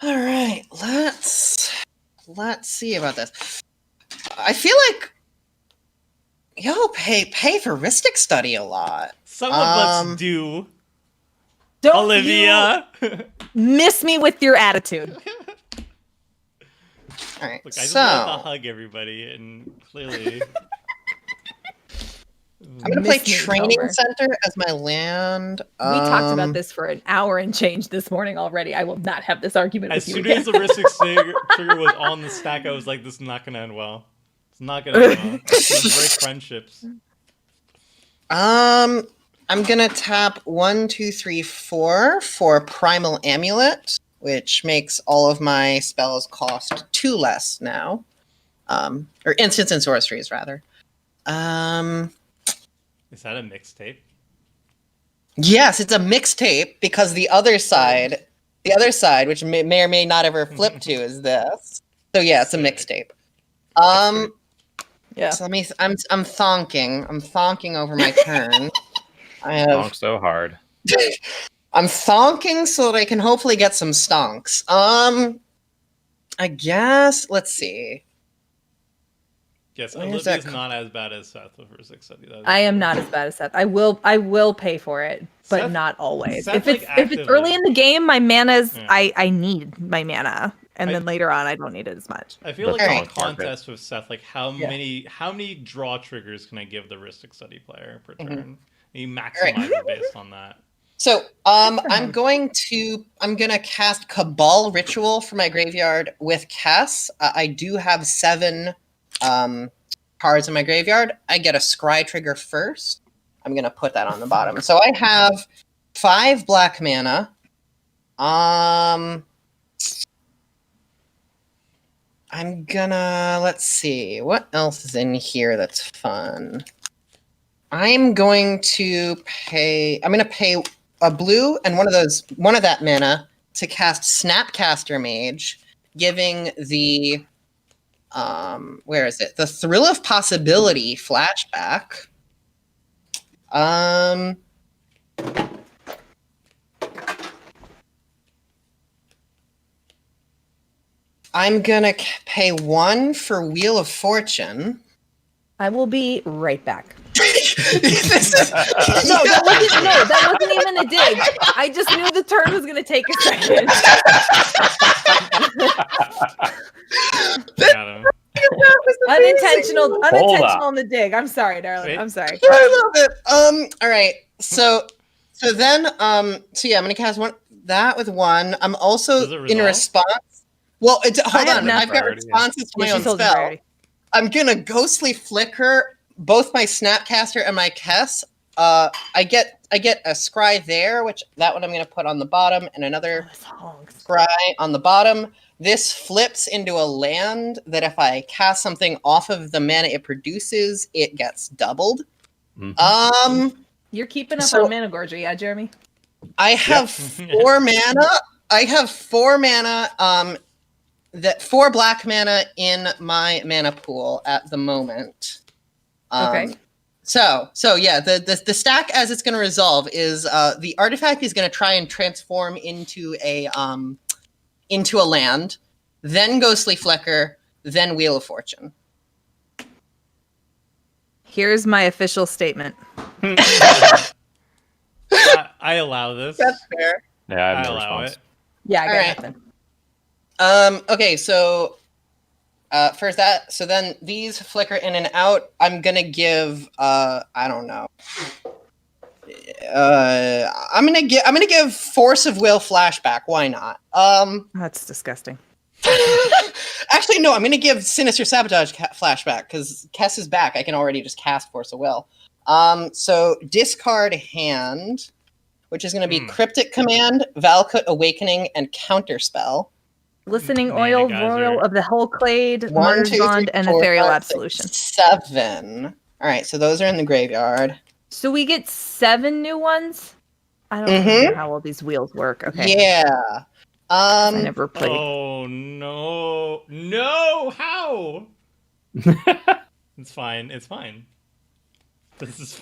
All right, let's see about this. I feel like y'all pay for Ristic Study a lot. Some of us do. Don't Olivia! you miss me with your attitude. All right, Look, I just so wanted to hug everybody, and clearly... I'm gonna play Miss me, Training Tomer. Center as my land. We talked about this for an hour and change this morning already. I will not have this argument As with you soon as again. the Ristic trigger was on the stack, I was like, this is not going to end well. It's not going to end well. It's gonna break friendships. I'm gonna tap 1, 2, 3, 4 for Primal Amulet, which makes all of my spells cost 2 less now. Or instants and sorceries rather. Is that a mixtape? Yes, it's a mixtape because the other side, which may or may not ever flip to, is this. So yeah, it's a mixtape. Yeah. So let me. I'm thonking. I'm thonking over my turn. I Honk have. so hard. I'm thonking so that I can hopefully get some stonks. I guess. Let's see. Yes, Where's Olivia's that not as bad as Seth with her 670. That is I am true. not as bad as Seth. I will pay for it, but Seth- not always. Seth, If it's like, if it's early actively- in the game, my mana's Yeah. I need my mana, and I- then later on I don't need it as much. I feel like That's it's a Alright. contest with Seth. Like how Yeah. many draw triggers can I give the Ristic Study player per Mhm. turn? And you maximize Alright. it based on that. So, for I'm him. gonna cast Cabal Ritual for my graveyard with Cass. I do have 7 cards in my graveyard. I get a Scry trigger first. I'm gonna put that on the bottom. So I have 5 black mana. I'm gonna let's see what else is in here that's fun. I'm gonna pay a blue and one of that mana to cast Snapcaster Mage, giving the where is it? The Thrill of Possibility flashback. I'm gonna pay 1 for Wheel of Fortune. I will be right back. This is- That wasn't even a dig. I just knew the turn was gonna take a second. Got him. Unintentional on the dig. I'm sorry, darling. Wait. I'm sorry. I love it. All right. So then, yeah, I'm gonna cast that with 1. I'm also Does it in resolve? response. Well, hold have on. enough I've got priority, yeah. responses to my Yeah, she own told you spell. already. I'm gonna Ghostly Flicker both my Snapcaster and my Kess. I get a Scry there, which that one I'm gonna put on the bottom, and another Oh, this honks. Scry on the bottom. This flips into a land that if I cast something off of the mana it produces, it gets doubled. Mhm. You're keeping up So- on mana gorger, yeah, Jeremy? I have 4 mana. I have 4 mana. That 4 black mana in my mana pool at the moment. Okay. So yeah, the stack as it's going to resolve is the artifact is going to try and transform into a land, then Ghostly Flicker, then Wheel of Fortune. Here's my official statement. I allow this. That's fair. Yeah, I I have no allow response. it. Yeah, I got Alright. nothing. Okay, so first that, so then these flicker in and out. I'm gonna give I don't know. I'm gonna give Force of Will flashback. Why not? That's disgusting. Actually, no. I'm gonna give Sinister Sabotage flashback because Kess is back. I can already just cast Force of Will. So discard hand, which is gonna be Cryptic Command, Valakut Awakening, and Counterspell. Listening Mana Oil, geyser. Royal of the Hullclade, 1, Martyr's 2, 3, Bond, and 4, Ethereal 5, Absolution. 6, 7. All right, so those are in the graveyard. So we get 7 new ones? I don't Mhm. remember how all these wheels work. Okay. Yeah. I never played. Oh no! No! How? It's fine. It's fine. This is.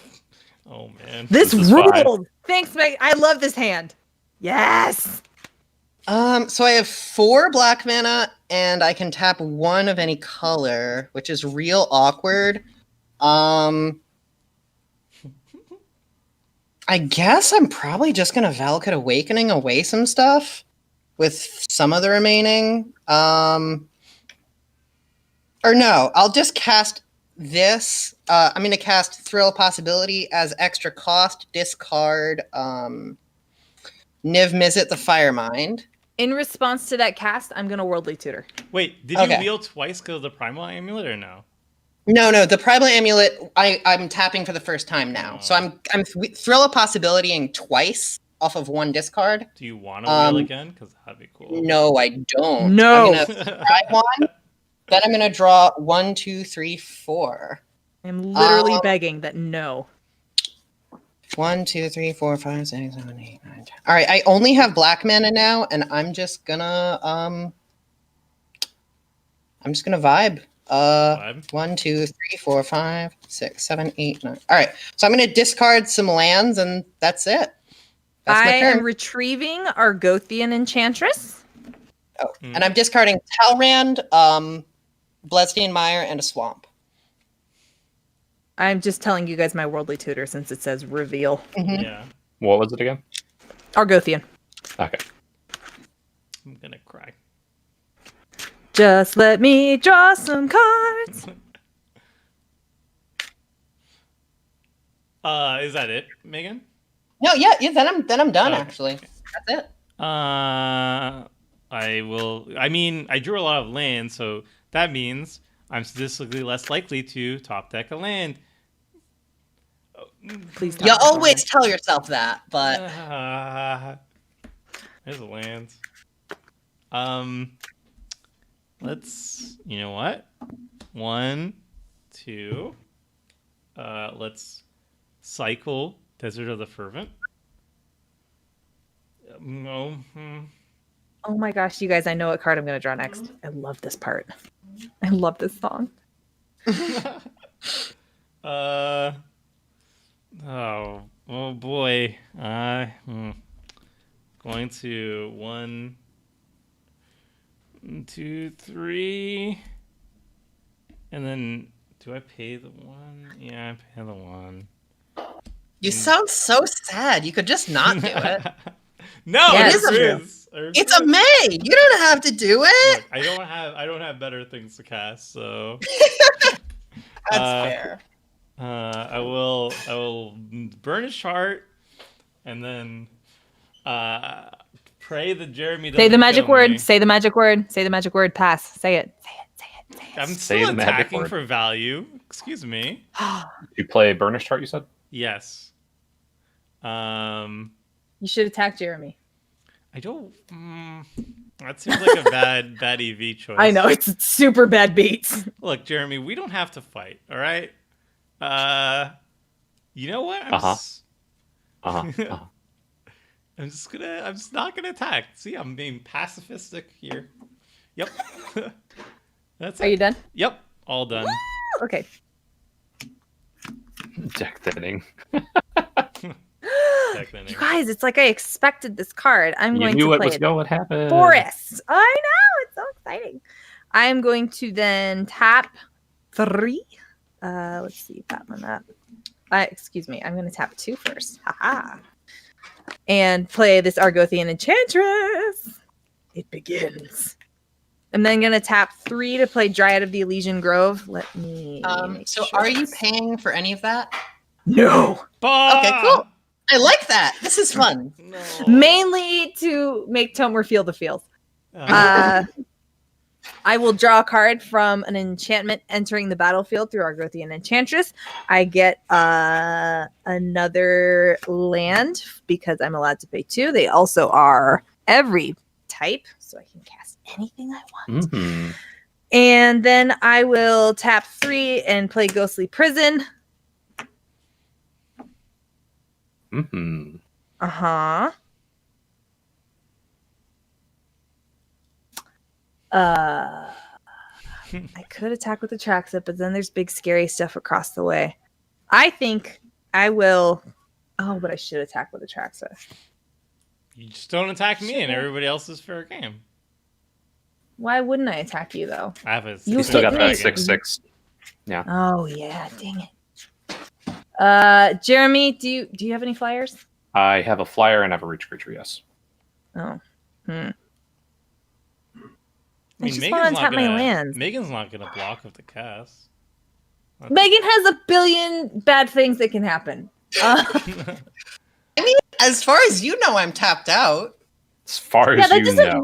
Oh man. This This is fine. ruled! Thanks, Meg. I love this hand. Yes! So I have 4 black mana, and I can tap 1 of any color, which is real awkward. I guess I'm probably just gonna Valakut Awakening away some stuff with some of the remaining. Or no, I'll just cast this. I'm gonna cast Thrill Possibility as extra cost. Discard Niv-Mizzet the Firemind. In response to that cast, I'm going to Worldly Tutor. Wait, did Okay. you wheel twice because of the Primal Amulet or no? No, the Primal Amulet, I'm tapping for the first time now. So I'm Thrill of Possibilitying twice off of 1 discard. Do you want to wheel Um, again? Because that'd be cool. No, I don't. No. I'm gonna try 1. Then I'm gonna draw 1, 2, 3, 4. I'm literally begging that no. 1, 2, 3, 4, 5, 6, 7, 8, 9, 10. All right, I only have black mana now, and I'm just gonna vibe. Vibe. 1, 2, 3, 4, 5, 6, 7, 8, 9. All right, so I'm gonna discard some lands, and that's it. That's I my turn. am retrieving Argothian Enchantress. Oh, and I'm discarding Talrand, Blesdian Mire, and a swamp. I'm just telling you guys my worldly tutor since it says reveal. Mhm. Yeah. What was it again? Argothian. Okay. I'm gonna cry. Just let me draw some cards. Is that it, Megan? No, yeah, then I'm done. Okay. Actually, that's it. I will. I mean, I drew a lot of land, so that means I'm statistically less likely to top deck a land. Please don't. You always tell yourself that, but There's a land. Let's. You know what? 1, 2. Let's cycle Desert of the Fervent. No. Oh my gosh, you guys, I know what card I'm going to draw next. I love this part. I love this song. Oh boy. Going to 1, 2, 3. And then do I pay the 1? Yeah, I pay the 1. you sound so sad. You could just not do it. No, Yeah, I it is refuse. It's a May. You don't have to do it. Look, I don't have better things to cast, so That's fair. I will burn his heart and then pray that Jeremy doesn't Say the magic kill word. me. Say the magic word. Say the magic word. Pass. Say it. Say it. Say it. Say it. I'm Say still the magic attacking word. for value. Excuse me. You play Burnished Heart, you said? Yes. You should attack Jeremy. I don't. That seems like a bad EV choice. I know it's super bad beats. Look, Jeremy, we don't have to fight. All right. You know what? I'm just not gonna attack. See, I'm being pacifistic here. Yep. That's Are it. you done? Yep. All done. Okay. Deck thinning. Deck thinning. You guys, it's like I expected this card. I'm You going knew to what play was it. going to happen. Forest. I know. It's so exciting. I'm going to then tap 3. Let's see. Tap on that. Excuse me. I'm going to tap 2 first. Haha. And play this Argothian Enchantress. It begins. I'm then going to tap 3 to play Dryad of the Elysian Grove. Let me. So sure are you it's- paying for any of that? No. Okay, cool. I like that. This is fun. No. Mainly to make Tomer feel the feels. I will draw a card from an enchantment entering the battlefield through Argothian Enchantress. I get another land because I'm allowed to pay 2. They also are every type, so I can cast anything I want. Mhm. And then I will tap 3 and play Ghostly Prison. Mhm. Uh-huh. I could attack with the Traxxas, but then there's big scary stuff across the way. I think I will. Oh, but I should attack with the Traxxas. You just don't attack me, and everybody else is fair game. Why wouldn't I attack you though? I have a. You You still got hit that me. 6/6. Oh yeah, dang it. Jeremy, do you have any flyers? I have a flyer and I have a reach creature, yes. Oh. I I mean, just want to tap my lands. Megan's not gonna block with the cast. Megan has a billion bad things that can happen. As far as you know, I'm tapped out. As far Yeah, as that you doesn't. know.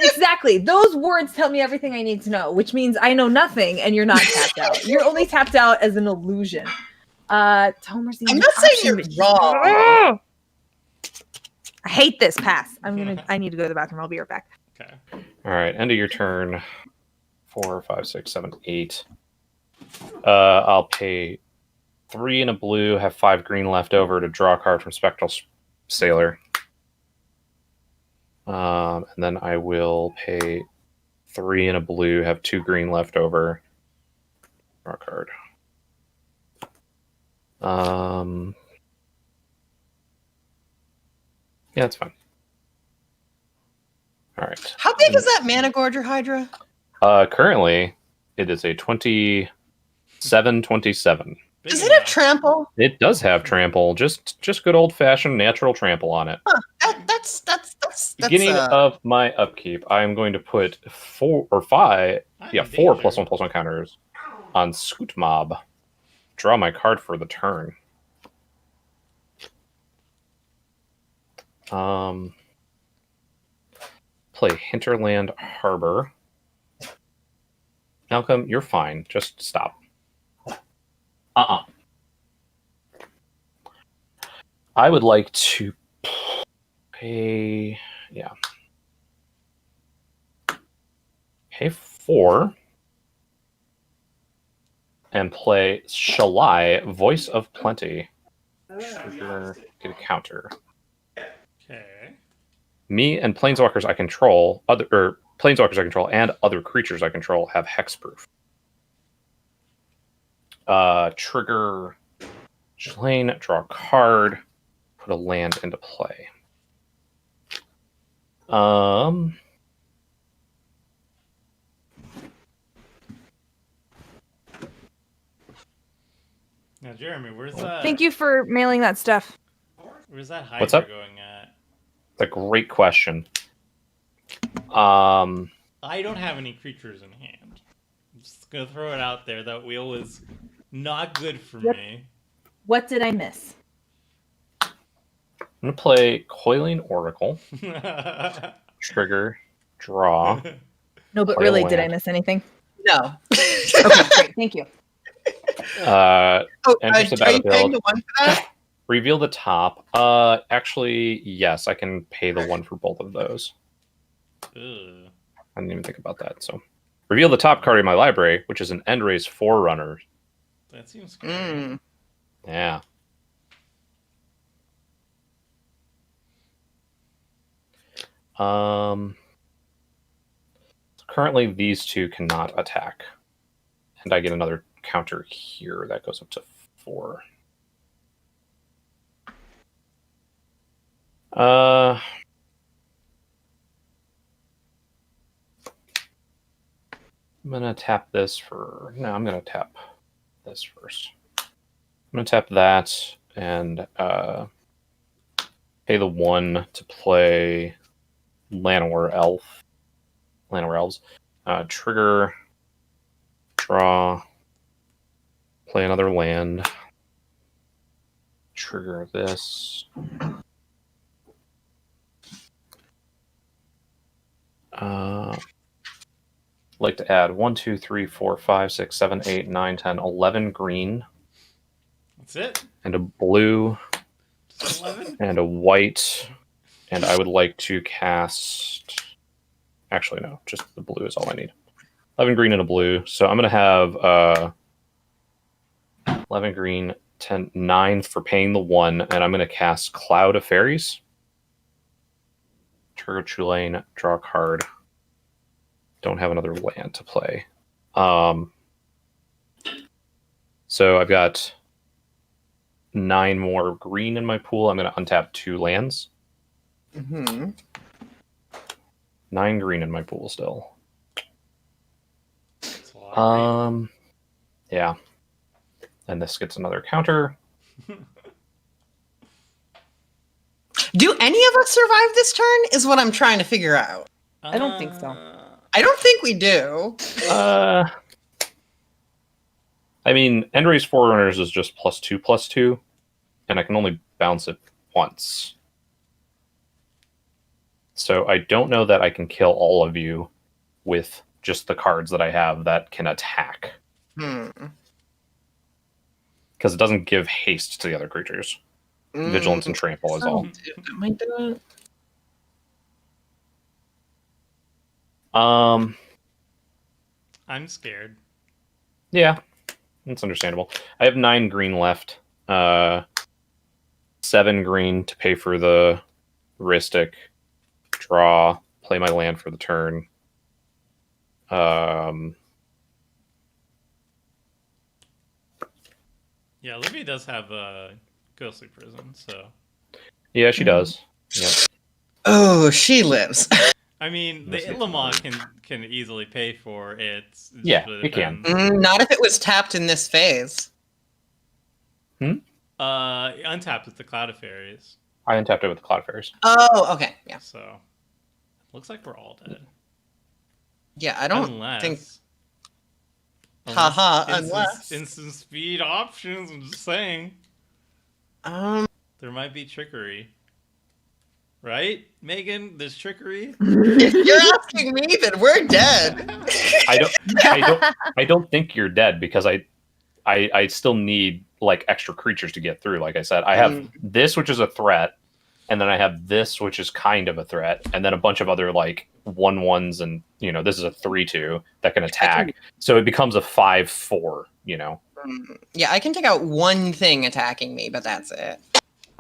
Exactly. Those words tell me everything I need to know, which means I know nothing, and you're not tapped out. You're only tapped out as an illusion. Tomer's the I'm only not saying option, you're but- wrong. I hate this. Pass. I need to go to the bathroom. I'll be right back. Okay. All right, end of your turn. 4, 5, 6, 7, 8. I'll pay 3 and a blue, have 5 green left over to draw a card from Spectral Sailor. And then I will pay 3 and a blue, have 2 green left over. Draw a card. Yeah, that's fine. All right. How big is that Mana Gorger Hydra? Currently, it is a 27-27. Big Does it have enough. trample? It does have trample, just good old fashioned natural trample on it. That's Beginning of my upkeep, I am going to put 4 or 5, I'm yeah, in 4 danger. +1/+1 counters on Scoot Mob. Draw my card for the turn. Play Hinterland Harbor. Malcolm, you're fine. Just stop. I would like to pay, pay 4 and play Shalai, Voice of Plenty. Trigger, get a counter. Okay. Me and planeswalkers I control, planeswalkers I control, and other creatures I control have hexproof. Trigger Shalane, draw a card, put a land into play. Now, Jeremy, where's that? Thank you for mailing that stuff. Where's that Hydra What's up? going at? That's a great question. I don't have any creatures in hand. I'm just gonna throw it out there. That wheel is not good for Yep. me. What did I miss? I'm gonna play Coiling Oracle. Trigger, draw. No, but Play a really, did I land. miss anything? No. Okay, great. Thank you. Oh, Enters the are you paying battlefield. the 1 for that? Reveal the top. Actually, yes, I can pay the 1 for both of those. Ugh. I didn't even think about that. So, reveal the top card in my library, which is an Endrace Forerunner. That seems scary. Mm. Yeah. Currently, these 2 cannot attack, and I get another counter here that goes up to 4. I'm gonna tap this for. No, I'm gonna tap this first. I'm gonna tap that and pay the 1 to play Llanowar Elves. Trigger, draw, play another land. Trigger this. Like to add 1, 2, 3, 4, 5, 6, 7, 8, 9, 10, 11 green. That's it. And a blue. Just 11. And a white. And I would like to cast. Actually, no, just the blue is all I need. 11 green and a blue. So I'm going to have 11 green, 10, 9 for paying the 1. And I'm going to cast Cloud of Fairies. Trigger Tulane, draw a card. Don't have another land to play. So I've got 9 more green in my pool. I'm going to untap 2 lands. Mm-hmm. 9 green in my pool still. That's a lot of green. Yeah. And this gets another counter. Do any of us survive this turn? Is what I'm trying to figure out. I don't think so. I don't think we do. I mean, Endrace Forerunners is just +2/+2, and I can only bounce it once. So I don't know that I can kill all of you with just the cards that I have that can attack. Because it doesn't give haste to the other creatures. Vigilance and Trample is all. That might do it. I'm scared. Yeah. That's understandable. I have 9 green left. 7 green to pay for the Ristic. Draw. Play my land for the turn. Yeah, Olivia does have a ghostly prison, so. Yeah, she does. Yep. Oh, she lives. I mean, the Illamok can easily pay for it. Yeah, it can. Not if it was tapped in this phase. Untapped with the Cloud of Fairies. I untapped it with the Cloud Fairies. Oh, okay. Yeah. So, looks like we're all dead. Yeah, I don't Unless. think. Haha, instant, unless. instant speed options. I'm just saying. There might be trickery. Right, Megan? There's trickery. If you're asking me, then we're dead. I don't think you're dead because I still need like extra creatures to get through. Like I said, I have this, which is a threat, and then I have this, which is kind of a threat, and then a bunch of other like 1/1s, and this is a 3/2 that can attack. So it becomes a 5/4. Yeah, I can take out one thing attacking me, but that's it.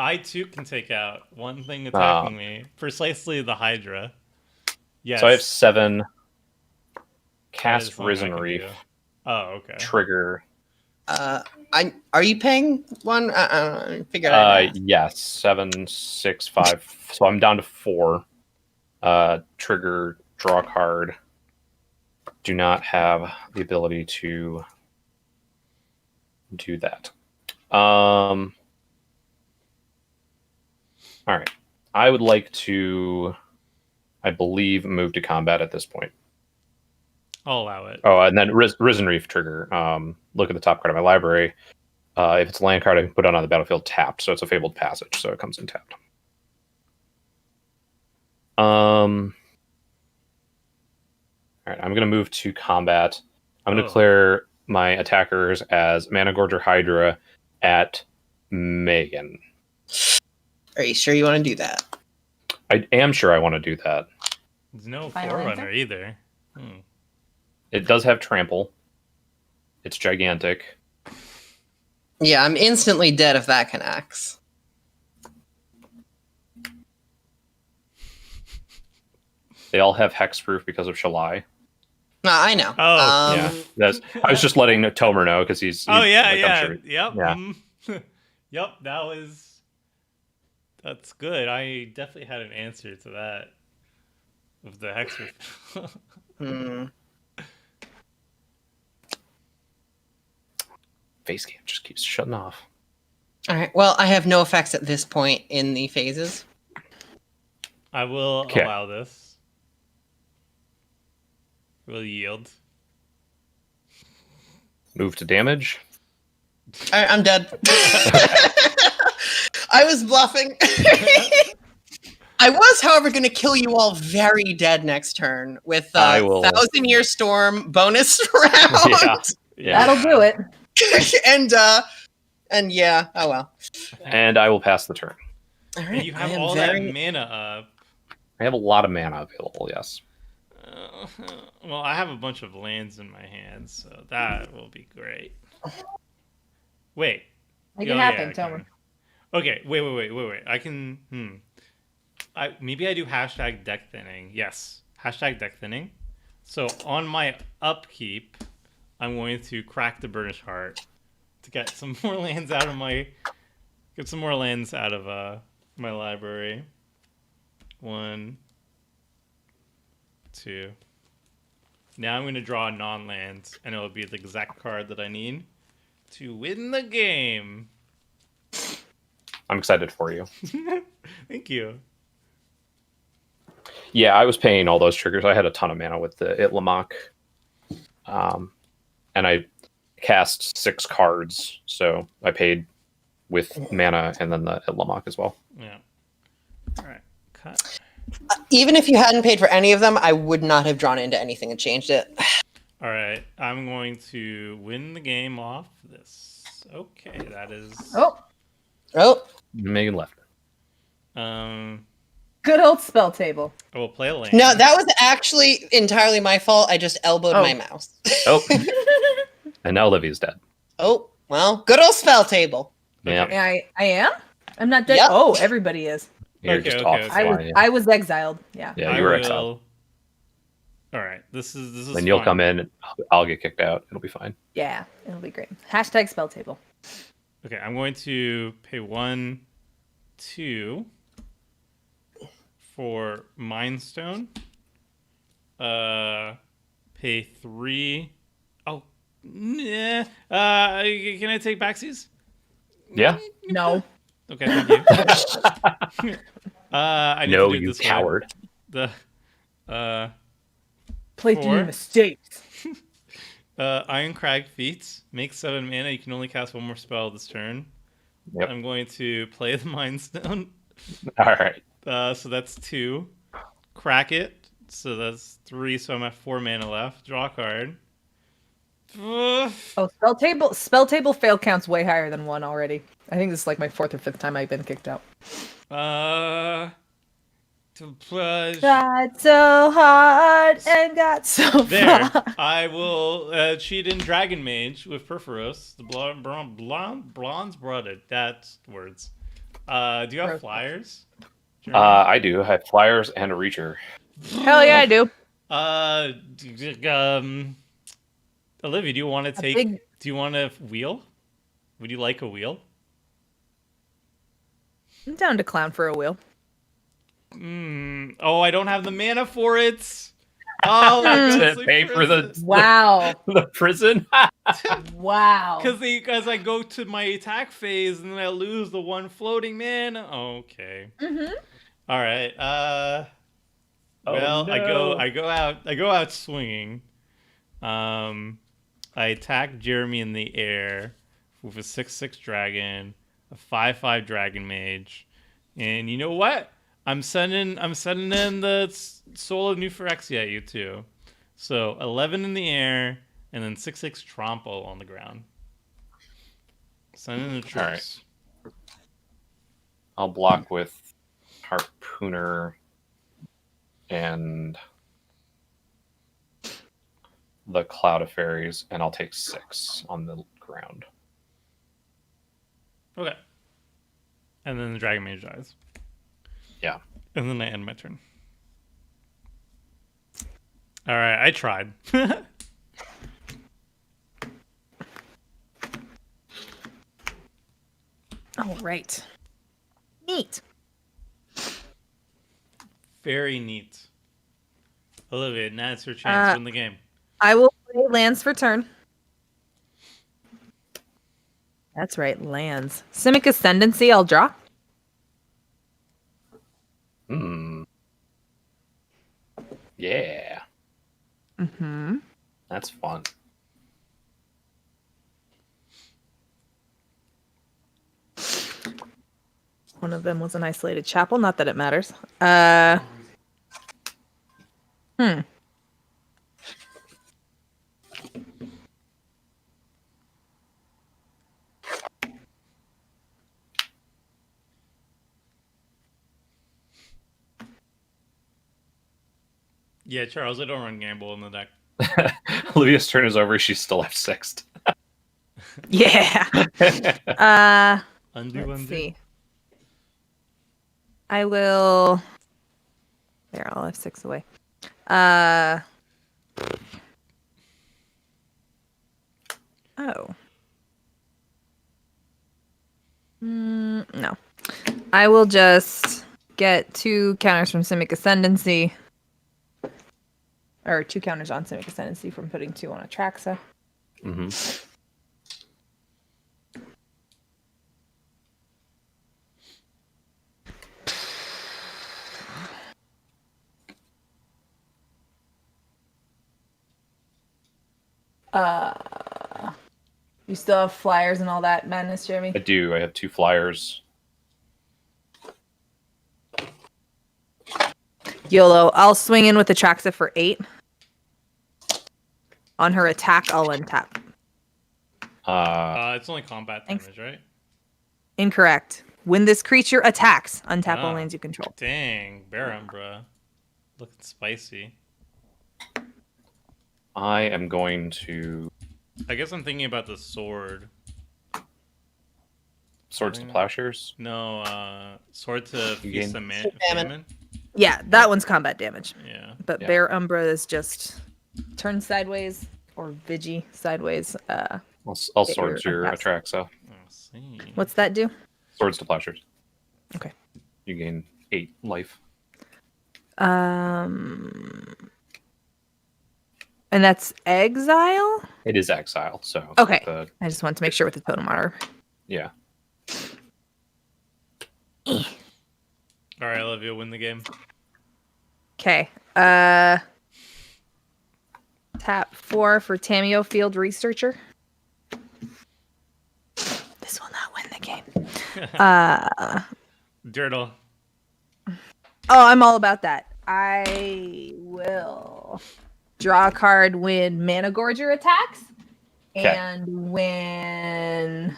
I too can take out one thing attacking me. Precisely the Hydra. Yes. So I have 7. That Cast is one Risen I can Reef. do. Oh, okay. Trigger. Are you paying one? Figure it out. Yes, 7, 6, 5. So I'm down to 4. Trigger, draw a card. Do not have the ability to do that. All right. I would like to, I believe, move to combat at this point. I'll allow it. Oh, and then Risen Reef trigger. Look at the top card of my library. If it's a land card, I can put it on the battlefield tapped. So it's a Fabled Passage, so it comes in tapped. All right, I'm going to move to combat. I'm going to declare my attackers as Mana Gorger Hydra at Megan. Are you sure you want to do that? I am sure I want to do that. There's no Final Forerunner answer? either. It does have trample. It's gigantic. Yeah, I'm instantly dead if that connects. They all have hexproof because of Shalai. No, I know. Oh, Yeah, I was just letting Tomer know because he's. Oh yeah, like, I'm yeah, sure- yep, Yeah. yep. That's good. I definitely had an answer to that of the hex. Face cam just keeps shutting off. All right. Well, I have no effects at this point in the phases. I will Okay. allow this. Will yield. Move to damage. All right, I'm dead. I was bluffing. I was, however, going to kill you all very dead next turn with I will- 1,000-Year Storm bonus round. Yeah. That'll do it. and yeah, oh well. And I will pass the turn. All And right, you I have am all very- that mana up. I have a lot of mana available. Yes. Well, I have a bunch of lands in my hands, so that will be great. Wait. Make Oh, it yeah, happen, I Tomer. can. Okay, wait. I can. Maybe I do hashtag deck thinning. Yes, hashtag deck thinning. So on my upkeep, I'm going to crack the Burnished Heart to get some more lands out of my my library. 1, 2. Now I'm going to draw a non-land, and it'll be the exact card that I need to win the game. I'm excited for you. Thank you. Yeah, I was paying all those triggers. I had a ton of mana with the Itlamok. And I cast 6 cards, so I paid with mana and then the Itlamok as well. Yeah. All right. Cut. Even if you hadn't paid for any of them, I would not have drawn into anything and changed it. All right. I'm going to win the game off this. Okay, that is. Oh, Megan left. good old spell table. I will play a land. No, that was actually entirely my fault. I just elbowed Oh. my mouse. Oh. And now Olivia's dead. Oh, well, good old spell table. Yeah, Okay. I am. I'm not dead. Yep. Oh, everybody is. you're Okay, just okay, off. okay. I was exiled. Yeah. Yeah, I you were will. exiled. All right, this is. Then you'll fun. come in, and I'll get kicked out. It'll be fine. Yeah. It'll be great. Hashtag spell table. Okay, I'm going to pay 1, 2 for Mind Stone. Pay 3. Oh, nah. Can I take backsies? Yeah. No. Okay, thank you. I need No, to do it you this way. coward. The Play Four. through your mistakes. Iron Crag feats. Make 7 mana. You can only cast 1 more spell this turn. Yep. I'm going to play the Mind Stone. All right. So that's 2. Crack it. So that's 3. So I'm at 4 mana left. Draw a card. Oh, spell table fail counts way higher than 1 already. I think this is like my 4th or 5th time I've been kicked out. To push. Tried so hard and got so There. far. I will cheat in Dragon Mage with Perforos. The blonde's blooded. That's words. Do you have Gross. flyers? I do. I have flyers and a reacher. Hell yeah, I do. Olivia, do you want to take? big- Do you want a wheel? Would you like a wheel? I'm down to clown for a wheel. Oh, I don't have the mana for it. Oh, To pay for the Wow. the prison. Wow. because I go to my attack phase and then I lose the 1 floating mana. Okay. Mm-hmm. All right. Oh, Well, no. I go out swinging. I attack Jeremy in the air with a 6/6 dragon, a 5/5 dragon mage, and you know what? I'm sending in the Soul of New Phyrexia at you too. So 11 in the air, and then 6/6 Trompo on the ground. Send in the troops. I'll block with Harpooner and the Cloud of Fairies, and I'll take 6 on the ground. Okay. And then the dragon mage dies. Yeah. And then I end my turn. All right, I tried. All right. Neat. Very neat. Olivia, now it's your chance to win the game. I will play lands for turn. That's right, lands. Simic Ascendancy, I'll draw. Yeah. Mm-hmm. That's fun. One of them was an isolated chapel, not that it matters. Yeah, Charles, I don't run gamble in the deck. Olivia's turn is over. She's still left 6th. Yeah. Undo, Let's undo. see. I will. There, I'll have 6 away. Oh. No. I will just get 2 counters from Simic Ascendancy. Or 2 counters on Simic Ascendancy from putting 2 on Atraxa. Mm-hmm. You still have flyers and all that madness, Jeremy? I do. I have 2 flyers. YOLO. I'll swing in with Atraxa for 8. On her attack, I'll untap. It's only combat Thanks. damage, right? Incorrect. When this creature attacks, untap all Ah. lands you control. Dang, Bear Umbra. Looking spicy. I am going to I guess I'm thinking about the sword. Swords to plowshares. No, sword to You feast gain- the famine. Yeah, that one's combat damage. Yeah. But Yeah. Bear Umbra is just turn sideways or Vigi sideways. I'll Get swords your your attacks. Atraxa. Let's see. What's that do? Swords to plowshares. Okay. You gain 8 life. And that's exile? It is exile, so Okay. the- I just wanted to make sure with the totem honor. yeah. All right, Olivia, win the game. Okay. Tap 4 for Tameo Field Researcher. This will not win the game. Dirtle. Oh, I'm all about that. I will draw a card when Mana Gorger attacks. Okay. And when...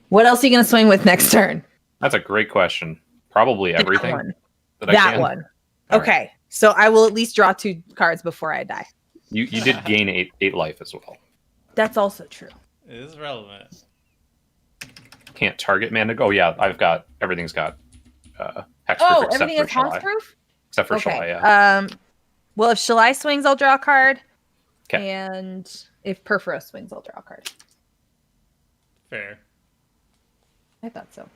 What else are you going to swing with next turn? That's a great question. Probably everything. That one. That I That can. one. All Okay. right. So I will at least draw 2 cards before I die. You did gain 8 life as well. That's also true. It is relevant. Can't target mana. Oh yeah, everything's got hexproof Oh, except everything for is Shalai. hexproof? Except for Okay. Shalai, yeah. Well, if Shalai swings, I'll draw a card. 'Kay. And if Perforos swings, I'll draw a card. Fair. I thought so.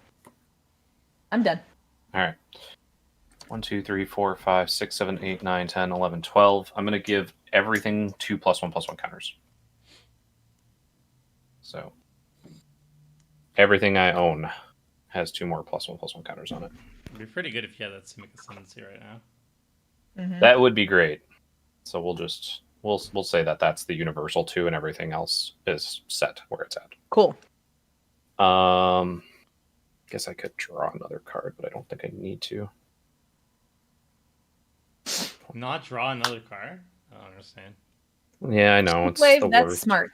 I'm done. All right. 1, 2, 3, 4, 5, 6, 7, 8, 9, 10, 11, 12. I'm gonna give everything 2+1/+1 counters. So everything I own has 2 more +1/+1 counters on it. It'd be pretty good if you had that Simic Ascendancy right now. Mhm. That would be great. So we'll say that that's the universal 2, and everything else is set where it's at. Cool. Guess I could draw another card, but I don't think I need to. Not draw another card? I don't understand. Yeah, I know it's Wave, the that's worst. smart.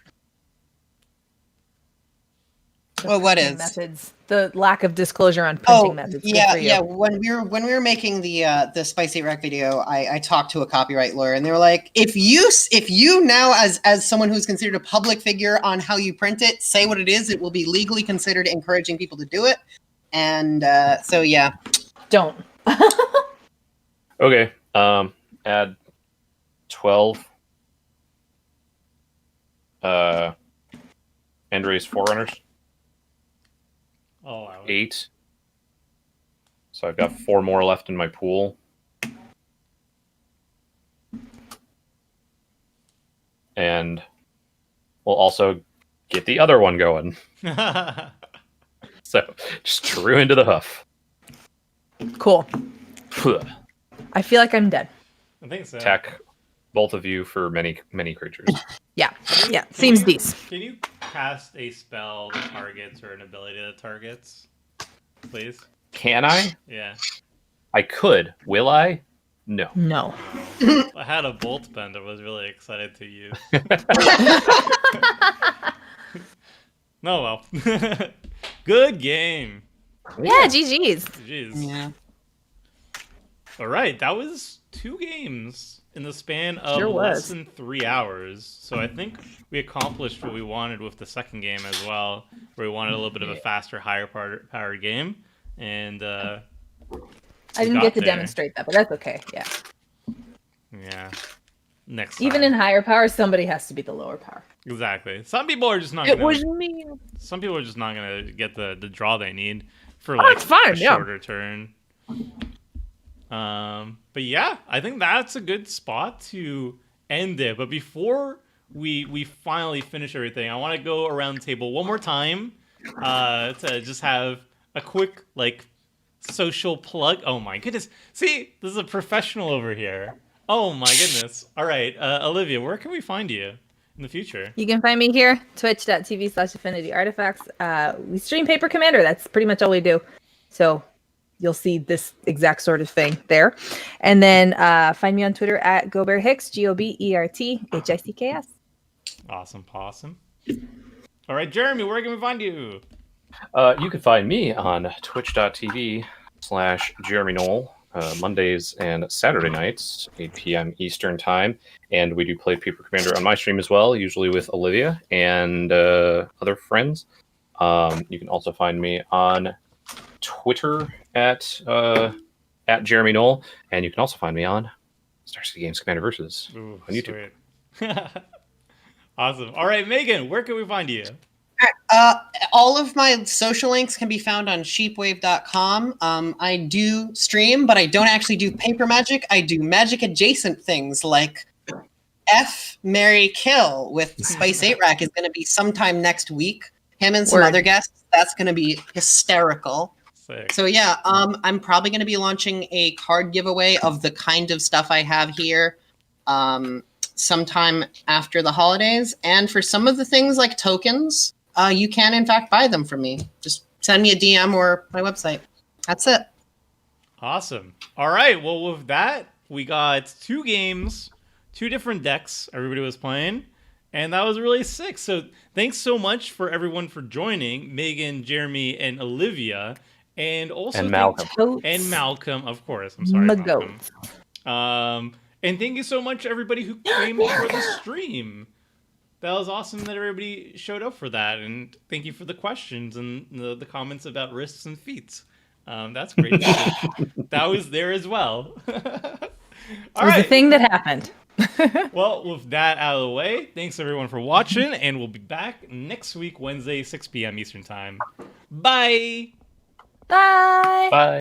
The Well, what printing is? methods? The lack of disclosure on printing Oh, methods. Good yeah, for you. yeah. When we were making the Spicy Rec video, I talked to a copyright lawyer, and they were like, if you now as someone who's considered a public figure on how you print it, say what it is, it will be legally considered encouraging people to do it. And so yeah, Don't. Okay. Add 12. Andre's Forerunners. Oh, wow. 8. So I've got 4 more left in my pool. And we'll also get the other one going. So just drew into the hoof. Cool. I feel like I'm dead. I think so. Attack both of you for many creatures. Yeah. Yeah. Seems decent. Can you cast a spell that targets or an ability that targets? Please? Can I? Yeah. I could. Will I? No. No. I had a bolt bend I was really excited to use. No, well. Good game. Yeah, GG's. Jeez. yeah. All right, that was 2 games in the span of Sure less was. than 3 hours. So I think we accomplished what we wanted with the second game as well, where we wanted a little bit of a faster, higher powered game. And I didn't got get to there. demonstrate that, but that's okay. Yeah. yeah, next Even time. in higher power, somebody has to be the lower power. Exactly. Some people are just not. It Gonna, was me. Some people are just not gonna get the draw they need for Oh, like it's fine, a yeah. shorter turn. But yeah, I think that's a good spot to end it. But before we finally finish everything, I want to go around the table one more time to just have a quick like social plug. Oh my goodness! See, this is a professional over here. Oh my goodness! All right, Olivia, where can we find you in the future? You can find me here, twitch.tv/Affinity Artifacts. We stream Paper Commander. That's pretty much all we do. So you'll see this exact sort of thing there. And then find me on Twitter at GoBearHicks, GoBertHicks. Awesome. All right, Jeremy, where can we find you? You can find me on twitch.tv/Jeremy Knoll. Mondays and Saturday nights, 8 p.m. Eastern time. And we do play Paper Commander on my stream as well, usually with Olivia and other friends. You can also find me on Twitter at Jeremy Knoll, and you can also find me on Star City Games Commander Versus Ooh, on YouTube. sweet. Awesome. All right, Megan, where can we find you? All of my social links can be found on sheepwave.com. I do stream, but I don't actually do paper magic. I do magic adjacent things like F, Marry, Kill with Spice 8 Rack is going to be sometime next week. Him and some Word. other guests. That's going to be hysterical. Sick. So yeah, I'm probably going to be launching a card giveaway of the kind of stuff I have here sometime after the holidays. And for some of the things like tokens, you can in fact buy them from me. Just send me a DM or my website. That's it. Awesome. All right. Well, with that, we got 2 games, 2 different decks everybody was playing, and that was really sick. So thanks so much for everyone for joining, Megan, Jeremy, and Olivia, and also And Malcolm. Totes. and Malcolm, of course. I'm sorry, My Malcolm. And thank you so much, everybody who came for the stream. That was awesome that everybody showed up for that, and thank you for the questions and the comments about risks and feats. That's great. That was there as well. All It was right. the thing that happened. Well, with that out of the way, thanks everyone for watching, and we'll be back next week, Wednesday, 6 p.m. Eastern Time. Bye. Bye. Bye.